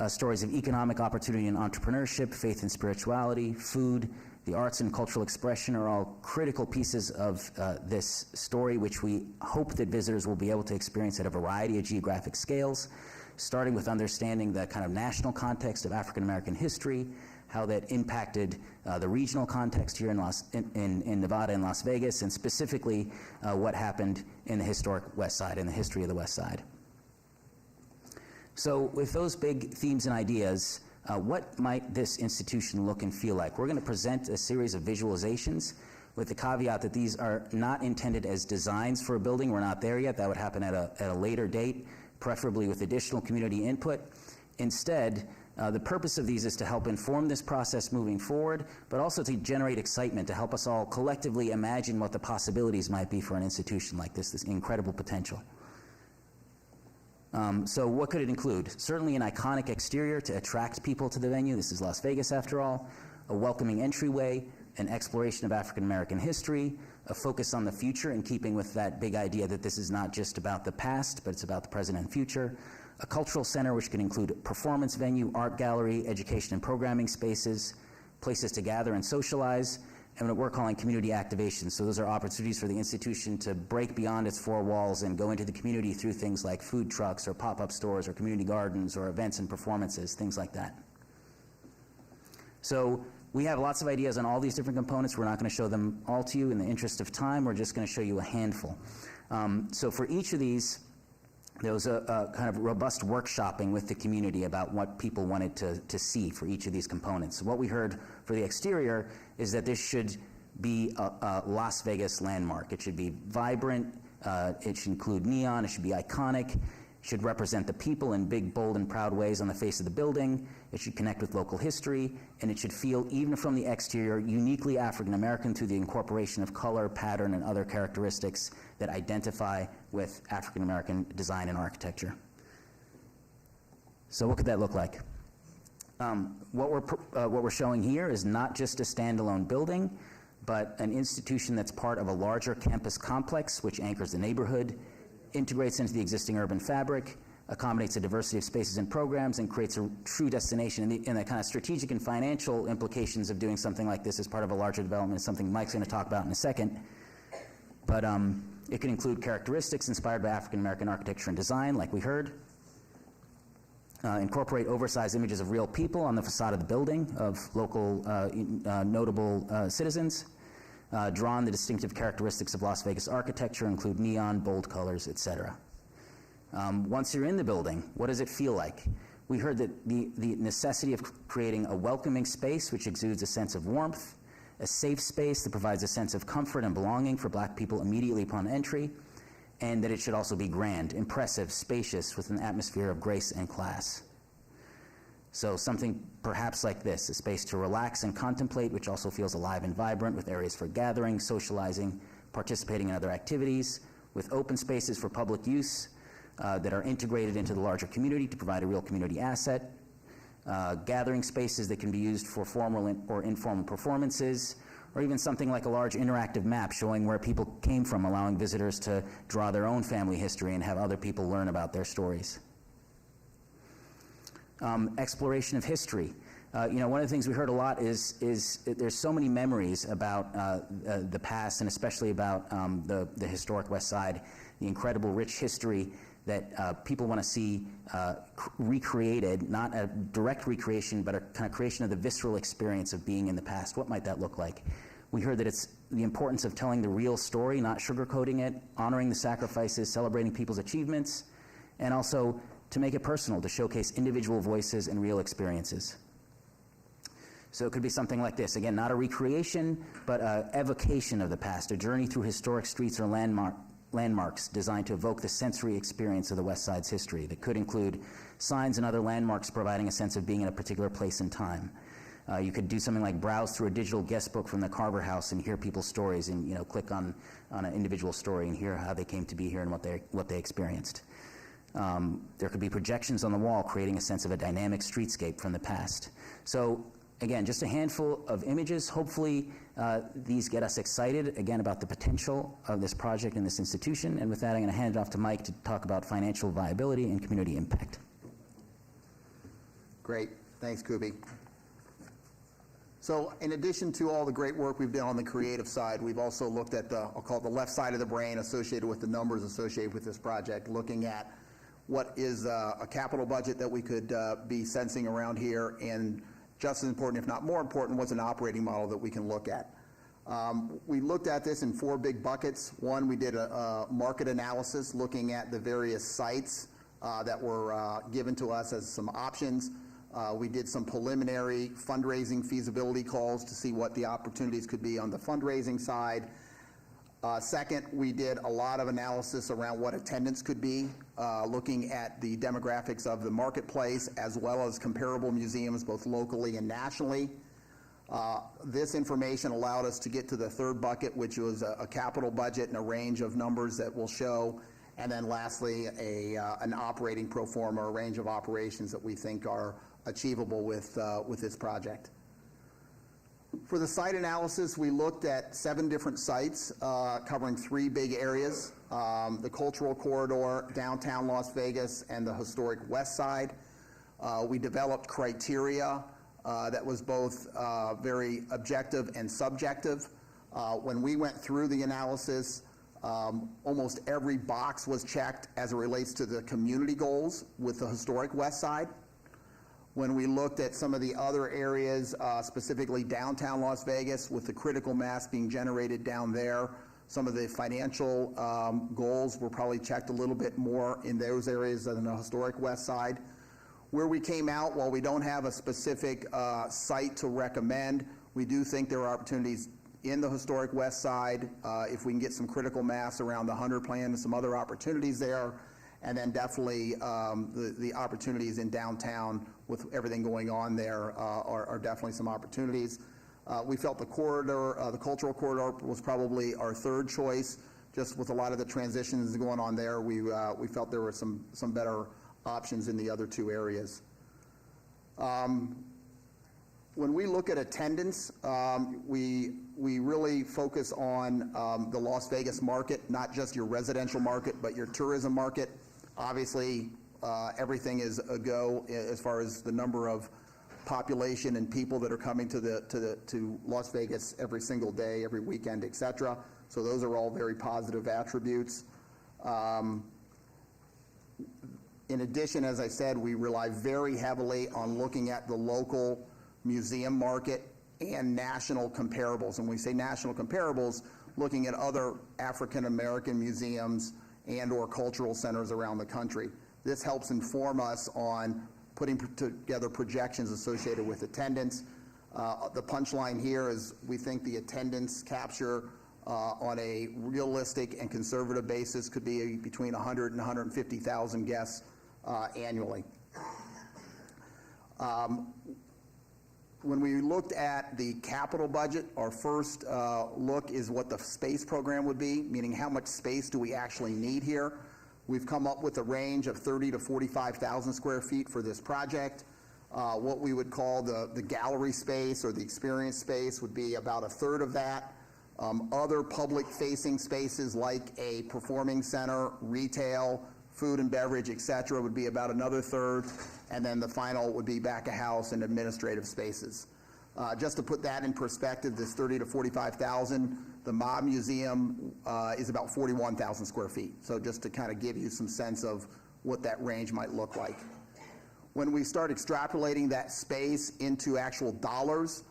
Stories of economic opportunity and entrepreneurship, faith and spirituality, food, the arts and cultural expression are all critical pieces of this story, which we hope that visitors will be able to experience at a variety of geographic scales, starting with understanding the kind of national context of African American history, how that impacted the regional context here in Nevada and Las Vegas, and specifically what happened in the historic West Side and the history of the West Side. So with those big themes and ideas, what might this institution look and feel like? We're going to present a series of visualizations with the caveat that these are not intended as designs for a building. We're not there yet. That would happen at a later date, preferably with additional community input. Instead, the purpose of these is to help inform this process moving forward, but also to generate excitement, to help us all collectively imagine what the possibilities might be for an institution like this incredible potential. So what could it include? Certainly an iconic exterior to attract people to the venue. This is Las Vegas after all. A welcoming entryway, an exploration of African American history, a focus on the future in keeping with that big idea that this is not just about the past, but it's about the present and future. A cultural center which can include performance venue, art gallery, education and programming spaces, places to gather and socialize, and what we're calling community activation. So those are opportunities for the institution to break beyond its four walls and go into the community through things like food trucks or pop-up stores or community gardens or events and performances, things like that. So we have lots of ideas on all these different components. We're not going to show them all to you in the interest of time. We're just going to show you a handful. So for each of these, there was a kind of robust workshopping with the community about what people wanted to see for each of these components. So what we heard for the exterior is that this should be a Las Vegas landmark. It should be vibrant, it should include neon, it should be iconic, it should represent the people in big, bold, and proud ways on the face of the building, it should connect with local history, and it should feel, even from the exterior, uniquely African American through the incorporation of color, pattern, and other characteristics that identify with African American design and architecture. So what could that look like? What we're showing here is not just a standalone building, but an institution that's part of a larger campus complex which anchors the neighborhood, integrates into the existing urban fabric, accommodates a diversity of spaces and programs, and creates a true destination. And the kind of strategic and financial implications of doing something like this as part of a larger development is something Mike's going to talk about in a second. But it can include characteristics inspired by African American architecture and design, like we heard. Incorporate oversized images of real people on the facade of the building, of local notable citizens. Draw on the distinctive characteristics of Las Vegas architecture, include neon, bold colors, etc. Once you're in the building, what does it feel like? We heard that the necessity of creating a welcoming space which exudes a sense of warmth, a safe space that provides a sense of comfort and belonging for Black people immediately upon entry, and that it should also be grand, impressive, spacious, with an atmosphere of grace and class. So something perhaps like this, a space to relax and contemplate, which also feels alive and vibrant, with areas for gathering, socializing, participating in other activities, with open spaces for public use that are integrated into the larger community to provide a real community asset, gathering spaces that can be used for formal or informal performances, or even something like a large interactive map showing where people came from, allowing visitors to draw their own family history and have other people learn about their stories. Exploration of history. One of the things we heard a lot is there's so many memories about the past, and especially about the historic West Side, the incredible rich history that people want to see recreated, not a direct recreation, but a kind of creation of the visceral experience of being in the past. What might that look like? We heard that it's the importance of telling the real story, not sugarcoating it, honoring the sacrifices, celebrating people's achievements, and also to make it personal, to showcase individual voices and real experiences. So it could be something like this. Again, not a recreation, but an evocation of the past, a journey through historic streets or landmarks designed to evoke the sensory experience of the West Side's history. That could include signs and other landmarks providing a sense of being in a particular place and time. You could do something like browse through a digital guest book from the Carver House and hear people's stories, and click on an individual story and hear how they came to be here and what they experienced. There could be projections on the wall creating a sense of a dynamic streetscape from the past. So again, just a handful of images. Hopefully these get us excited, again, about the potential of this project and this institution. And with that, I'm going to hand it off to Mike to talk about financial viability and community impact. Great. Thanks, Kubi. So in addition to all the great work we've done on the creative side, we've also looked at I'll call it the left side of the brain associated with the numbers associated with this project, looking at what is a capital budget that we could be sensing around here, and just as important, if not more important, what's an operating model that we can look at. We looked at this in 4 big buckets. One, we did a market analysis looking at the various sites that were given to us as some options. We did some preliminary fundraising feasibility calls to see what the opportunities could be on the fundraising side. Second, we did a lot of analysis around what attendance could be, looking at the demographics of the marketplace as well as comparable museums both locally and nationally. This information allowed us to get to the third bucket, which was a capital budget and a range of numbers that we'll show. And then lastly, an operating pro forma, a range of operations that we think are achievable with this project. For the site analysis, we looked at 7 different sites covering 3 big areas, the Cultural Corridor, downtown Las Vegas, and the historic West Side. We developed criteria that was both very objective and subjective. When we went through the analysis, almost every box was checked as it relates to the community goals with the historic West Side. When we looked at some of the other areas, specifically downtown Las Vegas, with the critical mass being generated down there, some of the financial goals were probably checked a little bit more in those areas than the historic West Side. Where we came out, while we don't have a specific site to recommend, we do think there are opportunities in the historic West Side if we can get some critical mass around the 100 plan and some other opportunities there. And then definitely the opportunities in downtown with everything going on there are definitely some opportunities. We felt the corridor, the Cultural Corridor was probably our third choice. Just with a lot of the transitions going on there, we felt there were some better options in the other 2 areas. When we look at attendance, we really focus on the Las Vegas market, not just your residential market, but your tourism market. Obviously, everything is a go as far as the number of population and people that are coming to Las Vegas every single day, every weekend, et cetera. So those are all very positive attributes. In addition, as I said, we rely very heavily on looking at the local museum market and national comparables. And when we say national comparables, looking at other African American museums and or cultural centers around the country. This helps inform us on putting together projections associated with attendance. The punchline here is we think the attendance capture on a realistic and conservative basis could be between 100 and 150,000 guests annually. When we looked at the capital budget, our first look is what the space program would be, meaning how much space do we actually need here. We've come up with a range of 30 to 45,000 square feet for this project. What we would call the gallery space or the experience space would be about a third of that. Other public-facing spaces like a performing center, retail, food and beverage, et cetera, would be about another third, and then the final would be back of house and administrative spaces. Just to put that in perspective, this 30 to 45,000, the Mob Museum is about 41,000 square feet. So just to kind of give you some sense of what that range might look like. When we start extrapolating that space into actual dollars,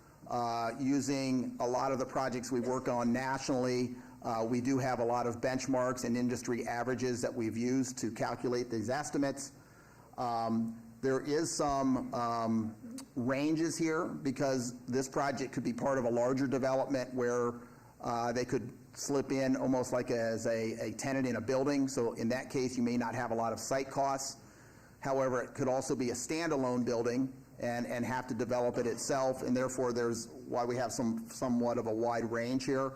using a lot of the projects we work on nationally, we do have a lot of benchmarks and industry averages that we've used to calculate these estimates. There is some ranges here because this project could be part of a larger development where they could slip in almost like as a tenant in a building. So in that case, you may not have a lot of site costs. However, it could also be a standalone building and have to develop it itself, and therefore there's why we have somewhat of a wide range here.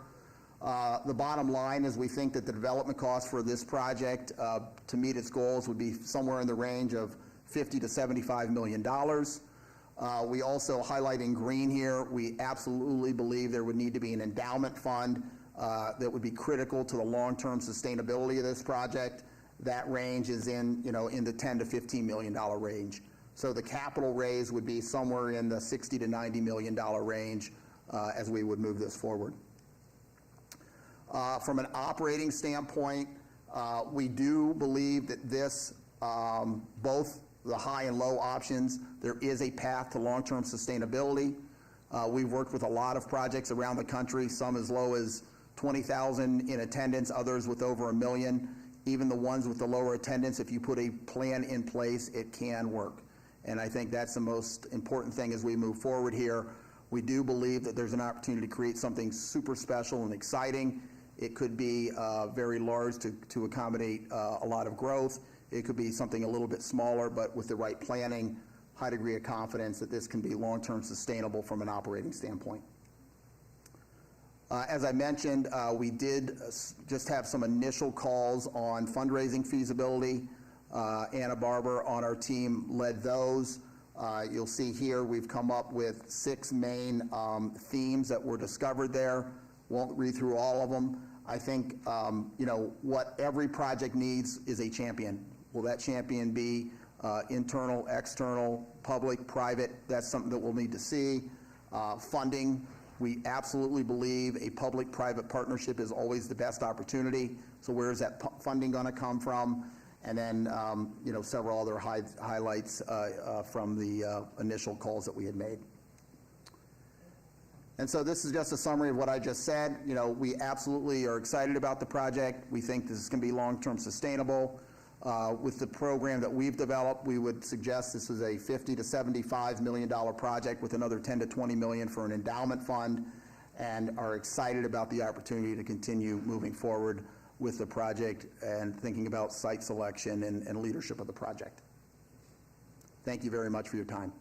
The bottom line is we think that the development cost for this project to meet its goals would be somewhere in the range of $50 to $75 million. We also highlight in green here, we absolutely believe there would need to be an endowment fund that would be critical to the long-term sustainability of this project. That range is in the $10 to $15 million range. So the capital raise would be somewhere in the $60 to $90 million range as we would move this forward. From an operating standpoint, we do believe that this, both the high and low options, there is a path to long-term sustainability. We've worked with a lot of projects around the country, some as low as 20,000 in attendance, others with over 1 million. Even the ones with the lower attendance, if you put a plan in place, it can work. And I think that's the most important thing as we move forward here. We do believe that there's an opportunity to create something super special and exciting. It could be very large to accommodate a lot of growth. It could be something a little bit smaller, but with the right planning, high degree of confidence that this can be long-term sustainable from an operating standpoint. As I mentioned, we did just have some initial calls on fundraising feasibility. Anna Barber on our team led those. You'll see here we've come up with 6 main themes that were discovered there. Won't read through all of them. I think what every project needs is a champion. Will that champion be internal, external, public, private? That's something that we'll need to see. Funding, we absolutely believe a public-private partnership is always the best opportunity. So where is that funding going to come from? And then several other highlights from the initial calls that we had made. And so this is just a summary of what I just said. We absolutely are excited about the project. We think this is going to be long-term sustainable. With the program that we've developed, we would suggest this is a $50 to $75 million project with another $10 to $20 million for an endowment fund, and are excited about the opportunity to continue moving forward with the project and thinking about site selection and leadership of the project. Thank you very much for your time.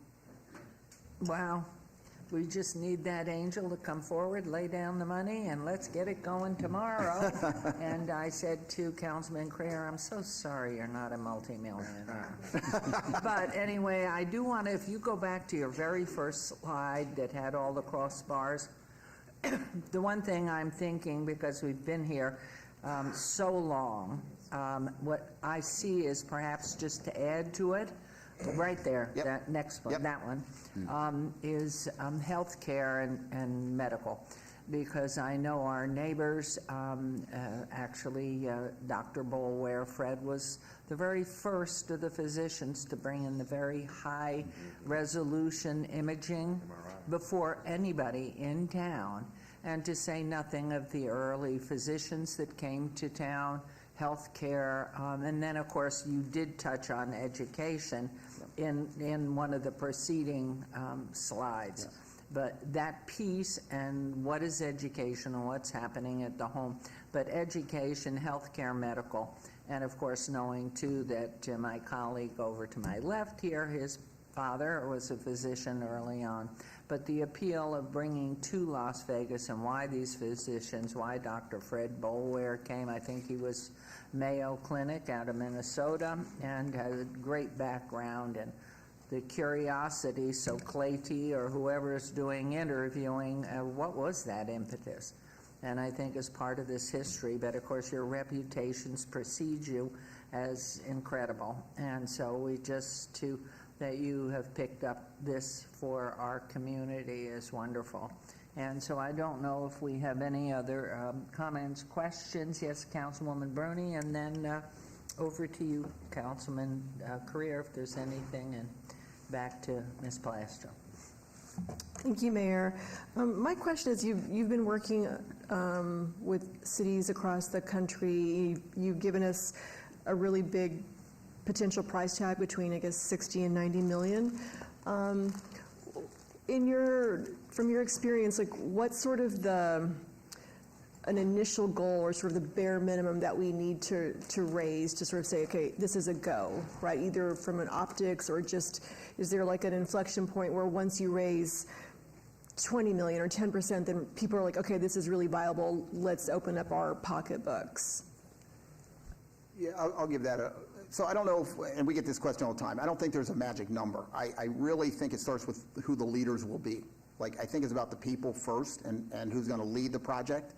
Wow. We just need that angel to come forward, lay down the money, and let's get it going tomorrow. And I said to Councilman Creer, I'm so sorry you're not a multimillionaire. But anyway, I do want to, if you go back to your very first slide that had all the crossbars, the one thing I'm thinking, because we've been here so long, what I see is perhaps just to add to it, right there, that next one, that one, is healthcare and medical. Because I know our neighbors, actually, Dr. Boulware, Fred, was the very first of the physicians to bring in the very high resolution imaging before anybody in town, and to say nothing of the early physicians that came to town, healthcare, and then of course you did touch on education in one of the preceding slides. But that piece and what is education and what's happening at the home, but education, healthcare, medical, and of course knowing too that my colleague over to my left here, his father was a physician early on. But the appeal of bringing to Las Vegas and why these physicians, why Dr. Fred Boulware came, I think he was Mayo Clinic out of Minnesota and has a great background, and the curiosity, so Clayty or whoever's doing interviewing, what was that impetus? And I think as part of this history, but of course your reputations precede you as incredible. And so we just that you have picked up this for our community is wonderful. And so I don't know if we have any other comments, questions. Yes, Councilwoman Bruni, and then over to you, Councilman Creer, if there's anything, and back to Ms. Plastro. Thank you, Mayor. My question is, you've been working with cities across the country. You've given us a really big potential price tag between, I guess, 60 and 90 million. From your experience, like, what's sort of an initial goal or sort of the bare minimum that we need to raise to sort of say, okay, this is a go, right? Either from an optics or just, is there like an inflection point where once you raise 20 million or 10%, then people are like, okay, this is really viable, let's open up our pocketbooks? Yeah, I'll give that so I don't know if, and we get this question all the time, I don't think there's a magic number. I really think it starts with who the leaders will be. Like, I think it's about the people first and who's going to lead the project.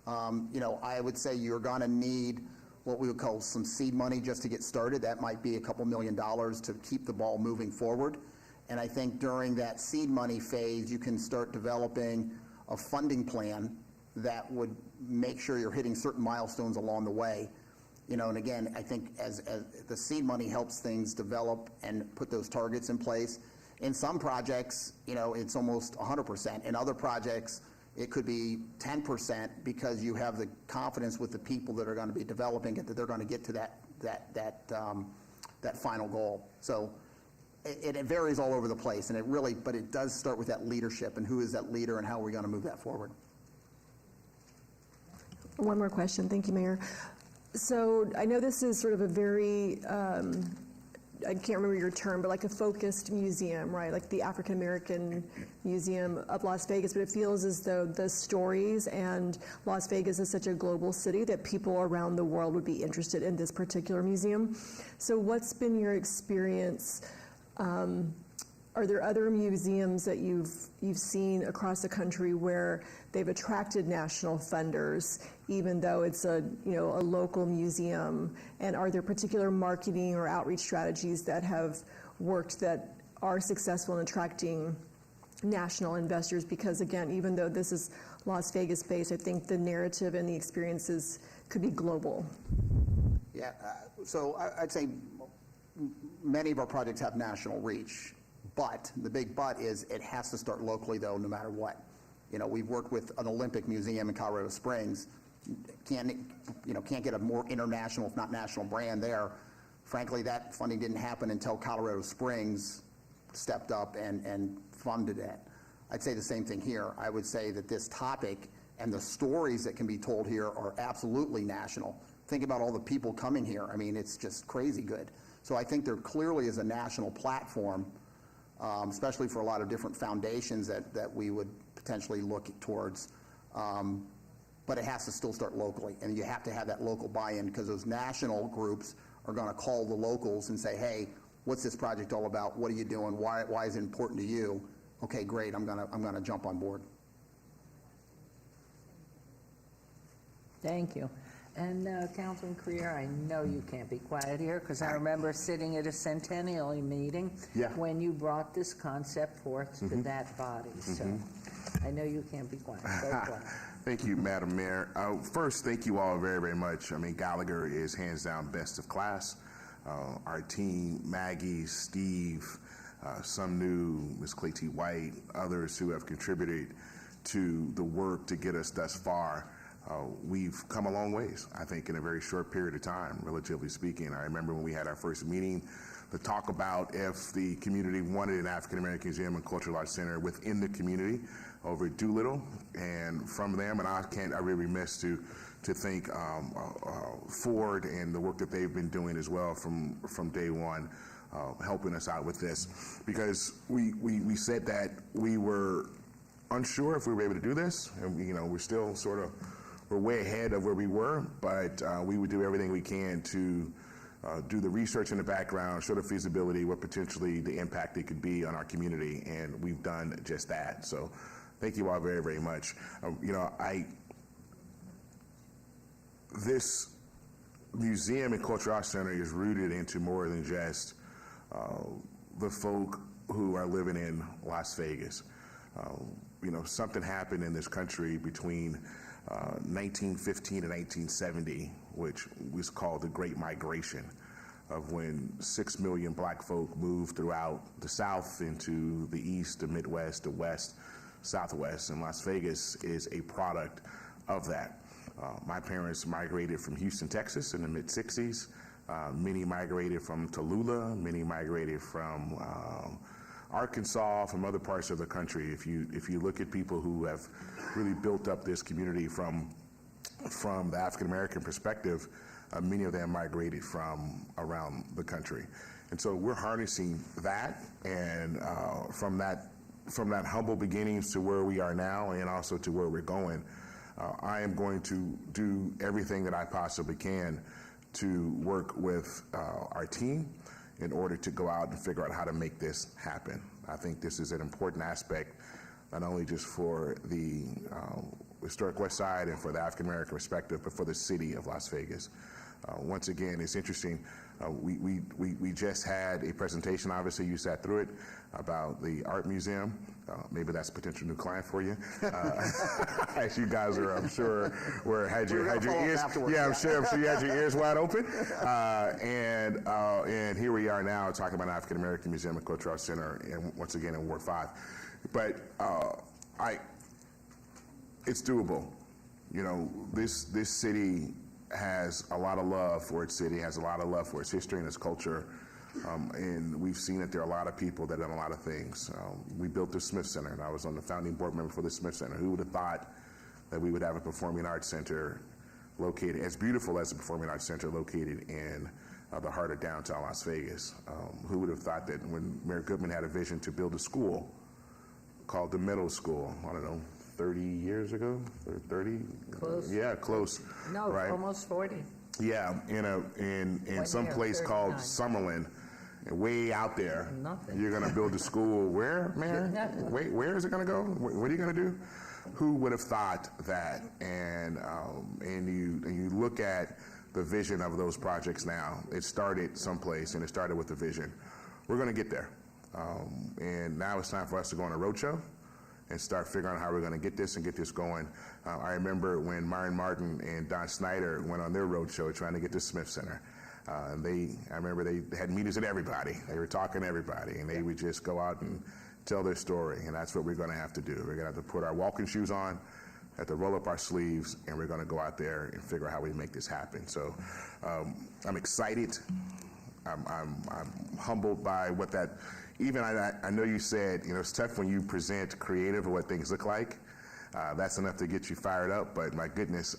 I would say you're going to need what we would call some seed money just to get started. That might be a couple $1 million to keep the ball moving forward. And I think during that seed money phase, you can start developing a funding plan that would make sure you're hitting certain milestones along the way. And again, I think as the seed money helps things develop and put those targets in place. In some projects, it's almost 100%. In other projects, it could be 10% because you have the confidence with the people that are going to be developing it that they're going to get to that final goal. So it varies all over the place, and but it does start with that leadership and who is that leader and how are we going to move that forward. One more question. Thank you, Mayor. So I know this is sort of a very, I can't remember your term, but like a focused museum, right? Like the African American Museum of Las Vegas, but it feels as though the stories and Las Vegas is such a global city that people around the world would be interested in this particular museum. So what's been your experience? Are there other museums that you've seen across the country where they've attracted national funders, even though it's a local museum? And are there particular marketing or outreach strategies that have worked that are successful in attracting national investors? Because again, even though this is Las Vegas based, I think the narrative and the experiences could be global. Yeah, so I'd say many of our projects have national reach. But the big but is it has to start locally, though, no matter what. We've worked with an Olympic museum in Colorado Springs. Can't get a more international, if not national, brand there. Frankly, that funding didn't happen until Colorado Springs stepped up and funded it. I'd say the same thing here. I would say that this topic and the stories that can be told here are absolutely national. Think about all the people coming here. I mean, it's just crazy good. So I think there clearly is a national platform, especially for a lot of different foundations that we would potentially look towards. But it has to still start locally, and you have to have that local buy-in, because those national groups are going to call the locals and say, hey, what's this project all about? What are you doing? Why is it important to you? Okay, great, I'm gonna jump on board. Thank you. And Councilman Creer, I know you can't be quiet here, because I remember sitting at a centennial meeting when you brought this concept forth to that body. So I know you can't be quiet. Go quiet. Thank you, Madam Mayor. First, thank you all very, very much. I mean, Gallagher is hands down best of class. Our team, Maggie, Steve, some new, Ms. Clay T. White, others who have contributed to the work to get us thus far. We've come a long ways, I think, in a very short period of time, relatively speaking. I remember when we had our first meeting to talk about if the community wanted an African American Museum and Cultural Arts Center within the community over at Doolittle. And from them, and I really remiss to thank Ford and the work that they've been doing as well from day one, helping us out with this. Because we said that we were unsure if we were able to do this, and we're still we're way ahead of where we were, but we would do everything we can to do the research in the background, show the feasibility, what potentially the impact it could be on our community, and we've done just that. So thank you all very, very much. This museum and cultural arts center is rooted into more than just the folk who are living in Las Vegas. Something happened in this country between 1915 and 1970, which was called the Great Migration, of when 6 million black folk moved throughout the South into the East, the Midwest, the West, Southwest, and Las Vegas is a product of that. My parents migrated from Houston, Texas in the mid-60s. Many migrated from Tallulah, many migrated from Arkansas, from other parts of the country. If you look at people who have really built up this community from the African American perspective, many of them migrated from around the country, and so we're harnessing that, and from that humble beginnings to where we are now, and also to where we're going. I am going to do everything that I possibly can to work with our team in order to go out and figure out how to make this happen. I think this is an important aspect, not only just for the historic West Side and for the African American perspective, but for the city of Las Vegas. Once again, it's interesting. We just had a presentation, obviously you sat through it, about the art museum. Maybe that's a potential new client for you. As you guys are, I'm sure, had your ears. Yeah, I'm sure you had your ears wide open. And here we are now talking about African American Museum and Cultural Arts Center, and once again in Ward 5. But it's doable. This city has a lot of love for its city, has a lot of love for its history and its culture. And we've seen that there are a lot of people that have done a lot of things. We built the Smith Center, and I was on the founding board member for the Smith Center. Who would have thought that we would have a performing arts center located, as beautiful as the Performing Arts Center located in the heart of downtown Las Vegas. Who would have thought that when Mayor Goodman had a vision to build a school called the middle school, I don't know, 30 years ago, or 30? Close. Yeah, close. No, right? almost 40. Yeah, in some year, place called 39. Summerlin, and way out there. Nothing. You're going to build a school where, Mayor? Wait, where is it going to go? What are you going to do? Who would have thought that? And you look at the vision of those projects now. It started someplace, and it started with the vision. We're going to get there. And now it's time for us to go on a roadshow and start figuring out how we're going to get this and get this going. I remember when Myron Martin and Don Snyder went on their roadshow trying to get the Smith Center. I remember they had meetings with everybody. They were talking to everybody, and they would just go out and tell their story, and that's what we're going to have to do. We're going to have to put our walking shoes on, have to roll up our sleeves, and we're going to go out there and figure out how we make this happen. So I'm excited. I'm humbled by what that, even I know you said, it's tough when you present creative of what things look like. That's enough to get you fired up, but my goodness,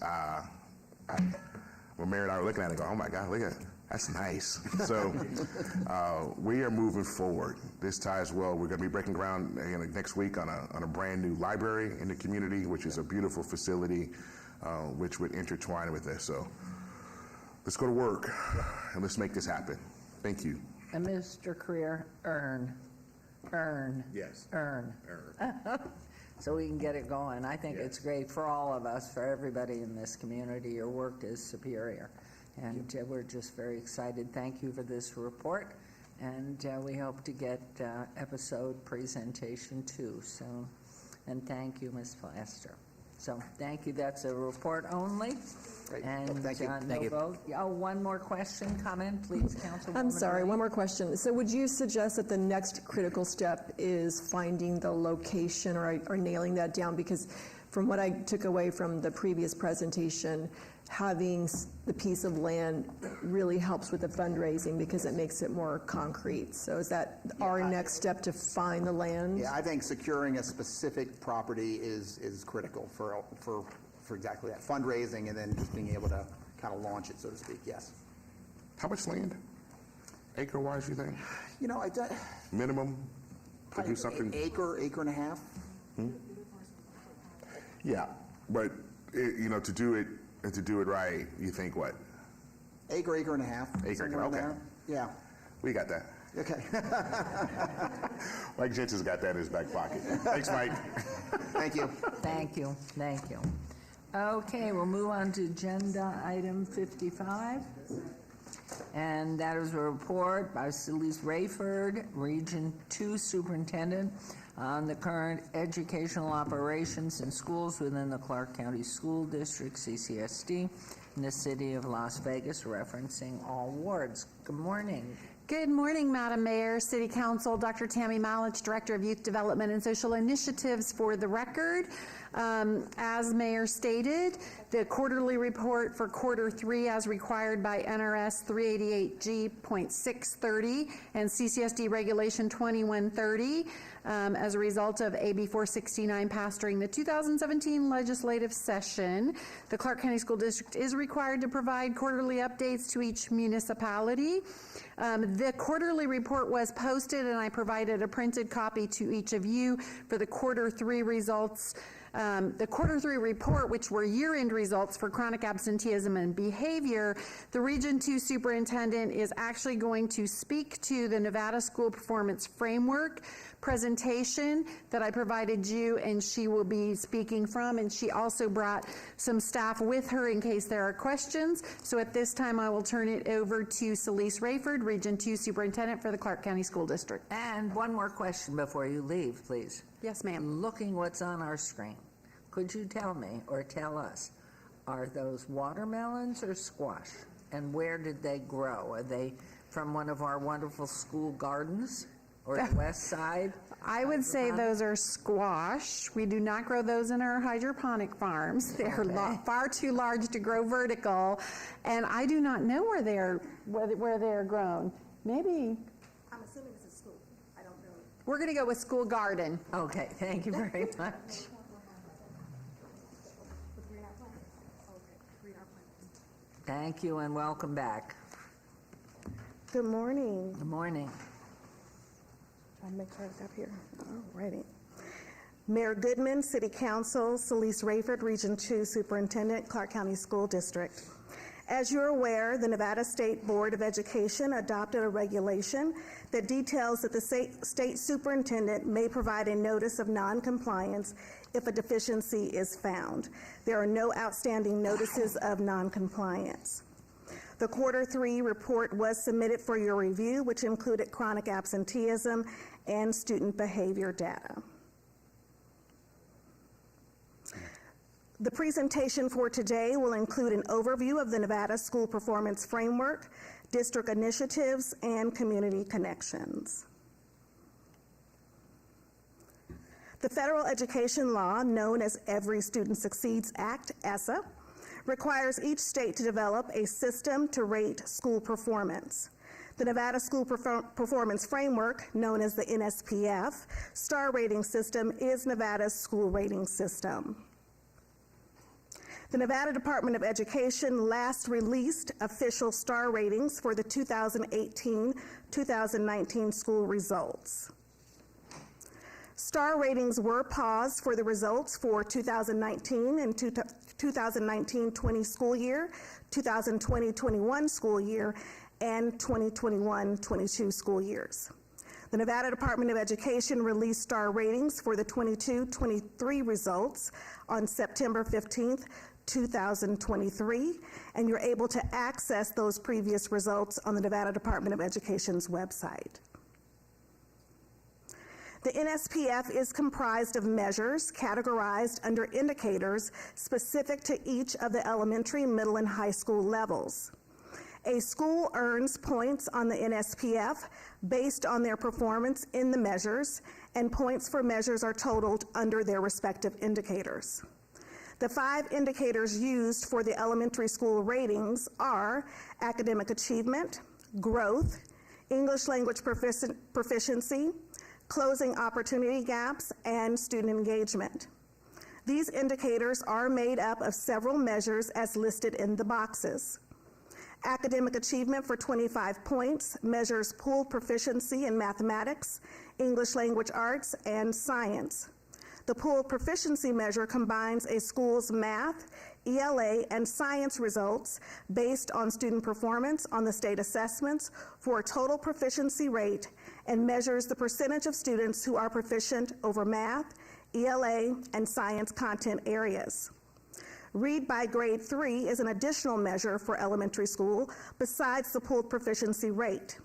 when Mary and I were looking at it, go, oh my God, look at it. That's nice. So we are moving forward. This ties well. We're going to be breaking ground next week on a brand new library in the community, which is a beautiful facility, which would intertwine with this. So let's go to work and let's make this happen. Thank you. And Mr. Career, earn. Yes. Earn. So we can get it going. I think it's great for all of us, for everybody in this community. Your work is superior. And we're just very excited. Thank you for this report. And we hope to get episode presentation too. So, and thank you, Ms. Plaster. So thank you. That's a report only. Great. And Thank you. no vote. Oh, one more question, comment, please, Councilwoman. I'm sorry, Ray. one more question. So would you suggest that the next critical step is finding the location or nailing that down? Because from what I took away from the previous presentation, having the piece of land really helps with the fundraising because it makes it more concrete. So is that our next step, to find the land? Yeah, I think securing a specific property is critical for exactly that, fundraising, and then just being able to kind of launch it, so to speak, yes. How much land, acre-wise, you think? Minimum to do something? Acre and a half. Yeah, but to do it and to do it right, you think what? Acre and a half. Acre, somewhere in okay. there. Yeah. We got that. Okay. Mike Jensen's got that in his back pocket. Thanks, Mike. Thank you. Thank you. Thank you. Okay, we'll move on to agenda item 55. And that is a report by Celeste Rayford, Region 2 Superintendent, on the current educational operations in schools within the Clark County School District, CCSD, in the city of Las Vegas, referencing all wards. Good morning. Good morning, Madam Mayor, City Council, Dr. Tammy Malich, Director of Youth Development and Social Initiatives. For the record, as Mayor stated, the quarterly report for quarter 3 as required by NRS 388G.630 and CCSD Regulation 2130 as a result of AB 469 passed during the 2017 legislative session. The Clark County School District is required to provide quarterly updates to each municipality. The quarterly report was posted, and I provided a printed copy to each of you for the quarter 3 results. The quarter 3 report, which were year-end results for chronic absenteeism and behavior, the Region 2 Superintendent is actually going to speak to the Nevada School Performance Framework presentation that I provided you, and she will be speaking from, and she also brought some staff with her in case there are questions. So at this time, I will turn it over to Celeste Rayford, Region 2 Superintendent for the Clark County School District. And one more question before you leave, please. Yes, ma'am. Looking what's on our screen, could you tell me or tell us, are those watermelons or squash? And where did they grow? Are they from one of our wonderful school gardens or the west side? I would say those are squash. We do not grow those in our hydroponic farms. They're far too large to grow vertical, and I do not know where they're grown. Maybe. I'm assuming it's a school. I don't know. We're going to go with school garden. Okay, thank you very much. Thank you and welcome back. Good morning. Good morning. Trying to make sure it's up here. All righty. Mayor Goodman, City Council, Celeste Rayford, Region 2 Superintendent, Clark County School District. As you're aware, the Nevada State Board of Education adopted a regulation that details that the state superintendent may provide a notice of noncompliance if a deficiency is found. There are no outstanding notices of noncompliance. The Quarter 3 report was submitted for your review, which included chronic absenteeism and student behavior data. The presentation for today will include an overview of the Nevada School Performance Framework, district initiatives, and community connections. The federal education law, known as Every Student Succeeds Act, ESSA, requires each state to develop a system to rate school performance. The Nevada School Performance Framework, known as the NSPF, star rating system is Nevada's school rating system. The Nevada Department of Education last released official star ratings for the 2018-2019 school results. Star ratings were paused for the results for 2019 and 2019-20 school year, 2020-21 school year, and 2021-22 school years. The Nevada Department of Education released star ratings for the 22-23 results on September 15th, 2023, and you're able to access those previous results on the Nevada Department of Education's website. The NSPF is comprised of measures categorized under indicators specific to each of the elementary, middle, and high school levels. A school earns points on the NSPF based on their performance in the measures, and points for measures are totaled under their respective indicators. The 5 indicators used for the elementary school ratings are academic achievement, growth, English language proficiency, closing opportunity gaps, and student engagement. These indicators are made up of several measures as listed in the boxes. Academic achievement for 25 points measures pooled proficiency in mathematics, English language arts, and science. The pooled proficiency measure combines a school's math, ELA, and science results based on student performance on the state assessments for a total proficiency rate and measures the percentage of students who are proficient over math, ELA, and science content areas. Read by grade 3 is an additional measure for elementary school besides the pooled proficiency rate.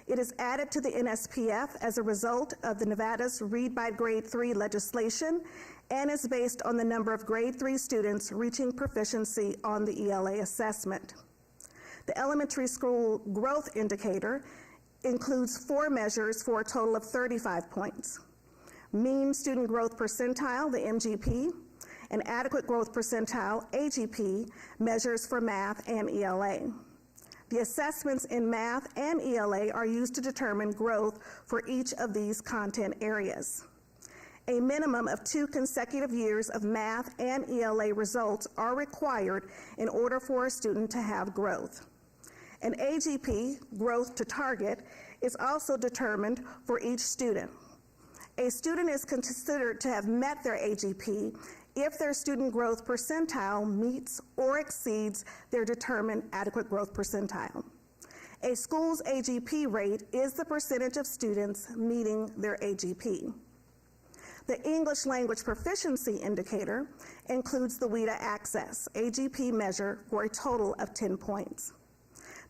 It is added to the NSPF as a result of the Nevada's Read by Grade 3 legislation and is based on the number of grade 3 students reaching proficiency on the ELA assessment. The elementary school growth indicator includes 4 measures for a total of 35 points. Mean student growth percentile, the MGP, and adequate growth percentile, AGP, measures for math and ELA. The assessments in math and ELA are used to determine growth for each of these content areas. A minimum of 2 consecutive years of math and ELA results are required in order for a student to have growth. An AGP, growth to target, is also determined for each student. A student is considered to have met their AGP if their student growth percentile meets or exceeds their determined adequate growth percentile. A school's AGP rate is the percentage of students meeting their AGP. The English language proficiency indicator includes the WIDA Access AGP measure for a total of 10 points.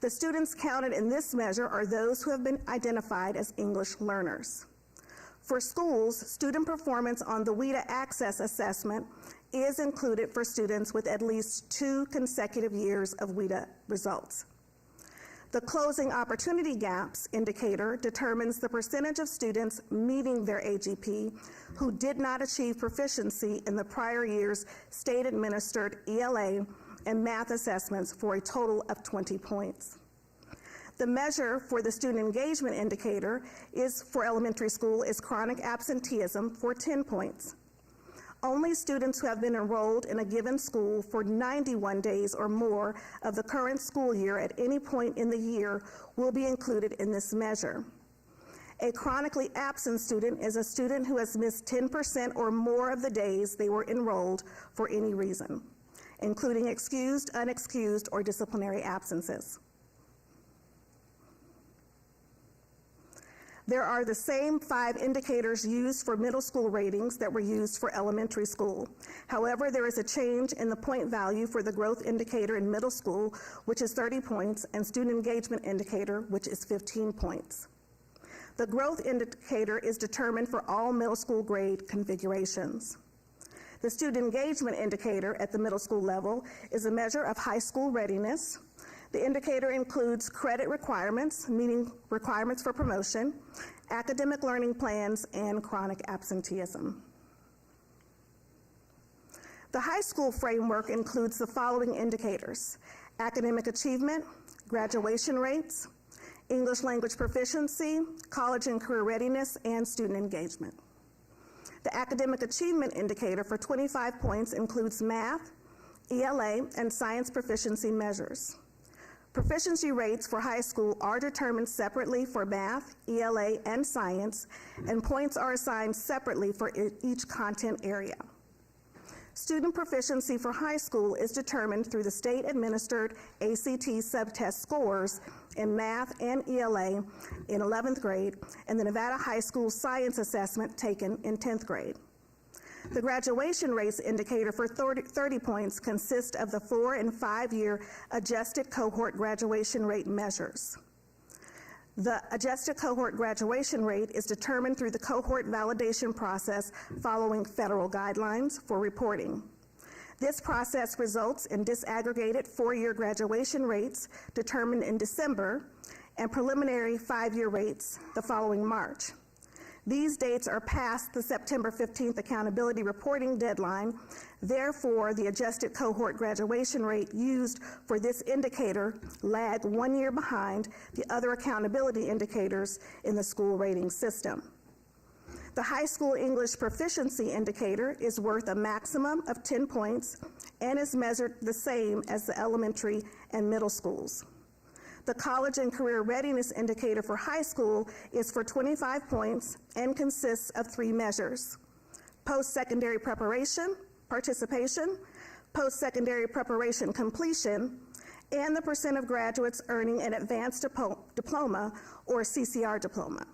The students counted in this measure are those who have been identified as English learners. For schools, student performance on the WIDA Access assessment is included for students with at least 2 consecutive years of WIDA results. The Closing Opportunity Gaps indicator determines the percentage of students meeting their AGP who did not achieve proficiency in the prior year's state-administered ELA and math assessments for a total of 20 points. The measure for the student engagement indicator is for elementary school is chronic absenteeism for 10 points. Only students who have been enrolled in a given school for 91 days or more of the current school year at any point in the year will be included in this measure. A chronically absent student is a student who has missed 10% or more of the days they were enrolled for any reason, including excused, unexcused, or disciplinary absences. There are the same 5 indicators used for middle school ratings that were used for elementary school. However, there is a change in the point value for the growth indicator in middle school, which is 30 points, and student engagement indicator, which is 15 points. The growth indicator is determined for all middle school grade configurations. The student engagement indicator at the middle school level is a measure of high school readiness. The indicator includes credit requirements, meaning requirements for promotion, academic learning plans, and chronic absenteeism. The high school framework includes the following indicators: academic achievement, graduation rates, English language proficiency, college and career readiness, and student engagement. The academic achievement indicator for 25 points includes math, ELA, and science proficiency measures. Proficiency rates for high school are determined separately for math, ELA, and science, and points are assigned separately for each content area. Student proficiency for high school is determined through the state-administered ACT subtest scores in math and ELA in 11th grade and the Nevada High School Science Assessment taken in 10th grade. The graduation rates indicator for 30 points consists of the 4- and 5-year adjusted cohort graduation rate measures. The adjusted cohort graduation rate is determined through the cohort validation process following federal guidelines for reporting. This process results in disaggregated 4-year graduation rates determined in December and preliminary 5-year rates the following March. These dates are past the September 15th accountability reporting deadline. Therefore, the adjusted cohort graduation rate used for this indicator lagged 1 year behind the other accountability indicators in the school rating system. The high school English proficiency indicator is worth a maximum of 10 points and is measured the same as the elementary and middle schools. The college and career readiness indicator for high school is for 25 points and consists of 3 measures: post-secondary preparation, participation, post-secondary preparation completion, and the percent of graduates earning an advanced diploma or CCR diploma.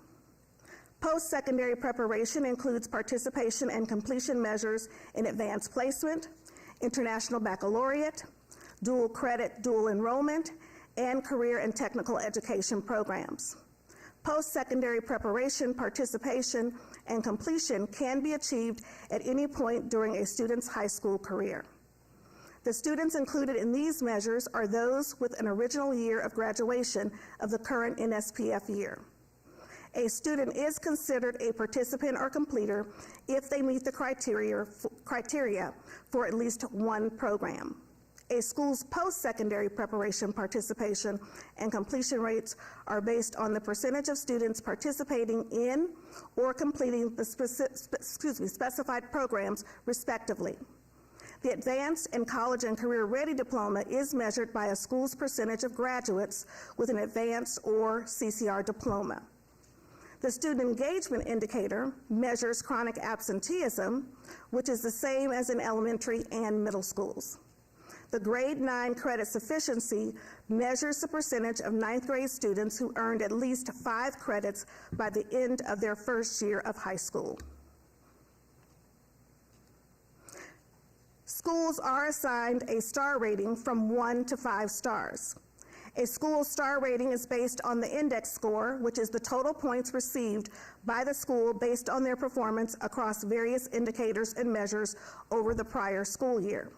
Post-secondary preparation includes participation and completion measures in advanced placement, international baccalaureate, dual credit, dual enrollment, and career and technical education programs. Post-secondary preparation, participation, and completion can be achieved at any point during a student's high school career. The students included in these measures are those with an original year of graduation of the current NSPF year. A student is considered a participant or completer if they meet the criteria for at least one program. A school's post-secondary preparation, participation, and completion rates are based on the percentage of students participating in or completing the specified programs, respectively. The advanced and college and career ready diploma is measured by a school's percentage of graduates with an advanced or CCR diploma. The student engagement indicator measures chronic absenteeism, which is the same as in elementary and middle schools. The grade 9 credit sufficiency measures the percentage of 9th grade students who earned at least 5 credits by the end of their first year of high school. Schools are assigned a star rating from 1 to 5 stars. A school's star rating is based on the index score, which is the total points received by the school based on their performance across various indicators and measures over the prior school year.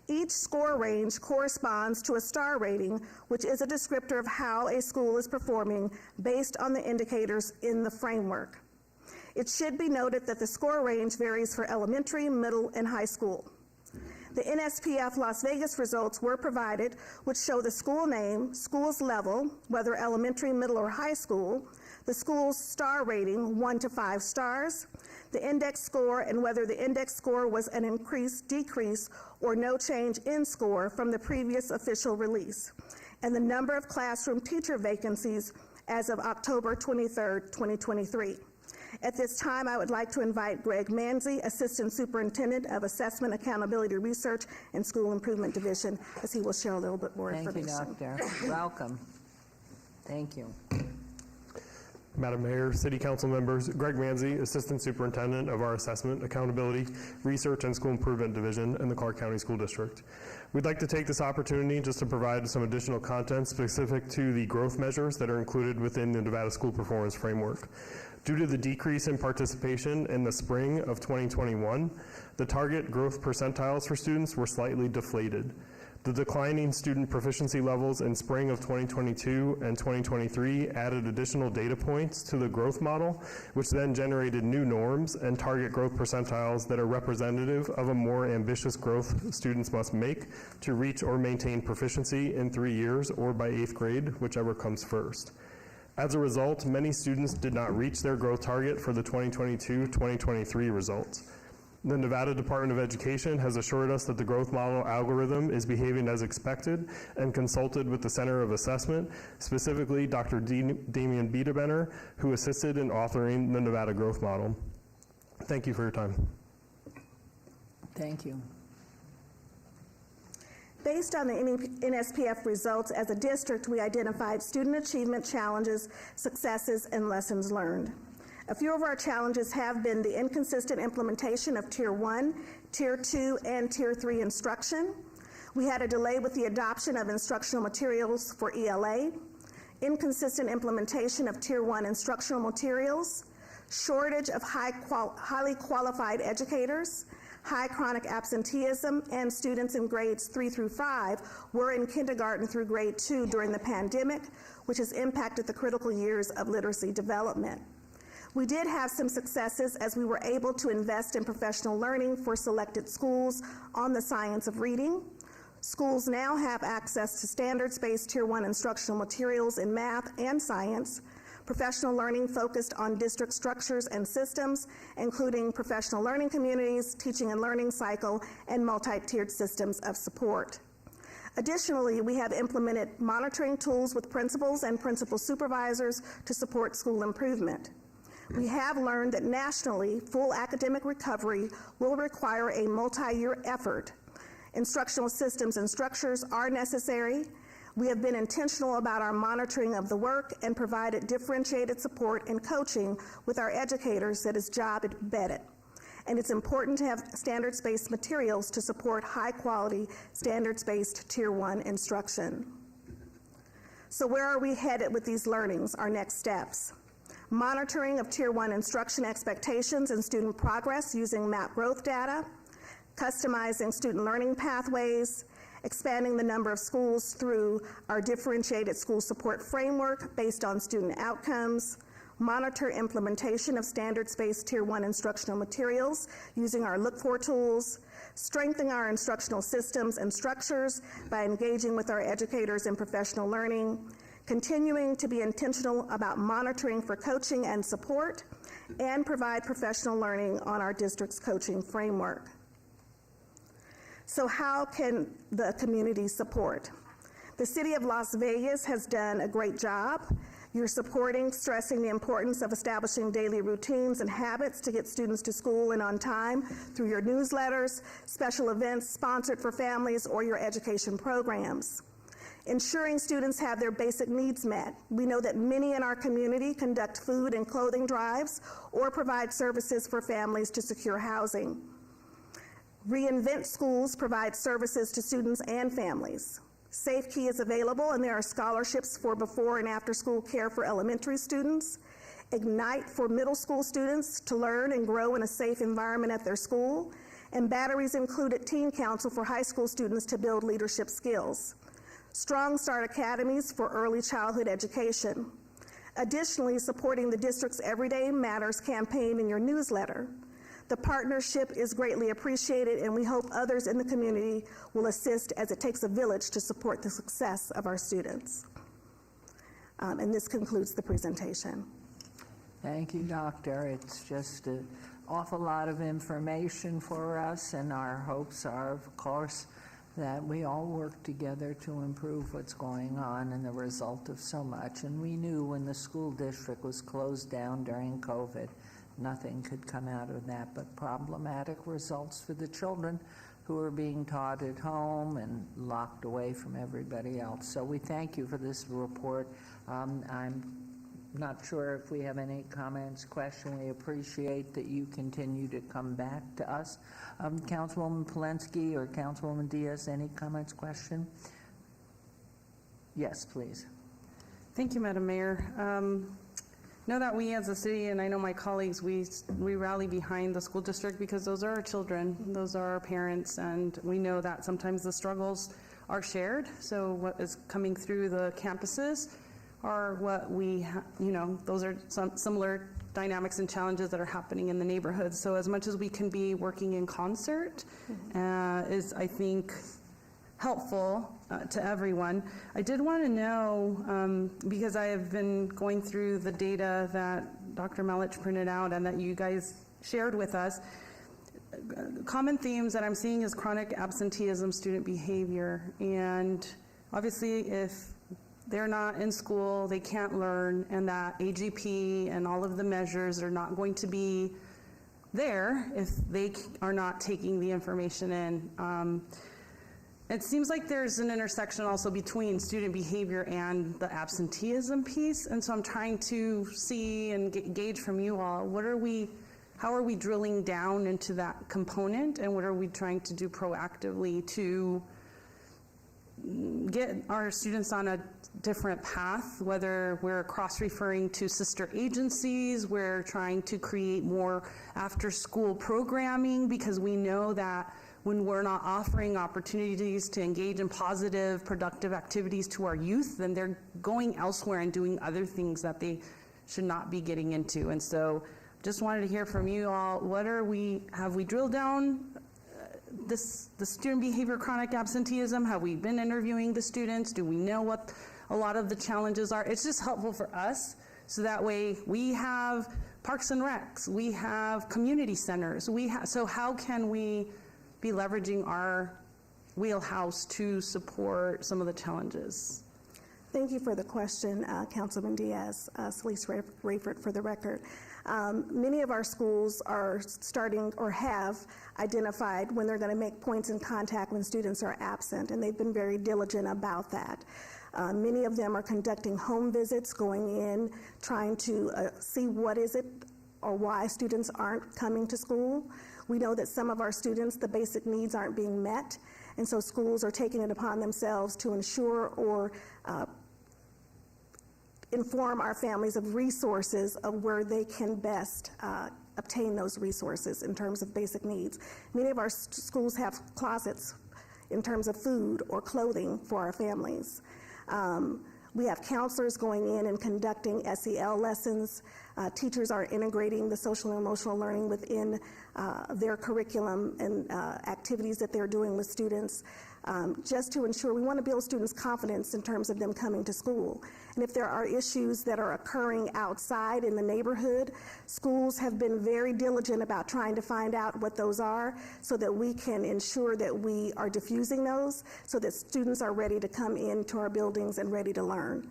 Each score range corresponds to a star rating, which is a descriptor of how a school is performing based on the indicators in the framework. It should be noted that the score range varies for elementary, middle, and high school. The NSPF Las Vegas results were provided, which show the school name, school's level, whether elementary, middle, or high school, the school's star rating, 1 to 5 stars, the index score, and whether the index score was an increase, decrease, or no change in score from the previous official release, and the number of classroom teacher vacancies as of October 23rd, 2023. At this time, I would like to invite Greg Manzi, Assistant Superintendent of Assessment, Accountability Research, and School Improvement Division, as he will share a little bit more information. Thank you, Doctor. Welcome. Thank you. Madam Mayor, City Council members, Greg Manzi, Assistant Superintendent of our Assessment, Accountability, Research, and School Improvement Division in the Clark County School District. We'd like to take this opportunity just to provide some additional content specific to the growth measures that are included within the Nevada School Performance Framework. Due to the decrease in participation in the spring of 2021, the target growth percentiles for students were slightly deflated. The declining student proficiency levels in spring of 2022 and 2023 added additional data points to the growth model, which then generated new norms and target growth percentiles that are representative of a more ambitious growth students must make to reach or maintain proficiency in 3 years or by 8th grade, whichever comes first. As a result, many students did not reach their growth target for the 2022-2023 results. The Nevada Department of Education has assured us that the growth model algorithm is behaving as expected and consulted with the Center of Assessment, specifically Dr. Damian Biederbenner, who assisted in authoring the Nevada growth model. Thank you for your time. Thank you. Based on the NSPF results as a district, we identified student achievement challenges, successes, and lessons learned. A few of our challenges have been the inconsistent implementation of Tier 1, Tier 2, and Tier 3 instruction. We had a delay with the adoption of instructional materials for ELA, inconsistent implementation of Tier 1 instructional materials, shortage of highly qualified educators, high chronic absenteeism, and students in grades 3 through 5 were in kindergarten through grade 2 during the pandemic, which has impacted the critical years of literacy development. We did have some successes as we were able to invest in professional learning for selected schools on the science of reading. Schools now have access to standards-based Tier 1 instructional materials in math and science, professional learning focused on district structures and systems, including professional learning communities, teaching and learning cycle, and multi-tiered systems of support. Additionally, we have implemented monitoring tools with principals and principal supervisors to support school improvement. We have learned that nationally, full academic recovery will require a multi-year effort. Instructional systems and structures are necessary. We have been intentional about our monitoring of the work and provided differentiated support and coaching with our educators that is job embedded. And it's important to have standards-based materials to support high-quality, standards-based Tier 1 instruction. So where are we headed with these learnings, our next steps? Monitoring of Tier 1 instruction expectations and student progress using MAP growth data, customizing student learning pathways, expanding the number of schools through our differentiated school support framework based on student outcomes, monitor implementation of standards-based Tier 1 instructional materials using our Look For tools, strengthen our instructional systems and structures by engaging with our educators in professional learning, continuing to be intentional about monitoring for coaching and support, and provide professional learning on our district's coaching framework. So how can the community support? The City of Las Vegas has done a great job. You're supporting, stressing the importance of establishing daily routines and habits to get students to school and on time through your newsletters, special events sponsored for families, or your education programs. Ensuring students have their basic needs met. We know that many in our community conduct food and clothing drives or provide services for families to secure housing. Reinvent Schools provides services to students and families. Safe Key is available, and there are scholarships for before and after school care for elementary students. Ignite for middle school students to learn and grow in a safe environment at their school. And Batteries included Teen Council for high school students to build leadership skills. Strong Start Academies for early childhood education. Additionally, supporting the district's Everyday Matters campaign in your newsletter. The partnership is greatly appreciated, and we hope others in the community will assist, as it takes a village to support the success of our students. And this concludes the presentation. Thank you, Doctor. It's just awful lot of information for us, and our hopes are, of course, that we all work together to improve what's going on and the result of so much. And we knew when the school district was closed down during COVID, nothing could come out of that but problematic results for the children who are being taught at home and locked away from everybody else. So we thank you for this report. I'm not sure if we have any comments, question. We appreciate that you continue to come back to us. Councilwoman Polensky or Councilwoman Diaz, any comments, question? Yes, please. Thank you, Madam Mayor. Know that we as a city, and I know my colleagues, we rally behind the school district because those are our children, those are our parents, and we know that sometimes the struggles are shared. So what is coming through the campuses are what we, those are some similar dynamics and challenges that are happening in the neighborhoods. So as much as we can be working in concert is, I think, helpful to everyone. I did want to know, because I have been going through the data that Dr. Malich printed out and that you guys shared with us, common themes that I'm seeing is chronic absenteeism, student behavior, and obviously if they're not in school, they can't learn, and that AGP and all of the measures are not going to be there if they are not taking the information in. It seems like there's an intersection also between student behavior and the absenteeism piece, and so I'm trying to see and gauge from you all, how are we drilling down into that component, and what are we trying to do proactively to get our students on a different path, whether we're cross-referring to sister agencies, we're trying to create more after-school programming, because we know that when we're not offering opportunities to engage in positive, productive activities to our youth, then they're going elsewhere and doing other things that they should not be getting into. And so just wanted to hear from you all, have we drilled down the student behavior, chronic absenteeism? Have we been interviewing the students? Do we know what a lot of the challenges are? It's just helpful for us, so that way we have parks and recs, we have community centers, so how can we be leveraging our wheelhouse to support some of the challenges? Thank you for the question, Councilman Diaz. Celeste Rayford for the record. Many of our schools are starting or have identified when they're going to make points in contact when students are absent, and they've been very diligent about that. Many of them are conducting home visits, going in, trying to see what is it or why students aren't coming to school. We know that some of our students, the basic needs aren't being met, and so schools are taking it upon themselves to ensure or inform our families of resources of where they can best obtain those resources in terms of basic needs. Many of our schools have closets in terms of food or clothing for our families. We have counselors going in and conducting SEL lessons. Teachers are integrating the social and emotional learning within their curriculum and activities that they're doing with students, just to ensure we want to build students' confidence in terms of them coming to school. And if there are issues that are occurring outside in the neighborhood, schools have been very diligent about trying to find out what those are so that we can ensure that we are diffusing those so that students are ready to come into our buildings and ready to learn.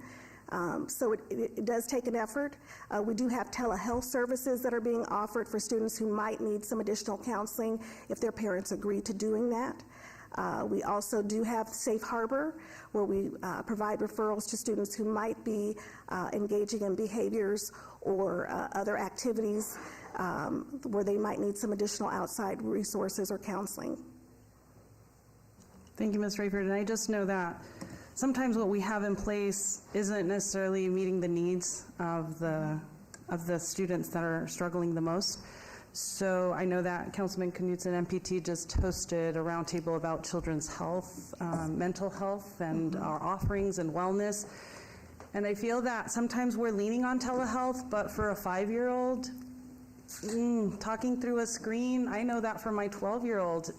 So it does take an effort. We do have telehealth services that are being offered for students who might need some additional counseling if their parents agree to doing that. We also do have Safe Harbor, where we provide referrals to students who might be engaging in behaviors or other activities where they might need some additional outside resources or counseling. Thank you, Ms. Rayford. And I just know that sometimes what we have in place isn't necessarily meeting the needs of the students that are struggling the most. So I know that Councilman Knudsen, MPT, just hosted a roundtable about children's health, mental health, and our offerings and wellness. And I feel that sometimes we're leaning on telehealth, but for a 5-year-old, talking through a screen, I know that for my 12-year-old,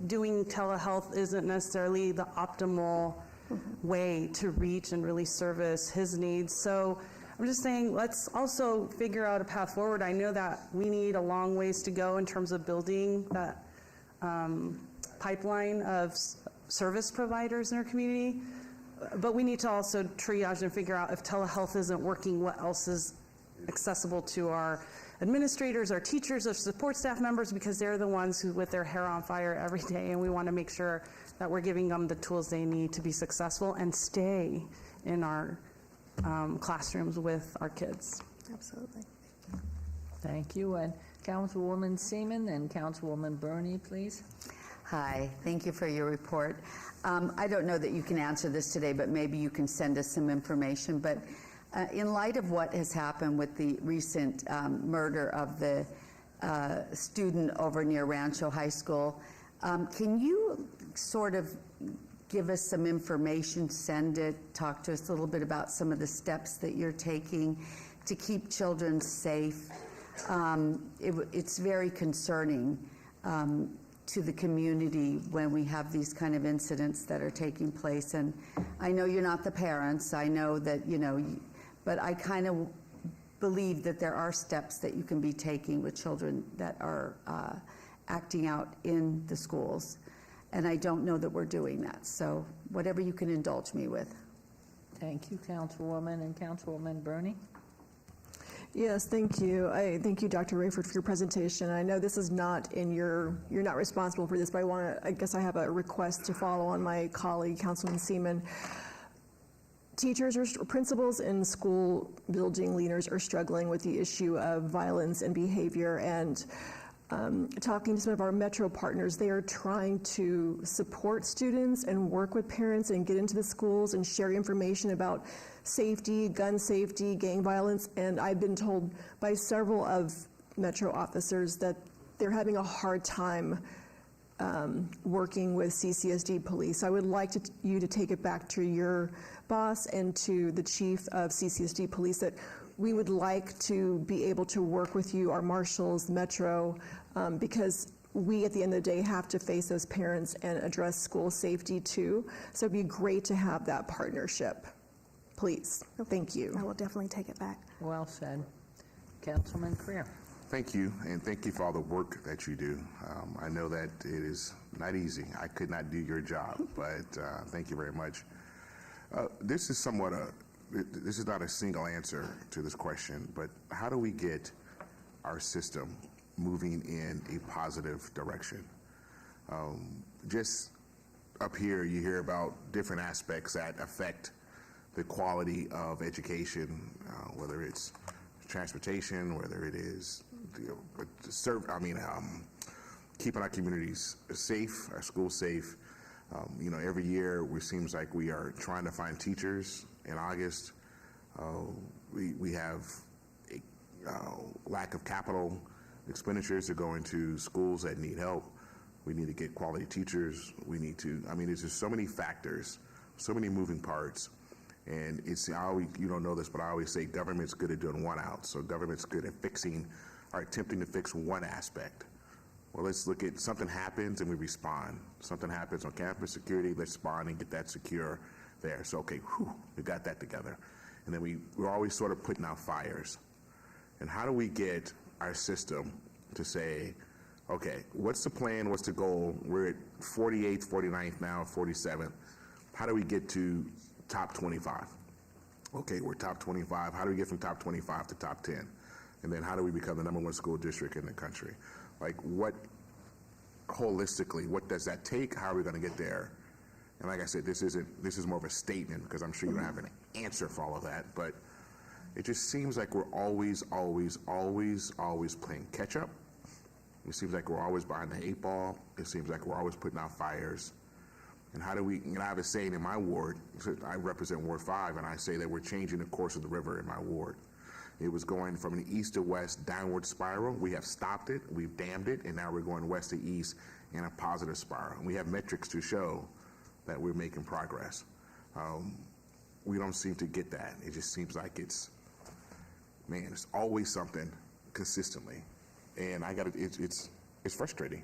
doing telehealth isn't necessarily the optimal way to reach and really service his needs. So I'm just saying, let's also figure out a path forward. I know that we need a long ways to go in terms of building that pipeline of service providers in our community, but we need to also triage and figure out if telehealth isn't working, what else is accessible to our administrators, our teachers, our support staff members, because they're the ones who with their hair on fire every day, and we want to make sure that we're giving them the tools they need to be successful and stay in our classrooms with our kids. Absolutely. Thank you. And Councilwoman Seaman and Councilwoman Burney, please. Hi, thank you for your report. I don't know that you can answer this today, but maybe you can send us some information. But in light of what has happened with the recent murder of the student over near Rancho High School, can you sort of give us some information, send it, talk to us a little bit about some of the steps that you're taking to keep children safe? It's very concerning to the community when we have these kind of incidents that are taking place. And I know you're not the parents, I know that, but I kind of believe that there are steps that you can be taking with children that are acting out in the schools. And I don't know that we're doing that. So whatever you can indulge me with. Thank you, Councilwoman. And Councilwoman Burney? Yes, thank you. Thank you, Dr. Rayford, for your presentation. I know this is not in you're not responsible for this, but I guess I have a request to follow on my colleague, Councilman Seaman. Teachers or principals and school building leaders are struggling with the issue of violence and behavior, and talking to some of our Metro partners, they are trying to support students and work with parents and get into the schools and share information about safety, gun safety, gang violence, and I've been told by several of Metro officers that they're having a hard time working with CCSD police. I would like you to take it back to your boss and to the chief of CCSD police that we would like to be able to work with you, our marshals, Metro, because we at the end of the day have to face those parents and address school safety too. So it'd be great to have that partnership. Please. Thank you. I will definitely take it back. Well said. Councilman Creer. Thank you, and thank you for all the work that you do. I know that it is not easy. I could not do your job, but thank you very much. This is somewhat this is not a single answer to this question, but how do we get our system moving in a positive direction? Just up here, you hear about different aspects that affect the quality of education, whether it's transportation, whether it is keeping our communities safe, our schools safe. Every year it seems like we are trying to find teachers. In August, we have a lack of capital expenditures to go into schools that need help. We need to get quality teachers. We need to, there's just so many factors, so many moving parts. And you don't know this, but I always say government's good at doing one out. So government's good at attempting to fix one aspect. Well, let's look at something happens and we respond. Something happens on campus security, let's respond and get that secure there. So, okay, we got that together. And then we're always sort of putting out fires. And how do we get our system to say, okay, what's the plan, what's the goal? We're at 48th, 49th now, 47th. How do we get to top 25? Okay, we're top 25. How do we get from top 25 to top 10? And then how do we become the #1 school district in the country? Holistically, what does that take? How are we going to get there? And like I said, this is more of a statement because I'm sure you don't have an answer for all of that, but it just seems like we're always playing catch up. It seems like we're always behind the 8 ball. It seems like we're always putting out fires. And how do we, I have a saying in my ward, I represent Ward 5, and I say that we're changing the course of the river in my ward. It was going from an east to west downward spiral. We have stopped it, we've dammed it, and now we're going west to east in a positive spiral. And we have metrics to show that we're making progress. We don't seem to get that. It just seems like it's always something consistently. And it's frustrating.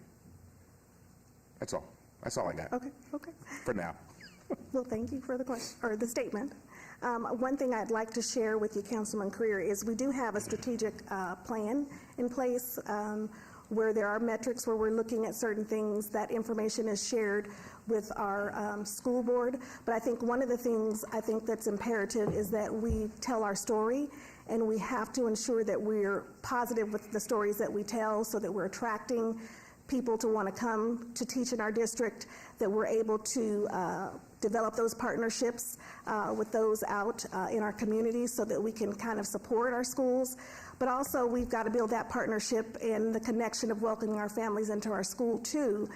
That's all. That's all I got. Okay. For now. Well, thank you for the question or the statement. One thing I'd like to share with you, Councilman Creer, is we do have a strategic plan in place where there are metrics where we're looking at certain things. That information is shared with our school board. But I think one of the things I think that's imperative is that we tell our story, and we have to ensure that we're positive with the stories that we tell so that we're attracting people to want to come to teach in our district, that we're able to develop those partnerships with those out in our communities so that we can kind of support our schools. But also we've got to build that partnership and the connection of welcoming our families into our school too,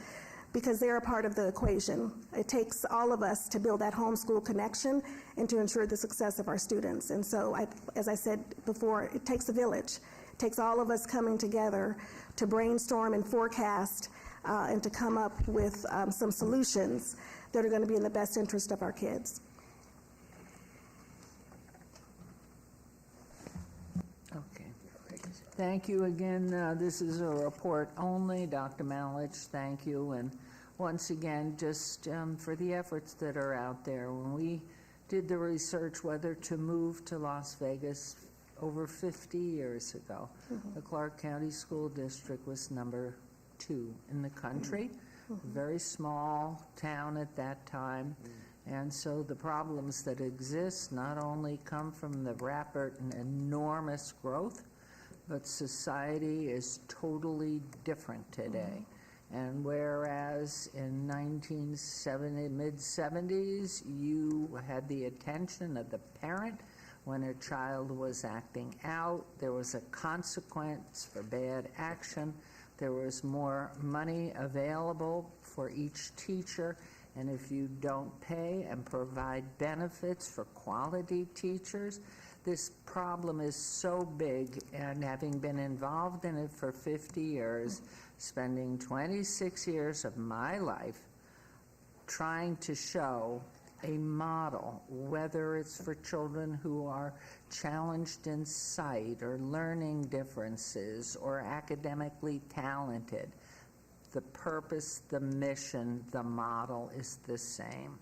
because they're a part of the equation. It takes all of us to build that homeschool connection and to ensure the success of our students. And so, as I said before, it takes a village. It takes all of us coming together to brainstorm and forecast and to come up with some solutions that are going to be in the best interest of our kids. Okay. Thank you again. This is a report only. Dr. Malich, thank you. And once again, just for the efforts that are out there. When we did the research whether to move to Las Vegas over 50 years ago, the Clark County School District was number 2 in the country. A very small town at that time. And so the problems that exist not only come from the rapid and enormous growth, but society is totally different today. And whereas in mid-70s, you had the attention of the parent when a child was acting out, there was a consequence for bad action, there was more money available for each teacher, and if you don't pay and provide benefits for quality teachers, this problem is so big, and having been involved in it for 50 years, spending 26 years of my life trying to show a model, whether it's for children who are challenged in sight or learning differences or academically talented, the purpose, the mission, the model is the same.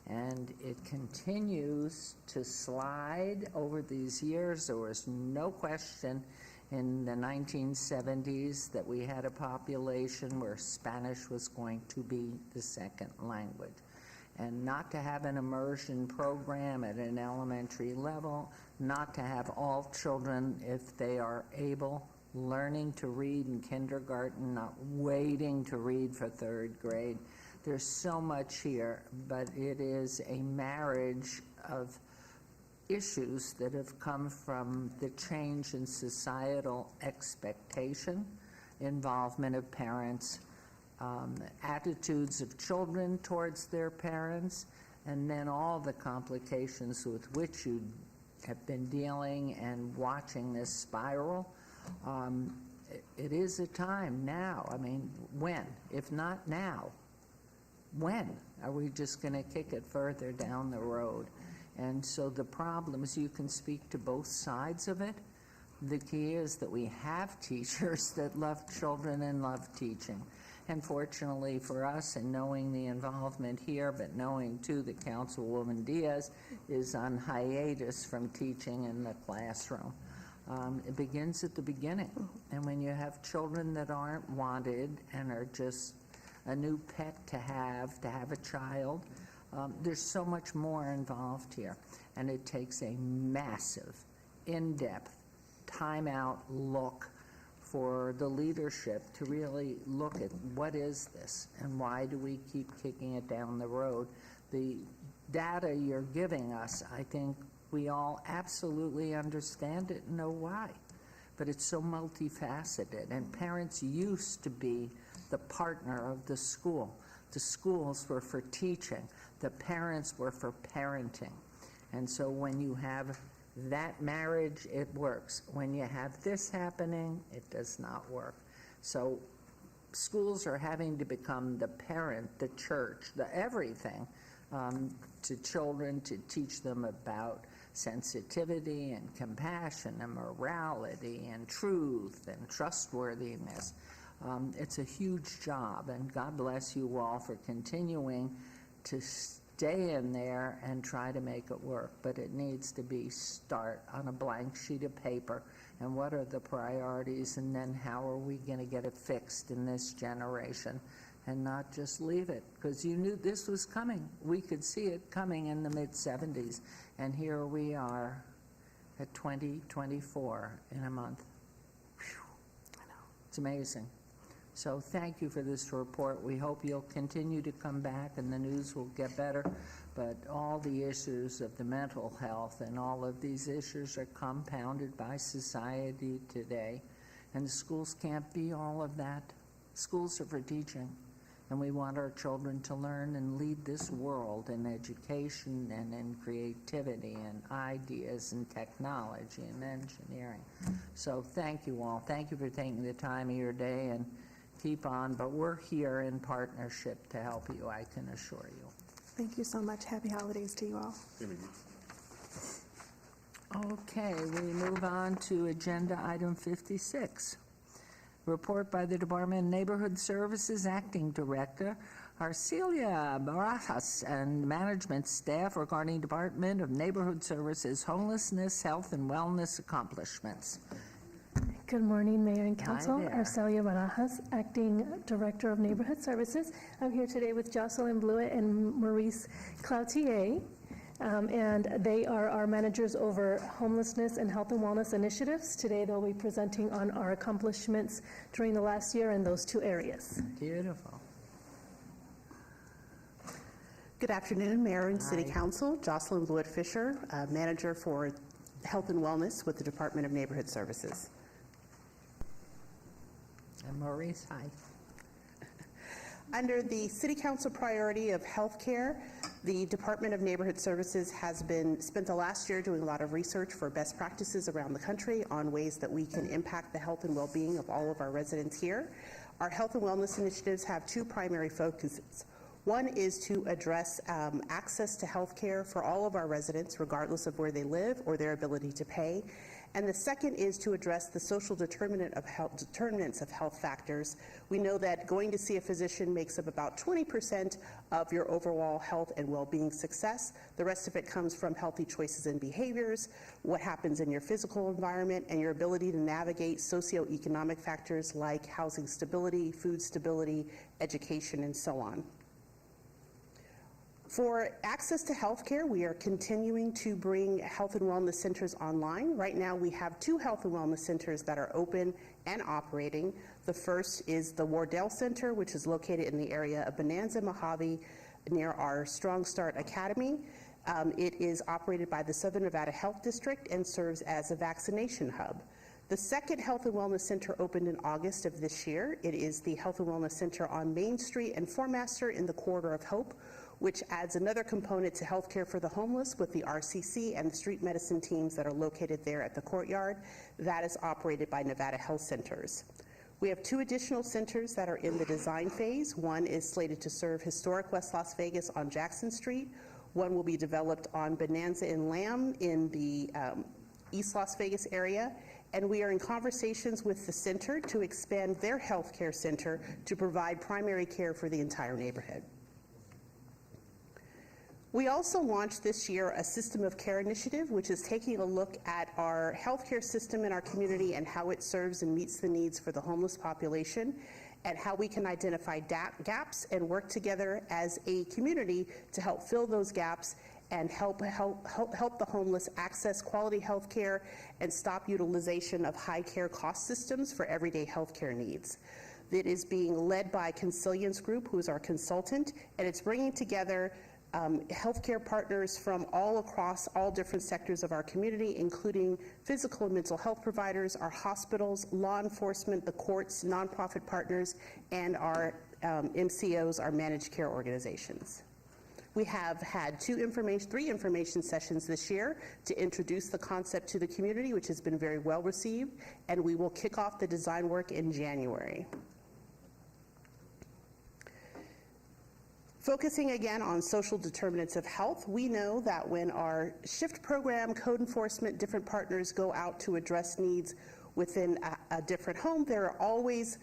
And it continues to slide over these years. There was no question in the 1970s that we had a population where Spanish was going to be the second language. And not to have an immersion program at an elementary level, not to have all children, if they are able, learning to read in kindergarten, not waiting to read for 3rd grade. There's so much here, but it is a marriage of issues that have come from the change in societal expectation, involvement of parents, attitudes of children towards their parents, and then all the complications with which you have been dealing and watching this spiral. It is a time now. I mean, when? If not now, when? Are we just going to kick it further down the road? And so the problems, you can speak to both sides of it. The key is that we have teachers that love children and love teaching. And fortunately for us, and knowing the involvement here, but knowing too that Councilwoman Diaz is on hiatus from teaching in the classroom. It begins at the beginning. And when you have children that aren't wanted and are just a new pet to have a child, there's so much more involved here. And it takes a massive, in-depth, time-out look for the leadership to really look at what is this and why do we keep kicking it down the road. The data you're giving us, I think we all absolutely understand it and know why. But it's so multifaceted, and parents used to be the partner of the school. The schools were for teaching. The parents were for parenting. And so when you have that marriage, it works. When you have this happening, it does not work. So schools are having to become the parent, the church, the everything to children, to teach them about sensitivity and compassion and morality and truth and trustworthiness. It's a huge job, and God bless you all for continuing to day in there and try to make it work, but it needs to be start on a blank sheet of paper, and what are the priorities, and then how are we going to get it fixed in this generation, and not just leave it, because you knew this was coming. We could see it coming in the mid-'70s, and here we are at 2024 in a month. Whew. It's amazing. So thank you for this report. We hope you'll continue to come back and the news will get better. But all the issues of the mental health and all of these issues are compounded by society today. And the schools can't be all of that. Schools are for teaching. And we want our children to learn and lead this world in education and in creativity and ideas and technology and engineering. So thank you all. Thank you for taking the time of your day, and keep on, but we're here in partnership to help you, I can assure you. Thank you so much. Happy holidays to you all. Okay, we move on to agenda item 56. Report by the Department of Neighborhood Services Acting Director Arcelia Barajas and management staff regarding Department of Neighborhood Services homelessness, health, and wellness accomplishments. Good morning, Mayor and Council. there. Arcelia Barajas, Acting Director of Neighborhood Services. I'm here today with Jocelyn Blewett and Maurice Cloutier, and they are our managers over homelessness and health and wellness initiatives. Today they'll be presenting on our accomplishments during the last year in those two areas. Beautiful. Good afternoon, Mayor and City Council. Jocelyn Blewett Fisher, Manager for Health and Wellness with the Department of Neighborhood Services. And Maurice, hi. Under the City Council priority of healthcare, the Department of Neighborhood Services has spent the last year doing a lot of research for best practices around the country on ways that we can impact the health and well-being of all of our residents here. Our health and wellness initiatives have two primary focuses. One is to address access to health care for all of our residents, regardless of where they live or their ability to pay. And the second is to address the social determinants of health factors. We know that going to see a physician makes up about 20% of your overall health and well-being success. The rest of it comes from healthy choices and behaviors, what happens in your physical environment, and your ability to navigate socioeconomic factors like housing stability, food stability, education, and so on. For access to health care, we are continuing to bring health and wellness centers online. Right now, we have two health and wellness centers that are open and operating. The first is the Wardell Center, which is located in the area of Bonanza, Mojave, near our Strong Start Academy. It is operated by the Southern Nevada Health District and serves as a vaccination hub. The second Health and Wellness Center opened in August of this year. It is the Health and Wellness Center on Main Street and Formaster in the Corridor of Hope, which adds another component to healthcare for the homeless with the RCC and the street medicine teams that are located there at the courtyard. That is operated by Nevada Health Centers. We have two additional centers that are in the design phase. One is slated to serve historic West Las Vegas on Jackson Street. One will be developed on Bonanza and Lamb in the East Las Vegas area. And we are in conversations with the center to expand their healthcare center to provide primary care for the entire neighborhood. We also launched this year a system of care initiative, which is taking a look at our healthcare system in our community and how it serves and meets the needs for the homeless population, and how we can identify gaps and work together as a community to help fill those gaps and help the homeless access quality health care and stop utilization of high care cost systems for everyday health care needs. It is being led by Consilience Group, who is our consultant, and it's bringing together healthcare partners from all across all different sectors of our community, including physical and mental health providers, our hospitals, law enforcement, the courts, nonprofit partners, and our MCOs, our managed care organizations. We have had three information sessions this year to introduce the concept to the community, which has been very well received, and we will kick off the design work in January. Focusing again on social determinants of health, we know that when our SHIFT program, code enforcement, different partners go out to address needs within a different home, there are always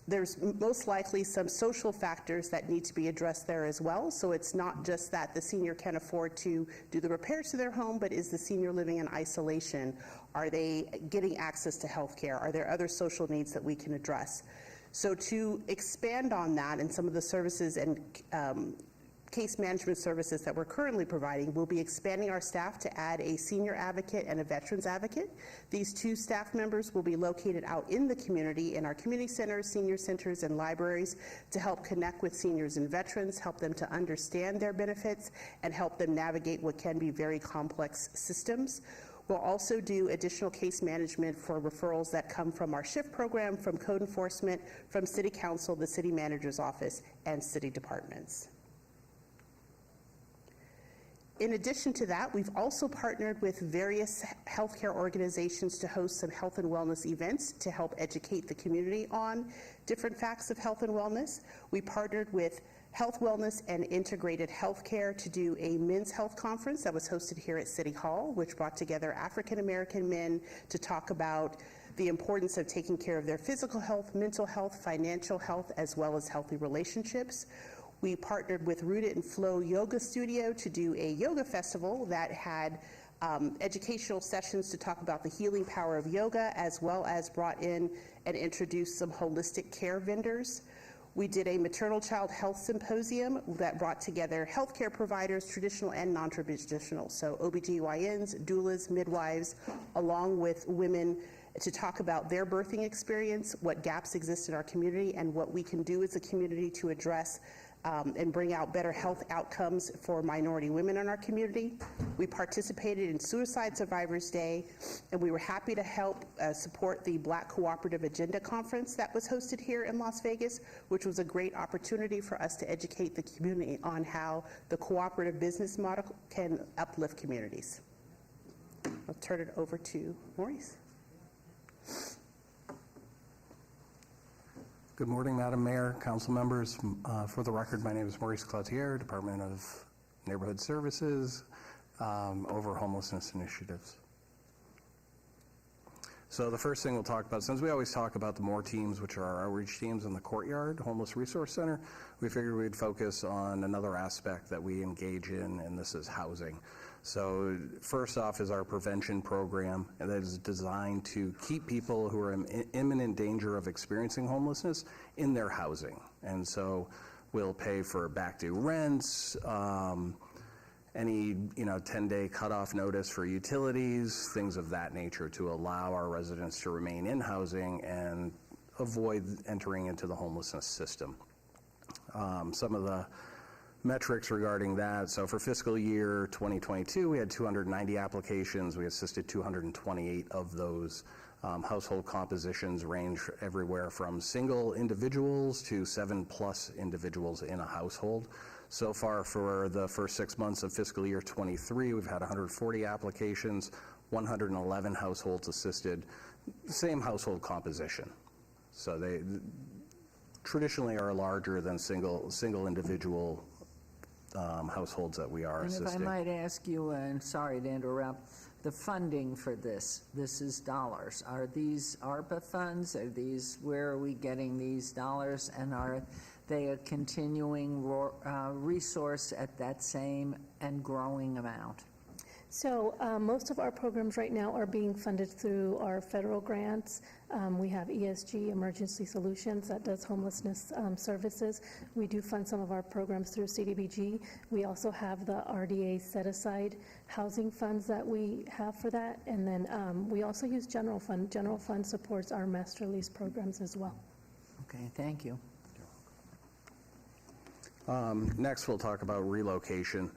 there's most likely some social factors that need to be addressed there as well. So it's not just that the senior can afford to do the repairs to their home, but is the senior living in isolation? Are they getting access to health care? Are there other social needs that we can address? So to expand on that and some of the services and case management services that we're currently providing, we'll be expanding our staff to add a senior advocate and a veterans advocate. These two staff members will be located out in the community in our community centers, senior centers, and libraries to help connect with seniors and veterans, help them to understand their benefits, and help them navigate what can be very complex systems. We'll also do additional case management for referrals that come from our SHIFT program, from code enforcement, from City Council, the City Manager's Office, and city departments. In addition to that, we've also partnered with various healthcare organizations to host some health and wellness events to help educate the community on different facts of health and wellness. We partnered with Health, Wellness, and Integrated Healthcare to do a men's health conference that was hosted here at City Hall, which brought together African American men to talk about the importance of taking care of their physical health, mental health, financial health, as well as healthy relationships. We partnered with Rooted and Flow Yoga Studio to do a yoga festival that had educational sessions to talk about the healing power of yoga, as well as brought in and introduced some holistic care vendors. We did a maternal child health symposium that brought together healthcare providers, traditional and non-traditional, so OBGYNs, doulas, midwives, along with women to talk about their birthing experience, what gaps exist in our community, and what we can do as a community to address and bring out better health outcomes for minority women in our community. We participated in Suicide Survivors Day, and we were happy to help support the Black Cooperative Agenda Conference that was hosted here in Las Vegas, which was a great opportunity for us to educate the community on how the cooperative business model can uplift communities. I'll turn it over to Maurice. Good morning, Madam Mayor, council members. For the record, my name is Maurice Cloutier, Department of Neighborhood Services, over homelessness initiatives. So the first thing we'll talk about, since we always talk about the MORE teams, which are our outreach teams in the Courtyard Homeless Resource Center, we figured we'd focus on another aspect that we engage in, and this is housing. So first off is our prevention program that is designed to keep people who are in imminent danger of experiencing homelessness in their housing. And so we'll pay for back due rents, any 10-day cutoff notice for utilities, things of that nature to allow our residents to remain in housing and avoid entering into the homelessness system. Some of the metrics regarding that. So for fiscal year 2022, we had 290 applications. We assisted 228 of those. Household compositions range everywhere from single individuals to 7+ individuals in a household. So far for the first 6 months of fiscal year 23, we've had 140 applications, 111 households assisted, same household composition. So they traditionally are larger than single individual households that we are assisting. And if I might ask you, and sorry to interrupt, the funding for this is dollars. Are these ARPA funds? Are these, where are we getting these dollars? And are they a continuing resource at that same and growing amount? So most of our programs right now are being funded through our federal grants. We have ESG, Emergency Solutions, that does homelessness services. We do fund some of our programs through CDBG. We also have the RDA set-aside housing funds that we have for that. And then we also use general fund. General fund supports our master lease programs as well. Okay, thank you. Next, we'll talk about relocation.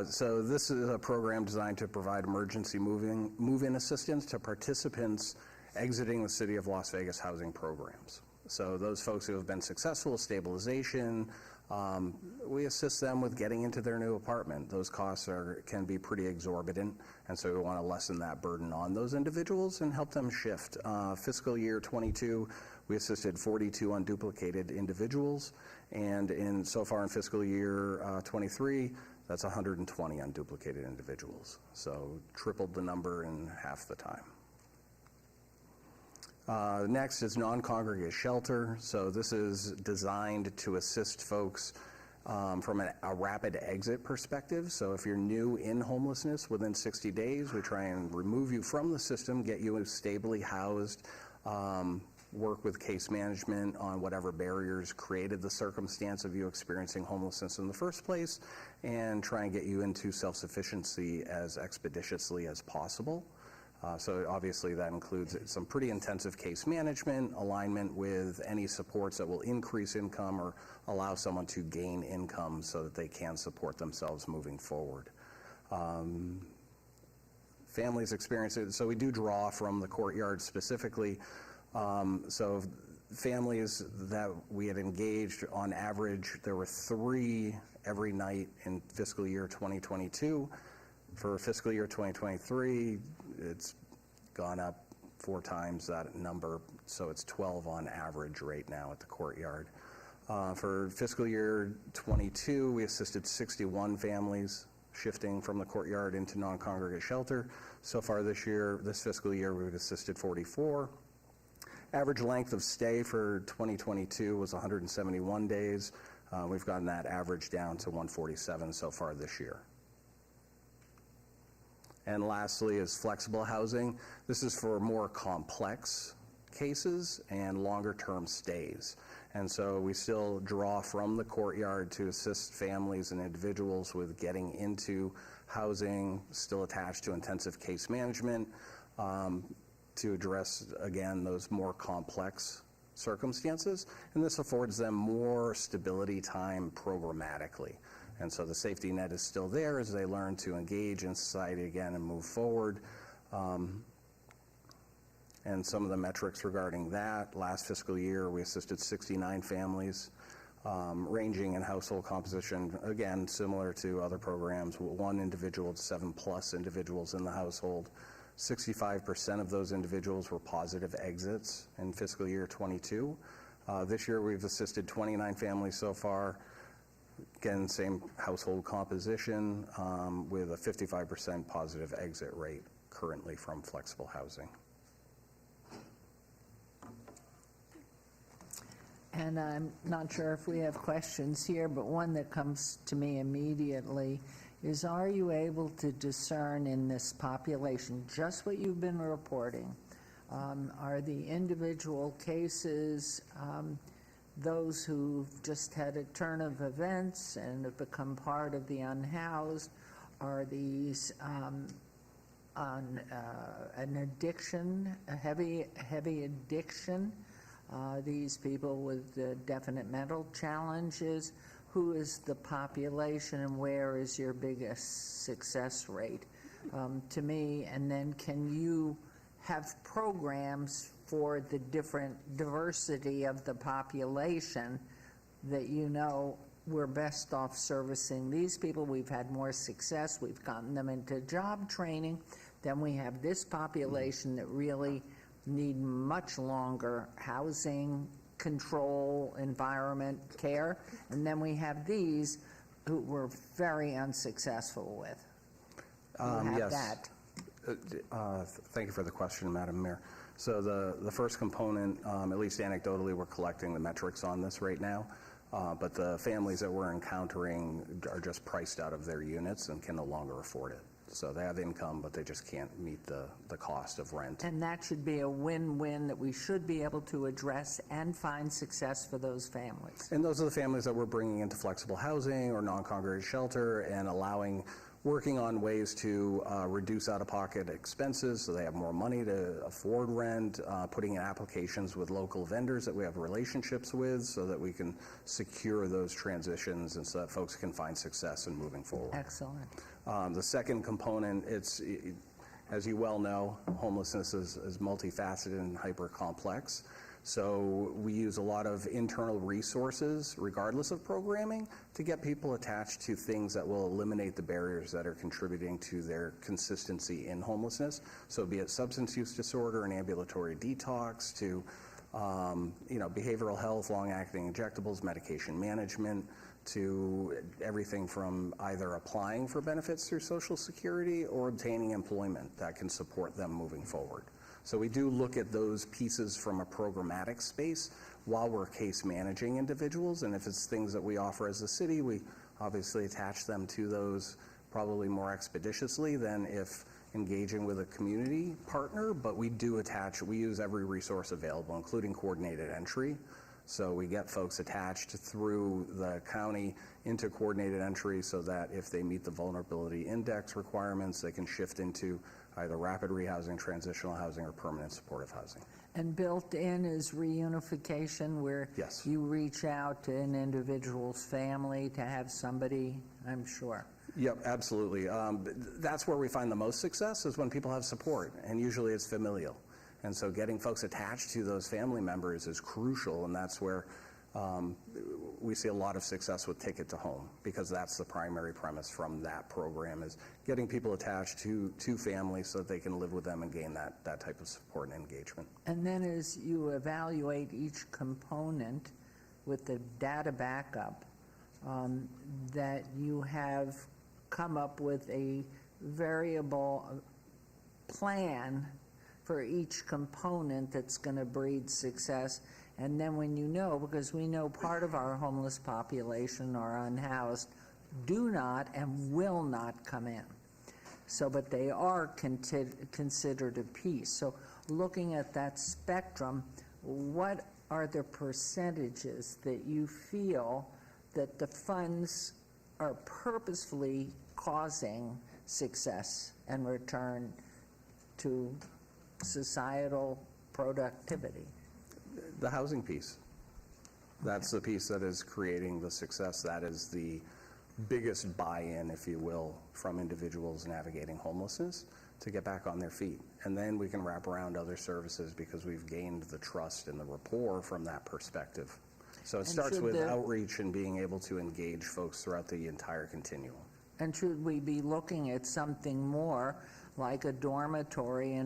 So this is a program designed to provide emergency move-in assistance to participants exiting the City of Las Vegas housing programs. So those folks who have been successful with stabilization, we assist them with getting into their new apartment. Those costs can be pretty exorbitant, and so we want to lessen that burden on those individuals and help them shift. Fiscal year 22, we assisted 42 unduplicated individuals, and so far in fiscal year 23, that's 120 unduplicated individuals. So tripled the number in half the time. Next is non-congregate shelter. So this is designed to assist folks from a rapid exit perspective. So if you're new in homelessness, within 60 days, we try and remove you from the system, get you stably housed, work with case management on whatever barriers created the circumstance of you experiencing homelessness in the first place, and try and get you into self-sufficiency as expeditiously as possible. So obviously that includes some pretty intensive case management, alignment with any supports that will increase income or allow someone to gain income so that they can support themselves moving forward. Families experience it, so we do draw from the courtyard specifically. So families that we had engaged, on average, there were 3 every night in fiscal year 2022. For fiscal year 2023, it's gone up 4 times that number, so it's 12 on average right now at the courtyard. For fiscal year 22, we assisted 61 families shifting from the courtyard into non-congregate shelter. So far this fiscal year, we've assisted 44. Average length of stay for 2022 was 171 days. We've gotten that average down to 147 so far this year. And lastly is flexible housing. This is for more complex cases and longer-term stays. And so we still draw from the courtyard to assist families and individuals with getting into housing, still attached to intensive case management, to address, again, those more complex circumstances. And this affords them more stability time programmatically. And so the safety net is still there as they learn to engage in society again and move forward. And some of the metrics regarding that, last fiscal year we assisted 69 families, ranging in household composition, again, similar to other programs, 1 individual to 7+ individuals in the household. 65% of those individuals were positive exits in fiscal year 22. This year we've assisted 29 families so far. Again, same household composition, with a 55% positive exit rate currently from flexible housing. And I'm not sure if we have questions here, but one that comes to me immediately is, are you able to discern in this population just what you've been reporting? Are the individual cases those who've just had a turn of events and have become part of the unhoused? Are these on an addiction, a heavy addiction? These people with definite mental challenges? Who is the population and where is your biggest success rate? To me, and then can you have programs for the different diversity of the population that you know we're best off servicing these people? We've had more success, we've gotten them into job training, then we have this population that really need much longer housing, control, environment, care, and then we have these who we're very unsuccessful with. Yes. That. Thank you for the question, Madam Mayor. So the first component, at least anecdotally, we're collecting the metrics on this right now, but the families that we're encountering are just priced out of their units and can no longer afford it. So they have income, but they just can't meet the cost of rent. And that should be a win-win that we should be able to address and find success for those families. And those are the families that we're bringing into flexible housing or non-congregate shelter and working on ways to reduce out-of-pocket expenses so they have more money to afford rent, putting in applications with local vendors that we have relationships with so that we can secure those transitions and so that folks can find success in moving forward. Excellent. The second component, it's, as you well know, homelessness is multifaceted and hyper-complex. So we use a lot of internal resources, regardless of programming, to get people attached to things that will eliminate the barriers that are contributing to their consistency in homelessness. So be it substance use disorder and ambulatory detox, to behavioral health, long-acting injectables, medication management, to everything from either applying for benefits through Social Security or obtaining employment that can support them moving forward. So we do look at those pieces from a programmatic space while we're case managing individuals, and if it's things that we offer as a city, we obviously attach them to those probably more expeditiously than if engaging with a community partner, but we use every resource available, including coordinated entry. So we get folks attached through the county into coordinated entry so that if they meet the vulnerability index requirements, they can shift into either rapid rehousing, transitional housing, or permanent supportive housing. And built in is reunification, where Yes. you reach out to an individual's family to have somebody, I'm sure. Yep, absolutely. That's where we find the most success, is when people have support, and usually it's familial. And so getting folks attached to those family members is crucial, and that's where we see a lot of success with Ticket to Home, because that's the primary premise from that program, is getting people attached to families so that they can live with them and gain that type of support and engagement. And then as you evaluate each component with the data backup, that you have come up with a variable plan for each component that's going to breed success. And then when you know, because we know part of our homeless population are unhoused, do not and will not come in. So, but they are considered a piece. So looking at that spectrum, what are the percentages that you feel that the funds are purposefully causing success and return to societal productivity? The housing piece. That's the piece that is creating the success. That is the biggest buy-in, if you will, from individuals navigating homelessness to get back on their feet. And then we can wrap around other services because we've gained the trust and the rapport from that perspective. So it starts with outreach and being able to engage folks throughout the entire continuum. And should we be looking at something more like a dormitory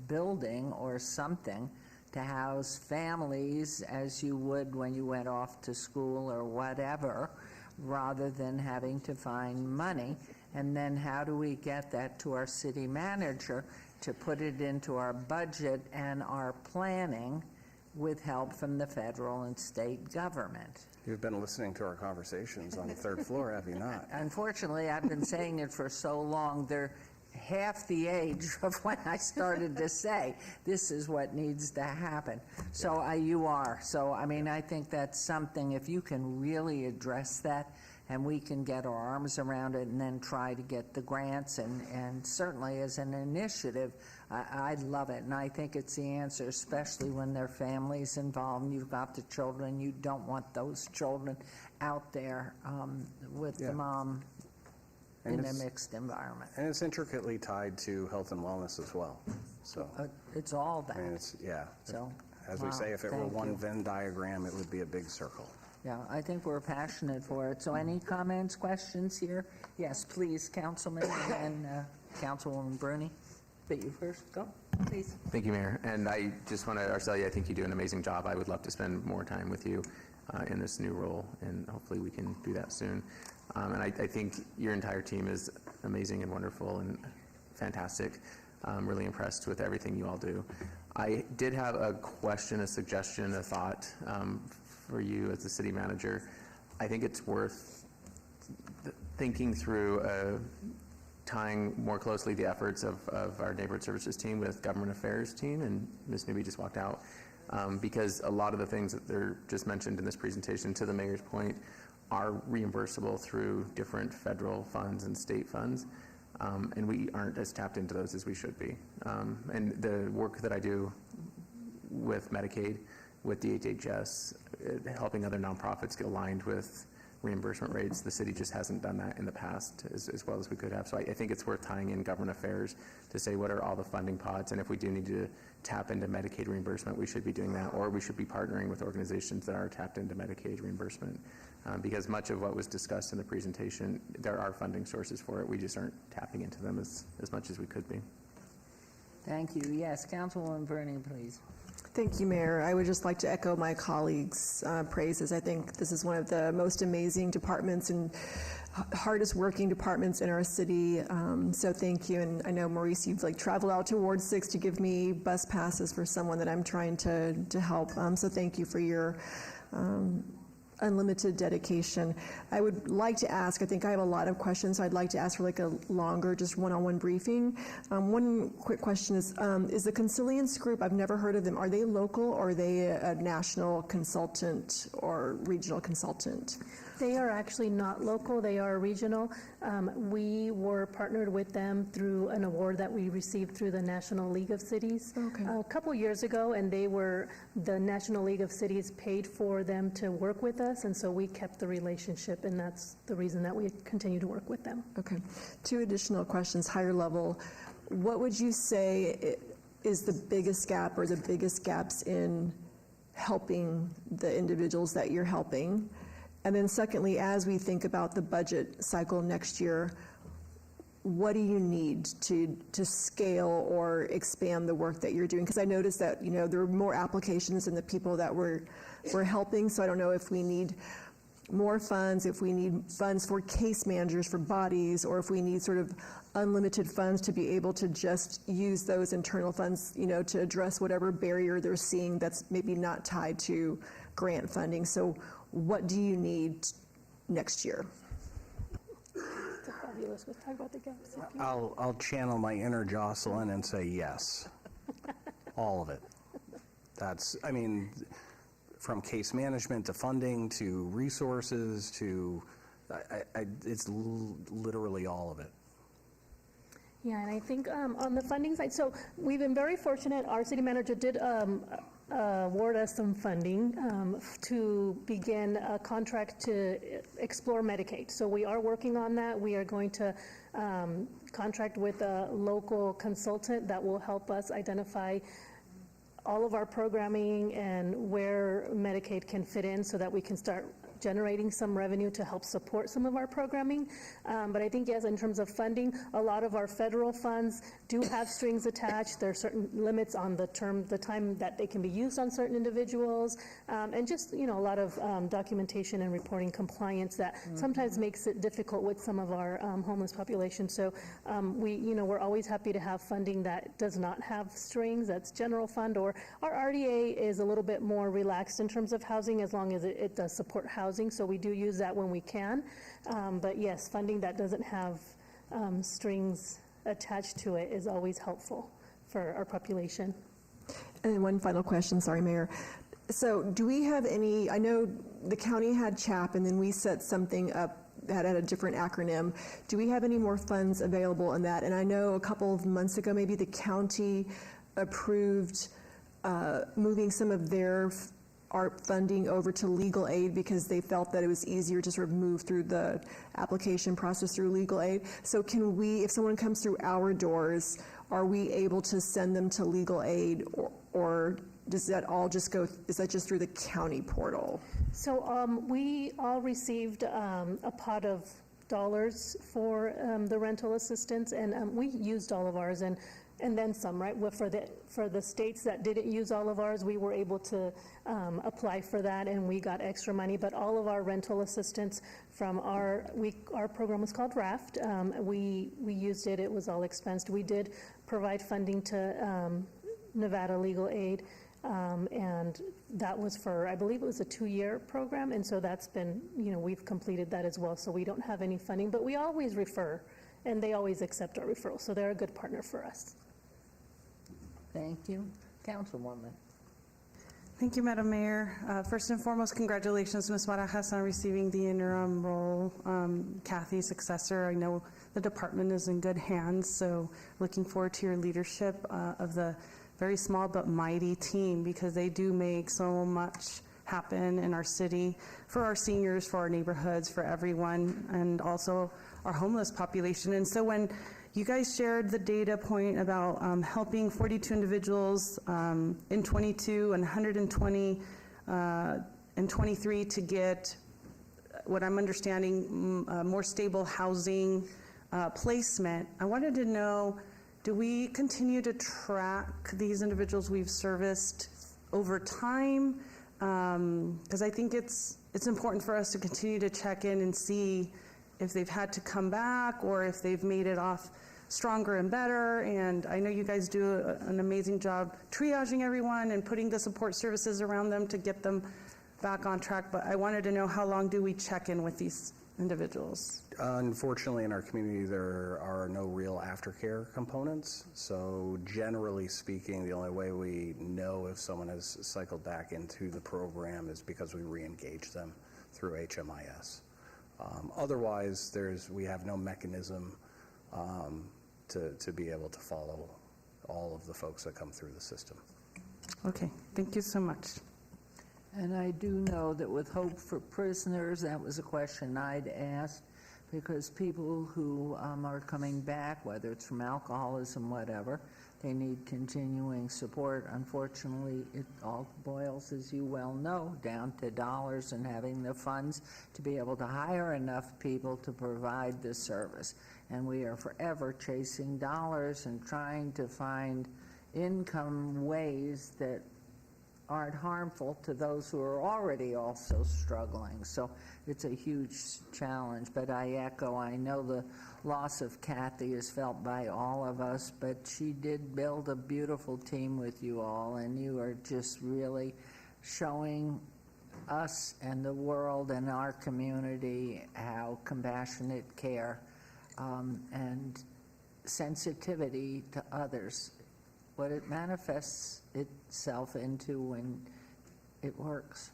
building or something to house families as you would when you went off to school or whatever, rather than having to find money? And then how do we get that to our city manager to put it into our budget and our planning with help from the federal and state government? You've been listening to our conversations on the third floor, have you not? Unfortunately, I've been saying it for so long, they're half the age of when I started to say, this is what needs to happen. So you are. So, I mean, I think that's something, if you can really address that, and we can get our arms around it and then try to get the grants, and certainly as an initiative, I love it. And I think it's the answer, especially when there are families involved and you've got the children. You don't want those children out there with the mom in a mixed environment. And it's intricately tied to health and wellness as well. So it's all that. I mean, it's, yeah. So, as we say, if it were one Venn diagram, it would be a big circle. Yeah, I think we're passionate for it. So any comments, questions here? Yes, please, Councilman, and Councilwoman Bruni. But you first, go, please. Thank you, Mayor. And I just want to, Arcelia, I think you do an amazing job. I would love to spend more time with you in this new role, and hopefully we can do that soon. And I think your entire team is amazing and wonderful and fantastic. I'm really impressed with everything you all do. I did have a question, a suggestion, a thought for you as the city manager. I think it's worth thinking through tying more closely the efforts of our neighborhood services team with government affairs team, and Ms. Newby just walked out, because a lot of the things that they're just mentioned in this presentation, to the mayor's point, are reimbursable through different federal funds and state funds, and we aren't as tapped into those as we should be. And the work that I do with Medicaid, with DHHS, helping other nonprofits get aligned with reimbursement rates, the city just hasn't done that in the past as well as we could have. So I think it's worth tying in government affairs to say what are all the funding pods, and if we do need to tap into Medicaid reimbursement, we should be doing that, or we should be partnering with organizations that are tapped into Medicaid reimbursement. Because much of what was discussed in the presentation, there are funding sources for it. We just aren't tapping into them as much as we could be. Thank you. Yes, Councilwoman Bruni, please. Thank you, Mayor. I would just like to echo my colleagues' praises. I think this is one of the most amazing departments and hardest working departments in our city. So thank you. And I know, Maurice, you've traveled out to Ward 6 to give me bus passes for someone that I'm trying to help. So thank you for your unlimited dedication. I would like to ask, I think I have a lot of questions, so I'd like to ask for a longer, just one-on-one briefing. One quick question is the Consilience Group, I've never heard of them, are they local or are they a national consultant or regional consultant? They are actually not local, they are regional. We were partnered with them through an award that we received through the National League of Cities a couple years ago, and the National League of Cities paid for them to work with us, and so we kept the relationship, and that's the reason that we continue to work with them. Okay. 2 additional questions, higher level. What would you say is the biggest gap or the biggest gaps in helping the individuals that you're helping? And then secondly, as we think about the budget cycle next year, what do you need to scale or expand the work that you're doing? Because I noticed that, there are more applications than the people that we're helping, so I don't know if we need more funds, if we need funds for case managers, for bodies, or if we need sort of unlimited funds to be able to just use those internal funds, to address whatever barrier they're seeing that's maybe not tied to grant funding. So what do you need next year? Let's talk about the gaps. I'll channel my inner Jocelyn and say yes. All of it. From case management to funding to resources to, it's literally all of it. Yeah, and I think on the funding side, so we've been very fortunate. Our city manager did award us some funding to begin a contract to explore Medicaid. So we are working on that. We are going to contract with a local consultant that will help us identify all of our programming and where Medicaid can fit in so that we can start generating some revenue to help support some of our programming. But I think, yes, in terms of funding, a lot of our federal funds do have strings attached. There are certain limits on the time that they can be used on certain individuals, and just, a lot of documentation and reporting compliance that sometimes makes it difficult with some of our homeless population. So we're always happy to have funding that does not have strings, that's general fund, or our RDA is a little bit more relaxed in terms of housing as long as it does support housing. So we do use that when we can. But yes, funding that doesn't have strings attached to it is always helpful for our population. And then one final question, sorry, Mayor. So do we have any, I know the county had CHAP and then we set something up that had a different acronym. Do we have any more funds available in that? And I know a couple of months ago, maybe the county approved moving some of their ARP funding over to legal aid because they felt that it was easier to sort of move through the application process through legal aid. So can we, if someone comes through our doors, are we able to send them to legal aid, or does that all just go, is that just through the county portal? So we all received a pot of dollars for the rental assistance, and we used all of ours, and then some, right? For the states that didn't use all of ours, we were able to apply for that, and we got extra money. But all of our rental assistance from our program was called RAFT. We used it. It was all expensed. We did provide funding to Nevada Legal Aid, and that was for, I believe it was a 2-year program, and so that's been, we've completed that as well. So we don't have any funding, but we always refer, and they always accept our referrals. So they're a good partner for us. Thank you. Councilwoman. Thank you, Madam Mayor. First and foremost, congratulations, Ms. Barajas, on receiving the interim role. Kathy's successor, I know the department is in good hands, so looking forward to your leadership of the very small but mighty team, because they do make so much happen in our city for our seniors, for our neighborhoods, for everyone, and also our homeless population. And so when you guys shared the data point about helping 42 individuals in 22 and 120 in 23 to get what I'm understanding more stable housing placement, I wanted to know, do we continue to track these individuals we've serviced over time, because I think it's important for us to continue to check in and see if they've had to come back or if they've made it off stronger and better. And I know you guys do an amazing job triaging everyone and putting the support services around them to get them back on track. But I wanted to know, how long do we check in with these individuals? Unfortunately, in our community, there are no real aftercare components. So generally speaking, the only way we know if someone has cycled back into the program is because we re-engage them through HMIS. Otherwise, we have no mechanism to be able to follow all of the folks that come through the system. Okay, thank you so much. And I do know that with Hope for Prisoners, that was a question I'd asked, because people who are coming back, whether it's from alcoholism, whatever, they need continuing support. Unfortunately, it all boils, as you well know, down to dollars and having the funds to be able to hire enough people to provide the service. And we are forever chasing dollars and trying to find income ways that aren't harmful to those who are already also struggling. So it's a huge challenge, but I echo, I know the loss of Kathy is felt by all of us, but she did build a beautiful team with you all, and you are just really showing us and the world and our community how compassionate care and sensitivity to others, what it manifests itself into when it works.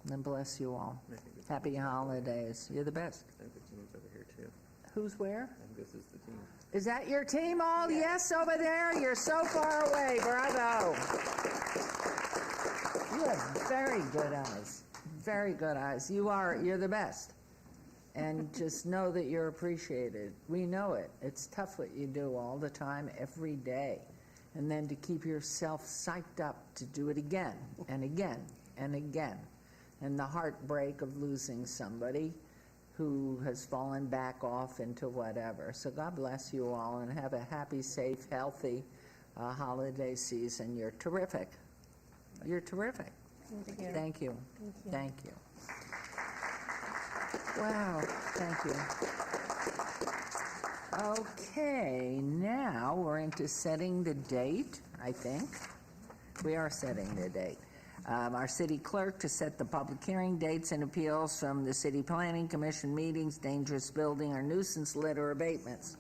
And bless you all. Happy holidays. You're the best. I think the team's over here too. Who's where? I think this is the team. Is that your team all? Yes, over there. You're so far away. Bravo. You have very good eyes. Very good eyes. You're the best. And just know that you're appreciated. We know it. It's tough what you do all the time, every day. And then to keep yourself psyched up to do it again and again and again. And the heartbreak of losing somebody who has fallen back off into whatever. So God bless you all, and have a happy, safe, healthy holiday season. You're terrific. You're terrific. Thank you. Thank you. Thank you. Thank you. Wow, thank you. Okay, now we're into setting the date, I think. We are setting the date. Our city clerk to set the public hearing dates and appeals from the city planning commission meetings, dangerous building or nuisance litter abatements.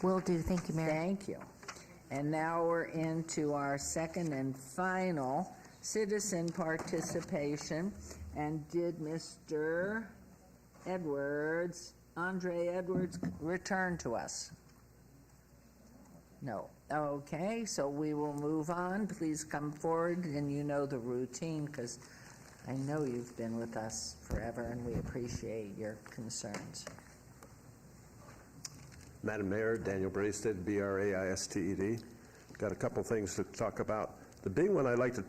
Will do. Thank you, Mayor. Thank you. And now we're into our second and final citizen participation. And did Mr. Andre Edwards, return to us? No. Okay, so we will move on. Please come forward, and you know the routine, because I know you've been with us forever, and we appreciate your concerns. Madam Mayor, Daniel Braisted, B-R-A-I-S-T-E-D. Got a couple things to talk about. The big one I'd like to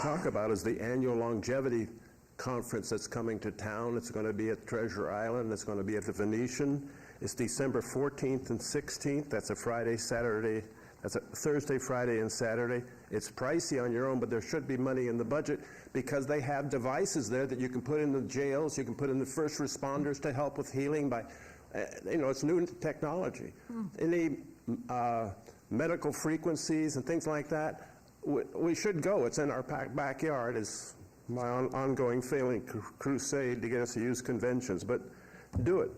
talk about is the annual longevity conference that's coming to town. It's going to be at Treasure Island. It's going to be at the Venetian. It's December 14th and 16th. That's a Friday, Saturday. That's a Thursday, Friday, and Saturday. It's pricey on your own, but there should be money in the budget because they have devices there that you can put in the jails, you can put in the first responders to help with healing by, it's new technology. Any medical frequencies and things like that, we should go. It's in our backyard. It's my ongoing failing crusade to get us to use conventions, but do it.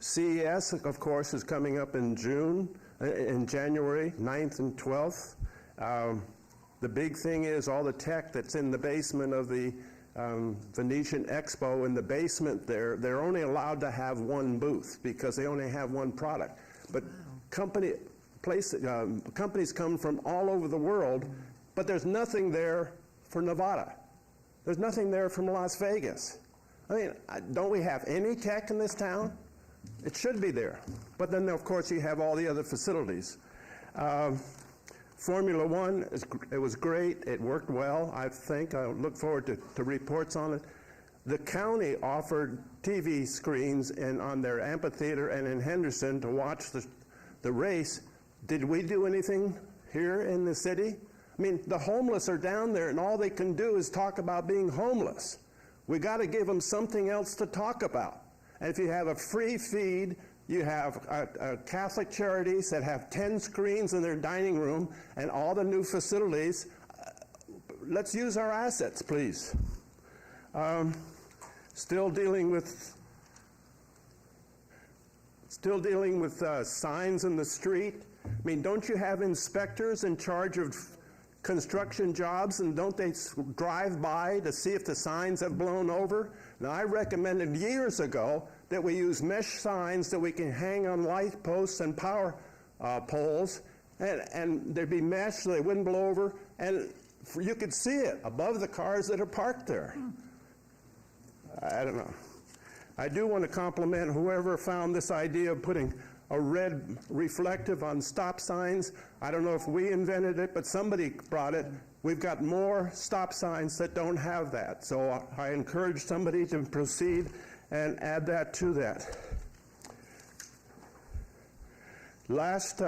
CES, of course, is coming up in January 9th and 12th. The big thing is all the tech that's in the basement of the Venetian Expo. In the basement there, they're only allowed to have one booth because they only have one product. But companies come from all over the world, but there's nothing there for Nevada. There's nothing there from Las Vegas. I mean, don't we have any tech in this town? It should be there. But then, of course, you have all the other facilities. Formula One, it was great. It worked well, I think. I look forward to reports on it. The county offered TV screens on their amphitheater and in Henderson to watch the race. Did we do anything here in the city? I mean, the homeless are down there, and all they can do is talk about being homeless. We got to give them something else to talk about. And if you have a free feed, you have Catholic charities that have 10 screens in their dining room and all the new facilities. Let's use our assets, please. Still dealing with signs in the street. I mean, don't you have inspectors in charge of construction jobs, and don't they drive by to see if the signs have blown over? Now, I recommended years ago that we use mesh signs that we can hang on light posts and power poles, and there'd be mesh so they wouldn't blow over, and you could see it above the cars that are parked there. I don't know. I do want to compliment whoever found this idea of putting a red reflective on stop signs. I don't know if we invented it, but somebody brought it. We've got more stop signs that don't have that. So I encourage somebody to proceed and add that to that. Last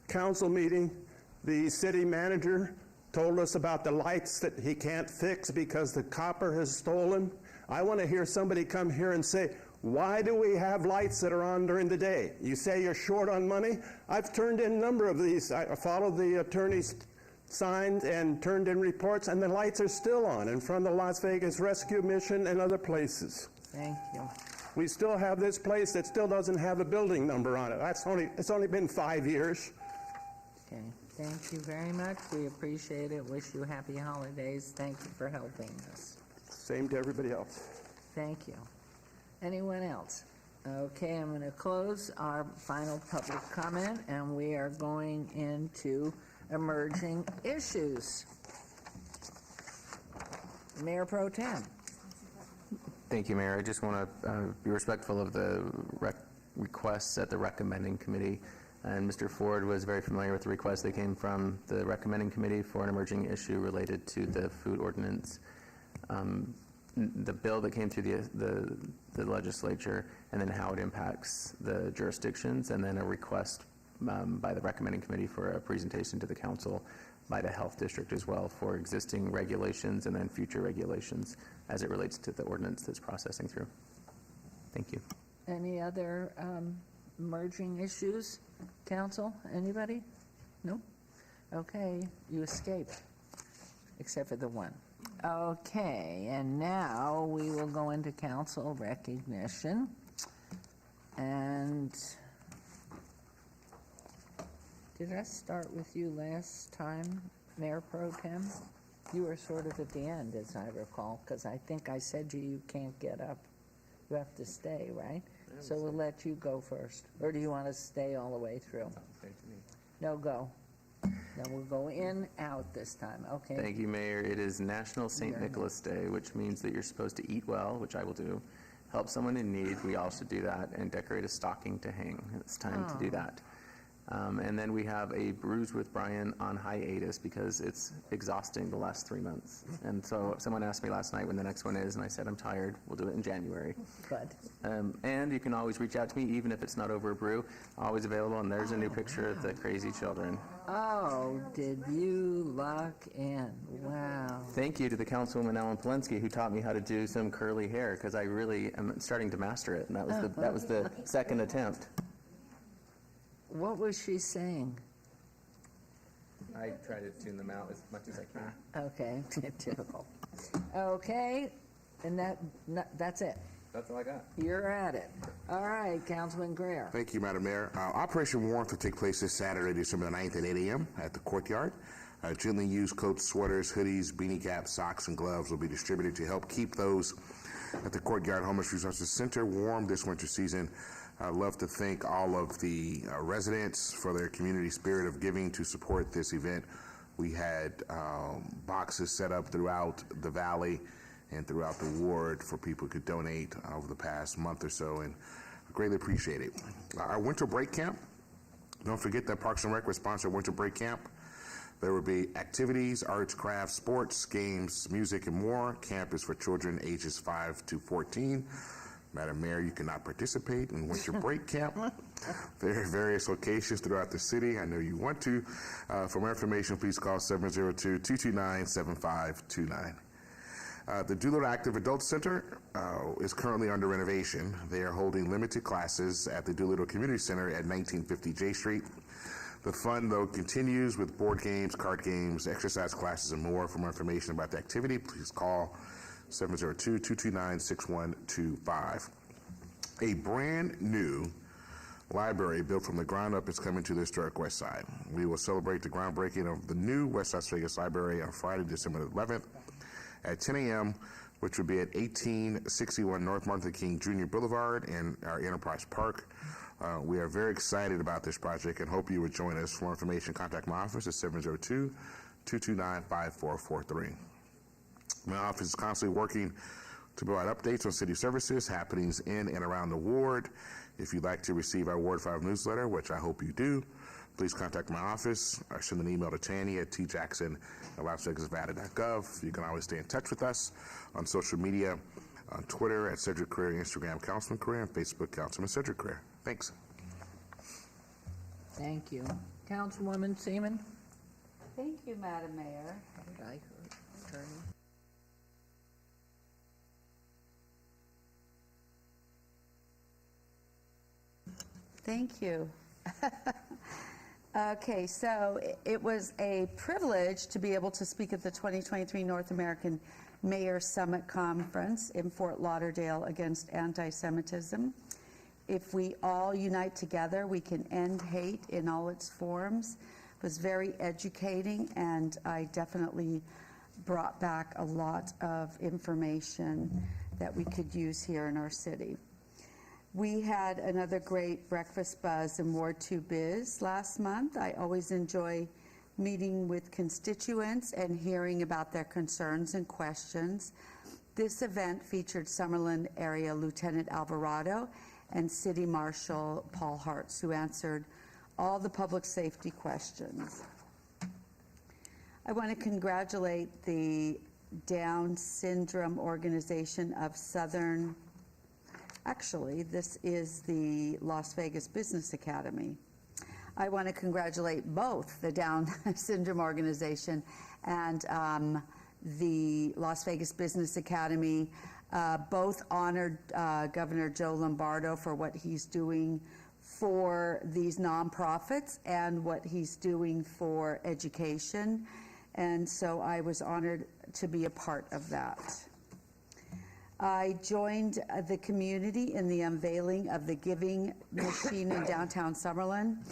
council meeting, the city manager told us about the lights that he can't fix because the copper has stolen. I want to hear somebody come here and say, why do we have lights that are on during the day? You say you're short on money? I've turned in a number of these. I followed the attorney's signs and turned in reports, and the lights are still on in front of the Las Vegas Rescue Mission and other places. Thank you. We still have this place that still doesn't have a building number on it. It's only been 5 years. Okay, thank you very much. We appreciate it. Wish you happy holidays. Thank you for helping us. Same to everybody else. Thank you. Anyone else? Okay, I'm going to close our final public comment, and we are going into emerging issues. Mayor Pro Tem. Thank you, Mayor. I just want to be respectful of the requests at the recommending committee. And Mr. Ford was very familiar with the requests that came from the recommending committee for an emerging issue related to the food ordinance. The bill that came through the legislature, and then how it impacts the jurisdictions, and then a request by the recommending committee for a presentation to the council by the health district as well for existing regulations and then future regulations as it relates to the ordinance that's processing through. Thank you. Any other emerging issues? Council, anybody? No? Okay, you escaped, except for the one. Okay, and now we will go into council recognition. And did I start with you last time, Mayor Pro Tem? You were sort of at the end, as I recall, because I think I said to you, you can't get up. You have to stay, right? So we'll let you go first. Or do you want to stay all the way through? No, go. Then we'll go in, out this time, okay? Thank you, Mayor. It is National St. Nicholas Day, which means that you're supposed to eat well, which I will do, help someone in need, we also do that, and decorate a stocking to hang. It's time to do that. And then we have a Brews with Brian on hiatus because it's exhausting the last 3 months. And so someone asked me last night when the next one is, and I said, I'm tired. We'll do it in January. Good. And you can always reach out to me, even if it's not over a brew. Always available, and there's a new picture of the crazy children. Oh, did you lock in? Wow. Thank you to the Councilwoman Ellen Polensky, who taught me how to do some curly hair, because I really am starting to master it, and that was the second attempt. What was she saying? I try to tune them out as much as I can. Okay, typical. Okay, and that's it. That's all I got. You're at it. All right, Councilman Greer. Thank you, Madam Mayor. Operation Warmth will take place this Saturday, December the 9th at 8 a.m. at the Courtyard. Gently used coats, sweaters, hoodies, beanie caps, socks, and gloves will be distributed to help keep those at the Courtyard Homeless Resources Center warm this winter season. I'd love to thank all of the residents for their community spirit of giving to support this event. We had boxes set up throughout the valley and throughout the ward for people who could donate over the past month or so, and I greatly appreciate it. Our winter break camp, don't forget that Parks and Rec will sponsor winter break camp. There will be activities, arts, crafts, sports, games, music, and more. Camp is for children ages 5 to 14. Madam Mayor, you cannot participate in winter break camp. There are various locations throughout the city. I know you want to. For more information, please call 702-229-7529. The Doolittle Active Adult Center is currently under renovation. They are holding limited classes at the Doolittle Community Center at 1950 J Street. The fun, though, continues with board games, card games, exercise classes, and more. For more information about the activity, please call 702-229-6125. A brand new library built from the ground up is coming to the historic West Side. We will celebrate the groundbreaking of the new West Las Vegas Library on Friday, December 11th at 10 a.m., which will be at 1861 North Martin Luther King Jr. Boulevard in our Enterprise Park. We are very excited about this project and hope you would join us. For more information, contact my office at 702-229-5443. My office is constantly working to provide updates on city services, happenings in and around the ward. If you'd like to receive our Ward 5 newsletter, which I hope you do, please contact my office or send an email to Tanny at tjackson@LasVegasVada.gov. You can always stay in touch with us on social media, on Twitter at Cedric Career, Instagram Councilman Career, and Facebook Councilman Cedric Career. Thanks. Thank you. Councilwoman Seaman? Thank you, Madam Mayor. Did I turn? Thank you. Okay, so it was a privilege to be able to speak at the 2023 North American Mayor Summit Conference in Fort Lauderdale against anti-Semitism. If we all unite together, we can end hate in all its forms. It was very educating, and I definitely brought back a lot of information that we could use here in our city. We had another great breakfast buzz in Ward 2 Biz last month. I always enjoy meeting with constituents and hearing about their concerns and questions. This event featured Summerlin Area Lieutenant Alvarado and City Marshal Paul Hartz, who answered all the public safety questions. I want to congratulate the Down Syndrome Organization of Southern. Actually, this is the Las Vegas Business Academy. I want to congratulate both the Down Syndrome Organization and the Las Vegas Business Academy. Both honored Governor Joe Lombardo for what he's doing for these nonprofits and what he's doing for education. And so I was honored to be a part of that. I joined the community in the unveiling of the giving machine in downtown Summerlin.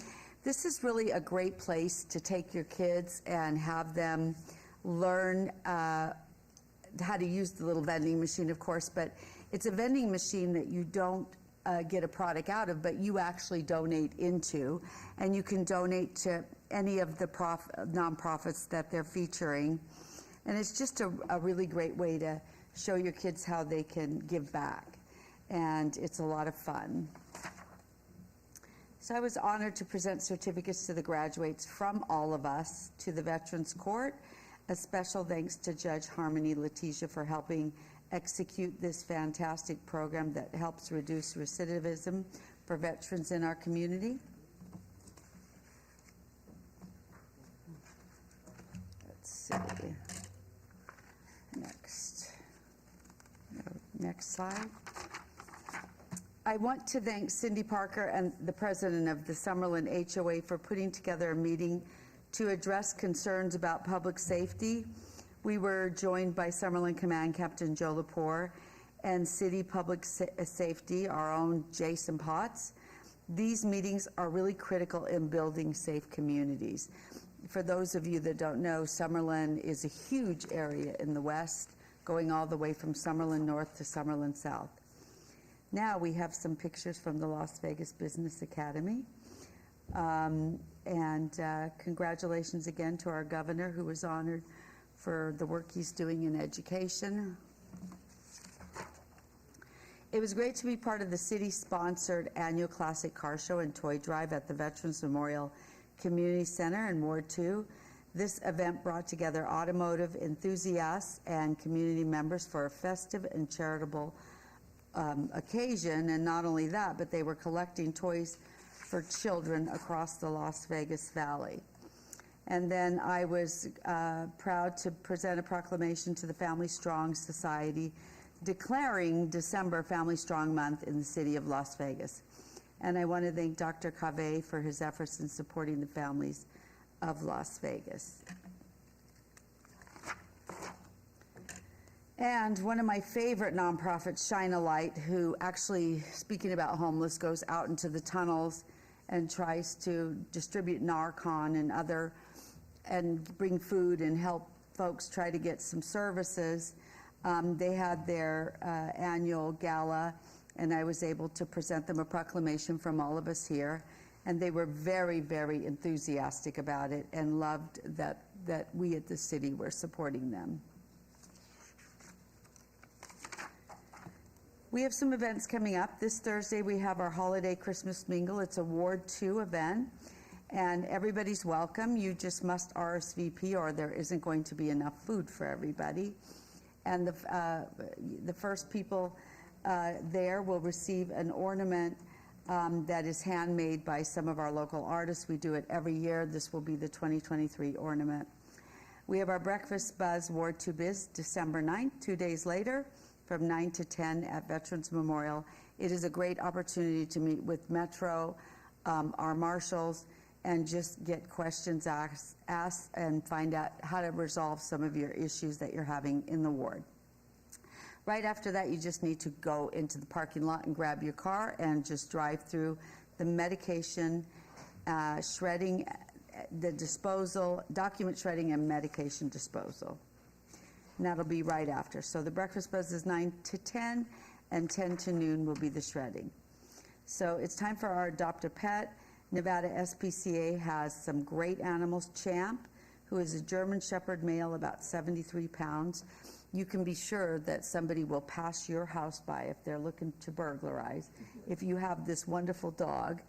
This is really a great place to take your kids and have them learn how to use the little vending machine, of course, but it's a vending machine that you don't get a product out of, but you actually donate into, and you can donate to any of the nonprofits that they're featuring. And it's just a really great way to show your kids how they can give back, and it's a lot of fun. So I was honored to present certificates to the graduates from all of us to the Veterans Court. A special thanks to Judge Harmony Letitia for helping execute this fantastic program that helps reduce recidivism for veterans in our community. Let's see. Next slide. I want to thank Cindy Parker and the president of the Summerlin HOA for putting together a meeting to address concerns about public safety. We were joined by Summerlin Command Captain Joe Lepore and City Public Safety, our own Jason Potts. These meetings are really critical in building safe communities. For those of you that don't know, Summerlin is a huge area in the West, going all the way from Summerlin North to Summerlin South. Now we have some pictures from the Las Vegas Business Academy. Congratulations again to our governor, who was honored for the work he's doing in education. It was great to be part of the city-sponsored annual Classic Car Show and Toy Drive at the Veterans Memorial Community Center in Ward 2. This event brought together automotive enthusiasts and community members for a festive and charitable occasion, and not only that, but they were collecting toys for children across the Las Vegas Valley. And then I was proud to present a proclamation to the Family Strong Society declaring December Family Strong Month in the city of Las Vegas. And I want to thank Dr. Cave for his efforts in supporting the families of Las Vegas. And one of my favorite nonprofits, Shine a Light, who actually, speaking about homeless, goes out into the tunnels and tries to distribute Narcan and bring food and help folks try to get some services. They had their annual gala, and I was able to present them a proclamation from all of us here. And they were very, very enthusiastic about it and loved that we at the city were supporting them. We have some events coming up. This Thursday we have our holiday Christmas mingle. It's a Ward 2 event, and everybody's welcome. You just must RSVP or there isn't going to be enough food for everybody. And the first people there will receive an ornament that is handmade by some of our local artists. We do it every year. This will be the 2023 ornament. We have our Breakfast Buzz Ward 2 Biz December 9th, 2 days later, from 9 to 10 at Veterans Memorial. It is a great opportunity to meet with Metro, our marshals, and just get questions asked and find out how to resolve some of your issues that you're having in the ward. Right after that, you just need to go into the parking lot and grab your car and just drive through the medication shredding, the disposal, document shredding and medication disposal. And that'll be right after. So the Breakfast Buzz is 9 to 10, and 10 to noon will be the shredding. So it's time for our Adopt a Pet. Nevada SPCA has some great animals. Champ, who is a German Shepherd male, about 73 pounds. You can be sure that somebody will pass your house by if they're looking to burglarize, if you have this wonderful dog.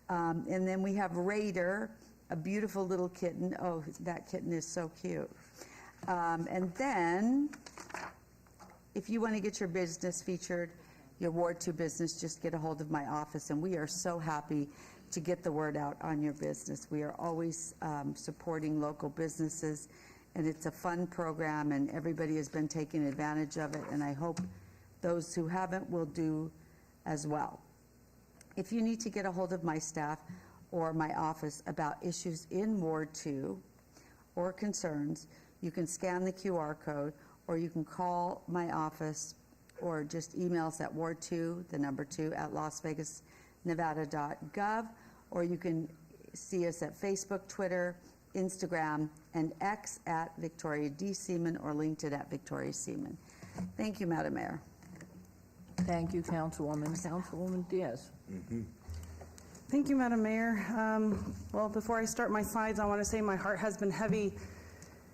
And then we have Raider, a beautiful little kitten. Oh, that kitten is so cute. And then, if you want to get your business featured, your Ward 2 business, just get a hold of my office, and we are so happy to get the word out on your business. We are always supporting local businesses, and it's a fun program, and everybody has been taking advantage of it, and I hope those who haven't will do as well. If you need to get a hold of my staff or my office about issues in Ward 2 or concerns, you can scan the QR code, or you can call my office, or just email us at ward2, the number 2, at lasvegasnevada.gov, or you can see us at Facebook, Twitter, Instagram, and X at Victoria D. Seaman, or LinkedIn at Victoria Seaman. Thank you, Madam Mayor. Thank you, Councilwoman. Councilwoman Diaz. Thank you, Madam Mayor. Well, before I start my slides, I want to say my heart has been heavy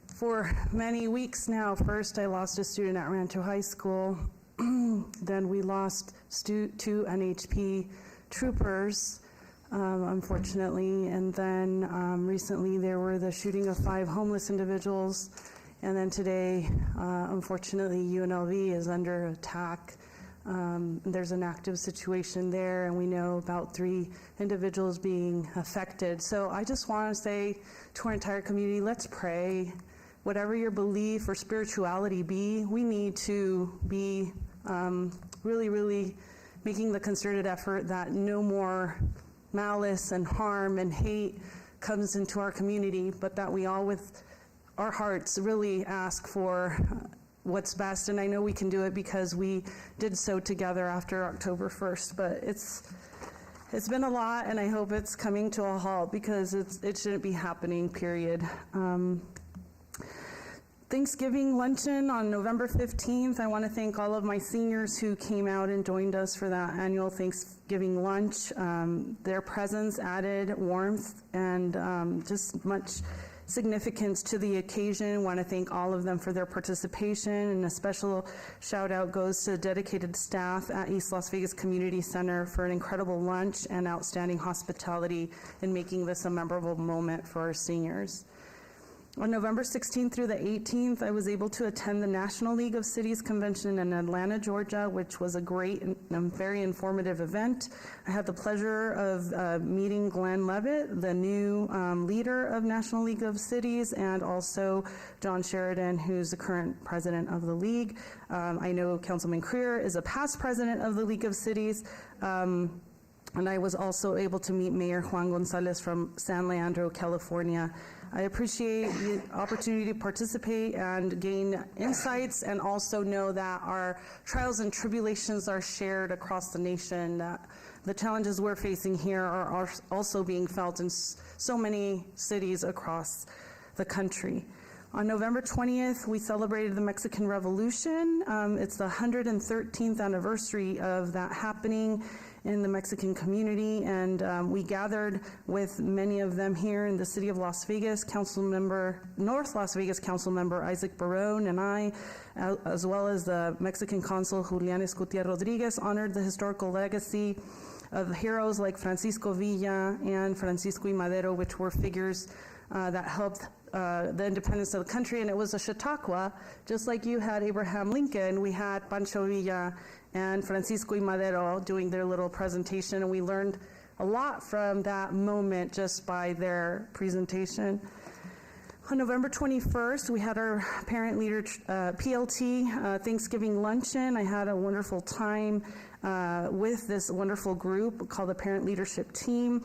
for many weeks now. First, I lost a student at Rancho High School. Then we lost 2 NHP troopers, unfortunately. And then recently there were the shooting of 5 homeless individuals. And then today, unfortunately, UNLV is under attack. There's an active situation there, and we know about 3 individuals being affected. So I just want to say to our entire community, let's pray. Whatever your belief or spirituality be, we need to be really, really making the concerted effort that no more malice and harm and hate comes into our community, but that we all with our hearts really ask for what's best. And I know we can do it because we did so together after October 1st, but it's been a lot, and I hope it's coming to a halt because it shouldn't be happening, period. Thanksgiving luncheon on November 15th. I want to thank all of my seniors who came out and joined us for that annual Thanksgiving lunch. Their presence added warmth and just much significance to the occasion. I want to thank all of them for their participation, and a special shout out goes to the dedicated staff at East Las Vegas Community Center for an incredible lunch and outstanding hospitality in making this a memorable moment for our seniors. On November 16th through the 18th, I was able to attend the National League of Cities Convention in Atlanta, Georgia, which was a great and very informative event. I had the pleasure of meeting Glenn Levitt, the new leader of National League of Cities, and also John Sheridan, who's the current president of the league. I know Councilman Creer is a past president of the League of Cities. And I was also able to meet Mayor Juan Gonzalez from San Leandro, California. I appreciate the opportunity to participate and gain insights, and also know that our trials and tribulations are shared across the nation, that the challenges we're facing here are also being felt in so many cities across the country. On November 20th, we celebrated the Mexican Revolution. It's the 113th anniversary of that happening in the Mexican community, and we gathered with many of them here in the city of Las Vegas. North Las Vegas Council Member Isaac Barone and I, as well as the Mexican Consul Julian Escutia Rodriguez, honored the historical legacy of heroes like Francisco Villa and Francisco y Madero, which were figures that helped the independence of the country. And it was a Chautauqua, just like you had Abraham Lincoln, we had Pancho Villa and Francisco y Madero doing their little presentation, and we learned a lot from that moment just by their presentation. On November 21st, we had our parent leader PLT Thanksgiving luncheon. I had a wonderful time with this wonderful group called the Parent Leadership Team.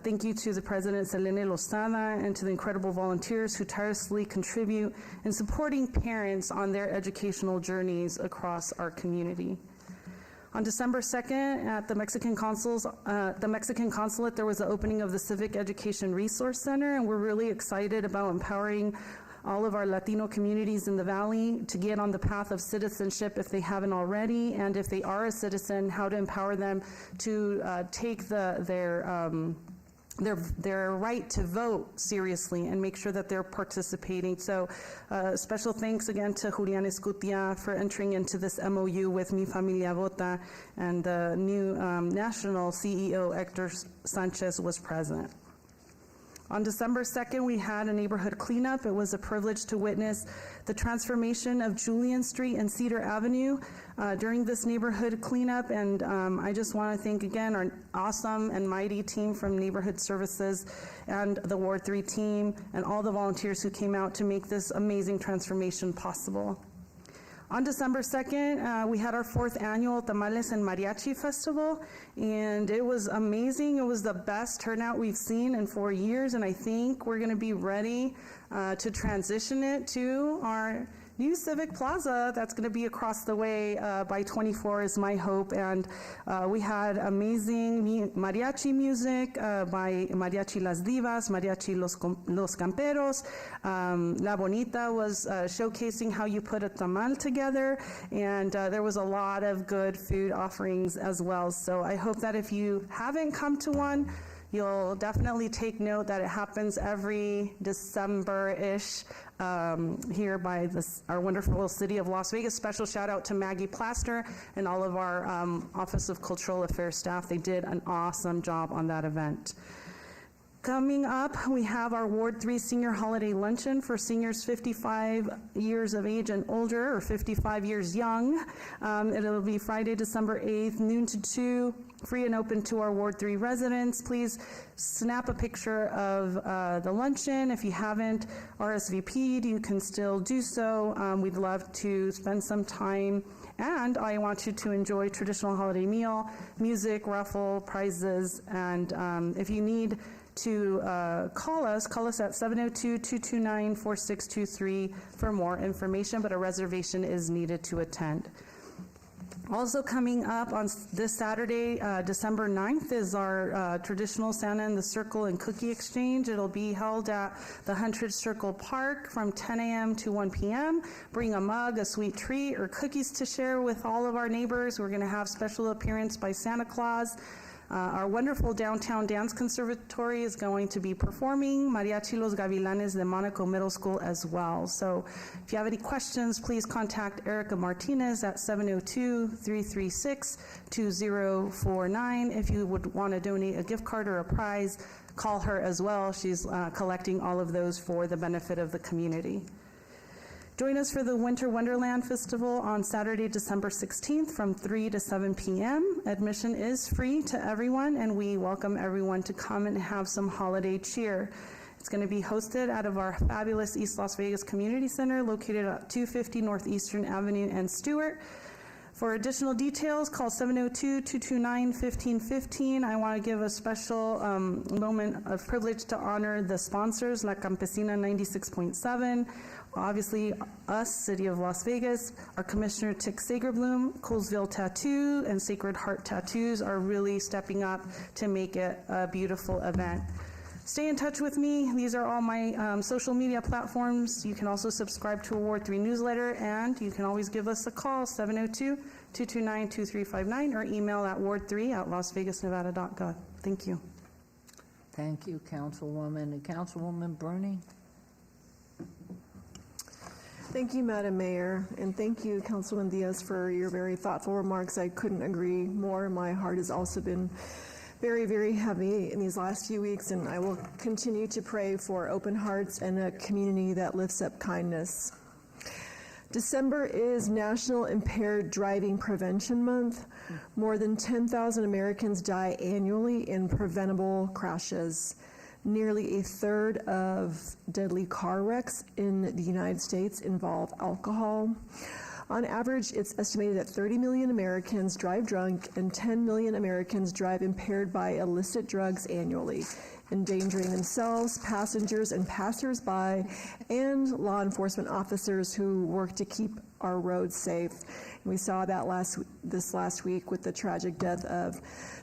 Thank you to the President Selene Lozada and to the incredible volunteers who tirelessly contribute in supporting parents on their educational journeys across our community. On December 2nd, at the Mexican Consulate, there was the opening of the Civic Education Resource Center, and we're really excited about empowering all of our Latino communities in the Valley to get on the path of citizenship if they haven't already, and if they are a citizen, how to empower them to take their right to vote seriously and make sure that they're participating. So special thanks again to Julian Escutia for entering into this MOU with Mi Familia Vota, and the new national CEO, Hector Sanchez, was present. On December 2nd, we had a neighborhood cleanup. It was a privilege to witness the transformation of Julian Street and Cedar Avenue during this neighborhood cleanup. And I just want to thank again our awesome and mighty team from Neighborhood Services and the Ward 3 team and all the volunteers who came out to make this amazing transformation possible. On December 2nd, we had our 4th annual Tamales and Mariachi Festival, and it was amazing. It was the best turnout we've seen in 4 years, and I think we're going to be ready to transition it to our new Civic Plaza that's going to be across the way by 24 is my hope. And we had amazing mariachi music by Mariachi Las Divas, Mariachi Los Camperos. La Bonita was showcasing how you put a tamal together, and there was a lot of good food offerings as well. So I hope that if you haven't come to one, you'll definitely take note that it happens every December-ish here by our wonderful city of Las Vegas. Special shout out to Maggie Plaster and all of our Office of Cultural Affairs staff. They did an awesome job on that event. Coming up, we have our Ward 3 Senior Holiday Luncheon for seniors 55 years of age and older, or 55 years young. It'll be Friday, December 8th, noon to 2, free and open to our Ward 3 residents. Please snap a picture of the luncheon. If you haven't RSVP'd, you can still do so. We'd love to spend some time, and I want you to enjoy traditional holiday meal, music, raffle, prizes, and if you need to call us at 702-229-4623 for more information, but a reservation is needed to attend. Also coming up on this Saturday, December 9th, is our traditional Santa in the Circle and Cookie Exchange. It'll be held at the Huntridge Circle Park from 10 a.m. to 1 p.m. Bring a mug, a sweet treat, or cookies to share with all of our neighbors. We're going to have special appearance by Santa Claus. Our wonderful downtown dance conservatory is going to be performing Mariachi Los Gavilanes de Monaco Middle School as well. So if you have any questions, please contact Erica Martinez at 702-336-2049. If you would want to donate a gift card or a prize, call her as well. She's collecting all of those for the benefit of the community. Join us for the Winter Wonderland Festival on Saturday, December 16th from 3 to 7 p.m. Admission is free to everyone, and we welcome everyone to come and have some holiday cheer. It's going to be hosted out of our fabulous East Las Vegas Community Center located at 250 Northeastern Avenue and Stewart. For additional details, call 702-229-1515. I want to give a special moment of privilege to honor the sponsors, La Campesina 96.7, obviously us, City of Las Vegas, our Commissioner Tick Sagerbloom, Colesville Tattoo, and Sacred Heart Tattoos are really stepping up to make it a beautiful event. Stay in touch with me. These are all my social media platforms. You can also subscribe to Award 3 newsletter, and you can always give us a call, 702-229-2359, or email at ward3@lasvegasnevada.gov. Thank you. Thank you, Councilwoman. And Councilwoman Bruni? Thank you, Madam Mayor, and thank you, Councilman Diaz, for your very thoughtful remarks. I couldn't agree more. My heart has also been very, very heavy in these last few weeks, and I will continue to pray for open hearts and a community that lifts up kindness. December is National Impaired Driving Prevention Month. More than 10,000 Americans die annually in preventable crashes. Nearly a third of deadly car wrecks in the United States involve alcohol. On average, it's estimated that 30 million Americans drive drunk and 10 million Americans drive impaired by illicit drugs annually, endangering themselves, passengers and passers-by, and law enforcement officers who work to keep our roads safe. And we saw that this last week with the tragic death of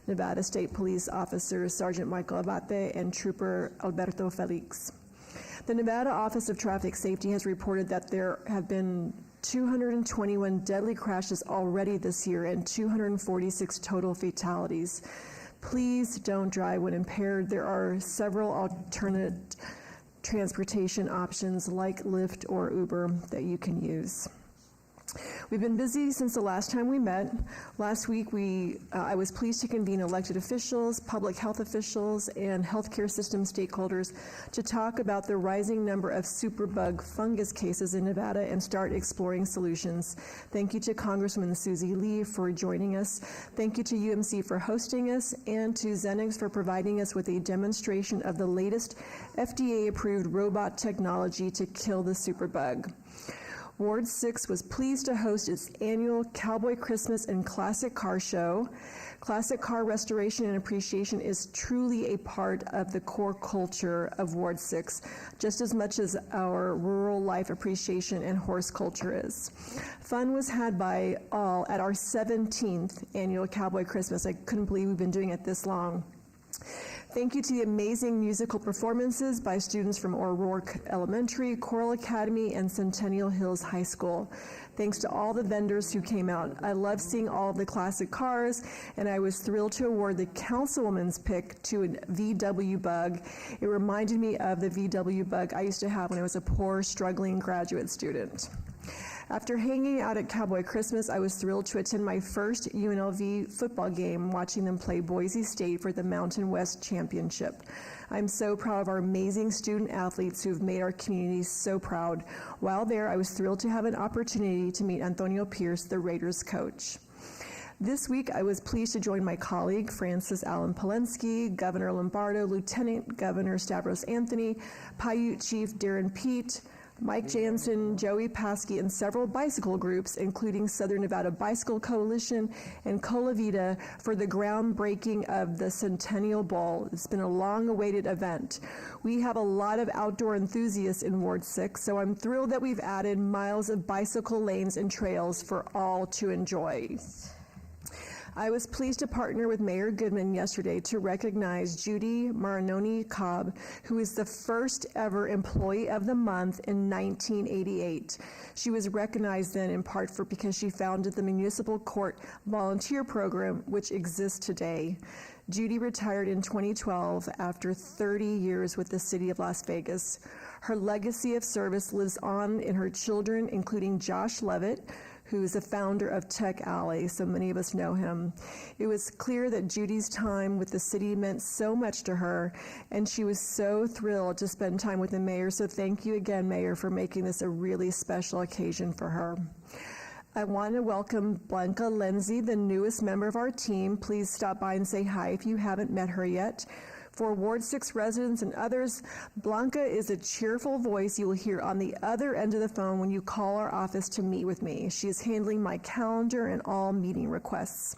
Nevada State Police officers Sergeant Michael Abate and Trooper Alberto Felix. The Nevada Office of Traffic Safety has reported that there have been 221 deadly crashes already this year and 246 total fatalities. Please don't drive when impaired. There are several alternate transportation options like Lyft or Uber that you can use. We've been busy since the last time we met. Last week, I was pleased to convene elected officials, public health officials, and healthcare system stakeholders to talk about the rising number of superbug fungus cases in Nevada and start exploring solutions. Thank you to Congresswoman Susie Lee for joining us. Thank you to UMC for hosting us, and to Xenix for providing us with a demonstration of the latest FDA-approved robot technology to kill the superbug. Ward 6 was pleased to host its annual Cowboy Christmas and Classic Car Show. Classic car restoration and appreciation is truly a part of the core culture of Ward 6, just as much as our rural life appreciation and horse culture is. Fun was had by all at our 17th annual Cowboy Christmas. I couldn't believe we've been doing it this long. Thank you to the amazing musical performances by students from O'Rourke Elementary, Coral Academy, and Centennial Hills High School. Thanks to all the vendors who came out. I love seeing all of the classic cars, and I was thrilled to award the Councilwoman's pick to a VW Bug. It reminded me of the VW Bug I used to have when I was a poor, struggling graduate student. After hanging out at Cowboy Christmas, I was thrilled to attend my first UNLV football game, watching them play Boise State for the Mountain West Championship. I'm so proud of our amazing student athletes who've made our community so proud. While there, I was thrilled to have an opportunity to meet Antonio Pierce, the Raiders coach. This week, I was pleased to join my colleague, Francis Allen Polensky, Governor Lombardo, Lieutenant Governor Stavros Anthony, Paiute Chief Darren Pete, Mike Jansen, Joey Paskey, and several bicycle groups, including Southern Nevada Bicycle Coalition and Cola Vida, for the groundbreaking of the Centennial Bowl. It's been a long-awaited event. We have a lot of outdoor enthusiasts in Ward 6, so I'm thrilled that we've added miles of bicycle lanes and trails for all to enjoy. I was pleased to partner with Mayor Goodman yesterday to recognize Judy Marinoni Cobb, who is the first ever Employee of the Month in 1988. She was recognized then in part because she founded the Municipal Court Volunteer Program, which exists today. Judy retired in 2012 after 30 years with the City of Las Vegas. Her legacy of service lives on in her children, including Josh Levitt, who is the founder of Tech Alley, so many of us know him. It was clear that Judy's time with the city meant so much to her, and she was so thrilled to spend time with the mayor. So thank you again, Mayor, for making this a really special occasion for her. I want to welcome Blanca Lenzi, the newest member of our team. Please stop by and say hi if you haven't met her yet. For Ward 6 residents and others, Blanca is a cheerful voice you will hear on the other end of the phone when you call our office to meet with me. She is handling my calendar and all meeting requests.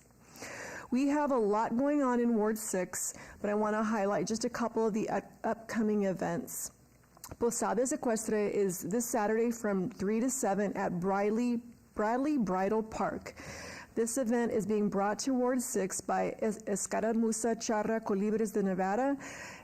We have a lot going on in Ward 6, but I want to highlight just a couple of the upcoming events. Posadas Equestre is this Saturday from 3 to 7 at Bradley Bridal Park. This event is being brought to Ward 6 by Escaramuza Charra Colibres de Nevada,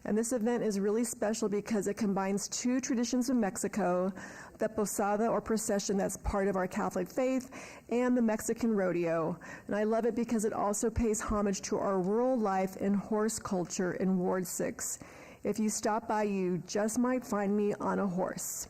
and this event is really special because it combines two traditions of Mexico, the posada or procession that's part of our Catholic faith, and the Mexican rodeo. And I love it because it also pays homage to our rural life and horse culture in Ward 6. If you stop by, you just might find me on a horse.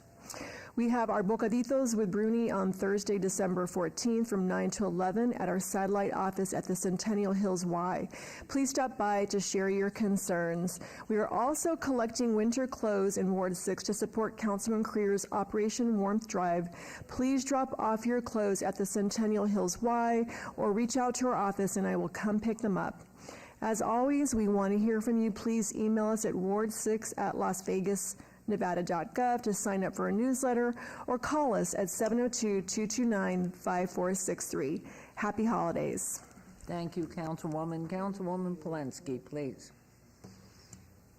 We have our Bocaditos with Bruni on Thursday, December 14th from 9 to 11 at our satellite office at the Centennial Hills Y. Please stop by to share your concerns. We are also collecting winter clothes in Ward 6 to support Councilman Creer's Operation Warmth Drive. Please drop off your clothes at the Centennial Hills Y or reach out to our office and I will come pick them up. As always, we want to hear from you. Please email us at ward6@lasvegasnevada.gov to sign up for a newsletter or call us at 702-229-5463. Happy holidays. Thank you, Councilwoman. Councilwoman Polensky, please.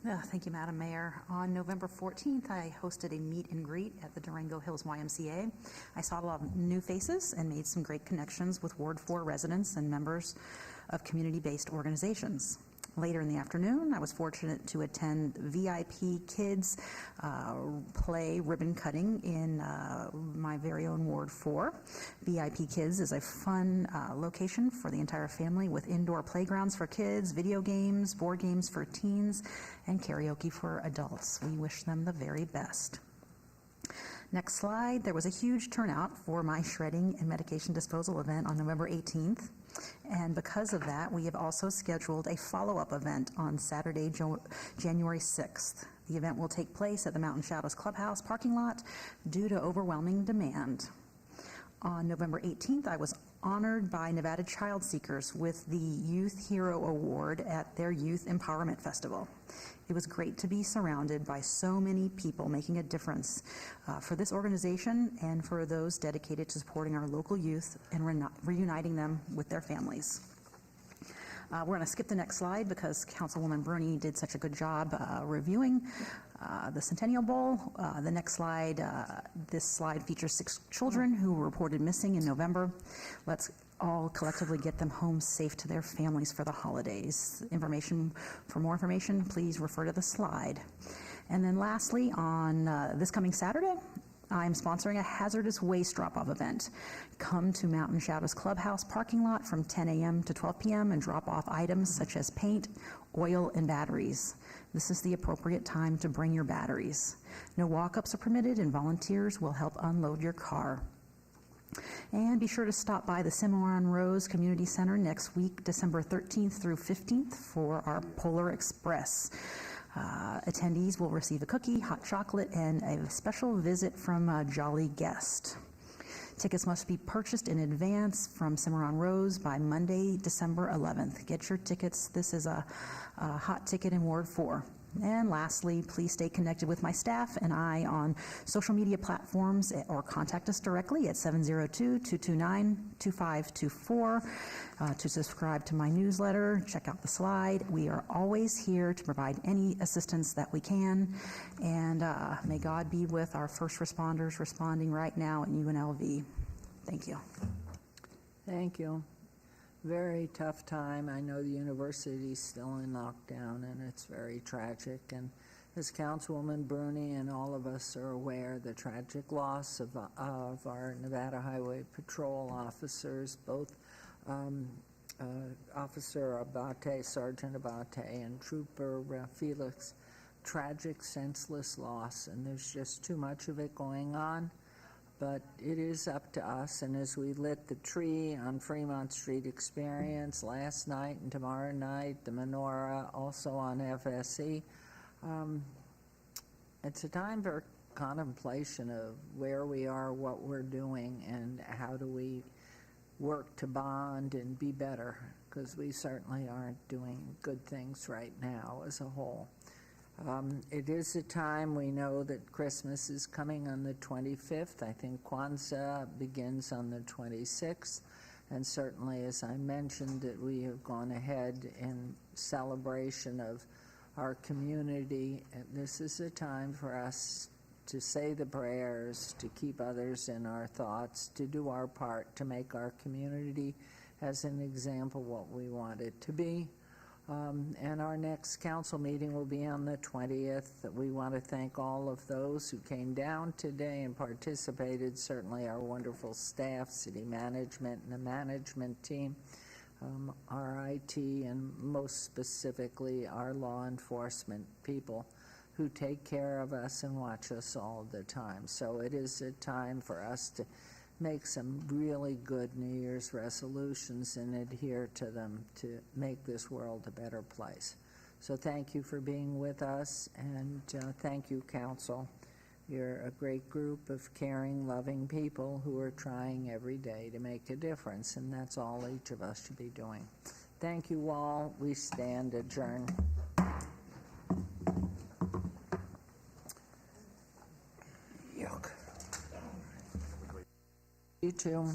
Thank you, Madam Mayor. On November 14th, I hosted a meet and greet at the Durango Hills YMCA. I saw a lot of new faces and made some great connections with Ward 4 residents and members of community-based organizations. Later in the afternoon, I was fortunate to attend VIP Kids play ribbon cutting in my very own Ward 4. VIP Kids is a fun location for the entire family with indoor playgrounds for kids, video games, board games for teens, and karaoke for adults. We wish them the very best. Next slide. There was a huge turnout for my shredding and medication disposal event on November 18th. And because of that, we have also scheduled a follow-up event on Saturday, January 6th. The event will take place at the Mountain Shadows Clubhouse parking lot due to overwhelming demand. On November 18th, I was honored by Nevada Child Seekers with the Youth Hero Award at their Youth Empowerment Festival. It was great to be surrounded by so many people making a difference for this organization and for those dedicated to supporting our local youth and reuniting them with their families. We're going to skip the next slide because Councilwoman Bruni did such a good job reviewing the Centennial Bowl. The next slide, this slide features 6 children who were reported missing in November. Let's all collectively get them home safe to their families for the holidays. For more information, please refer to the slide. And then lastly, on this coming Saturday, I'm sponsoring a hazardous waste drop-off event. Come to Mountain Shadows Clubhouse parking lot from 10 a.m. to 12 p.m. and drop off items such as paint, oil, and batteries. This is the appropriate time to bring your batteries. No walk-ups are permitted, and volunteers will help unload your car. And be sure to stop by the Cimarron Rose Community Center next week, December 13th through 15th, for our Polar Express. Attendees will receive a cookie, hot chocolate, and a special visit from a jolly guest. Tickets must be purchased in advance from Cimarron Rose by Monday, December 11th. Get your tickets. This is a hot ticket in Ward 4. And lastly, please stay connected with my staff and I on social media platforms or contact us directly at 702-229-2524 to subscribe to my newsletter. Check out the slide. We are always here to provide any assistance that we can. And may God be with our first responders responding right now at UNLV. Thank you. Thank you. Very tough time. I know the university's still in lockdown, and it's very tragic. And as Councilwoman Bruni and all of us are aware, the tragic loss of our Nevada Highway Patrol officers, both Officer Abate, Sergeant Abate, and Trooper Felix. Tragic, senseless loss, and there's just too much of it going on. But it is up to us, and as we lit the tree on Fremont Street Experience last night and tomorrow night, the menorah also on FSE, it's a time for contemplation of where we are, what we're doing, and how do we work to bond and be better, because we certainly aren't doing good things right now as a whole. It is a time, we know that Christmas is coming on the 25th. I think Kwanzaa begins on the 26th. And certainly, as I mentioned, that we have gone ahead in celebration of our community. And this is a time for us to say the prayers, to keep others in our thoughts, to do our part to make our community as an example what we want it to be. And our next council meeting will be on the 20th. We want to thank all of those who came down today and participated, certainly our wonderful staff, city management, and the management team, our IT, and most specifically our law enforcement people who take care of us and watch us all the time. So it is a time for us to make some really good New Year's resolutions and adhere to them to make this world a better place. So thank you for being with us, and thank you, Council. You're a great group of caring, loving people who are trying every day to make a difference, and that's all each of us should be doing. Thank you all. We stand adjourned. Yuck. You too.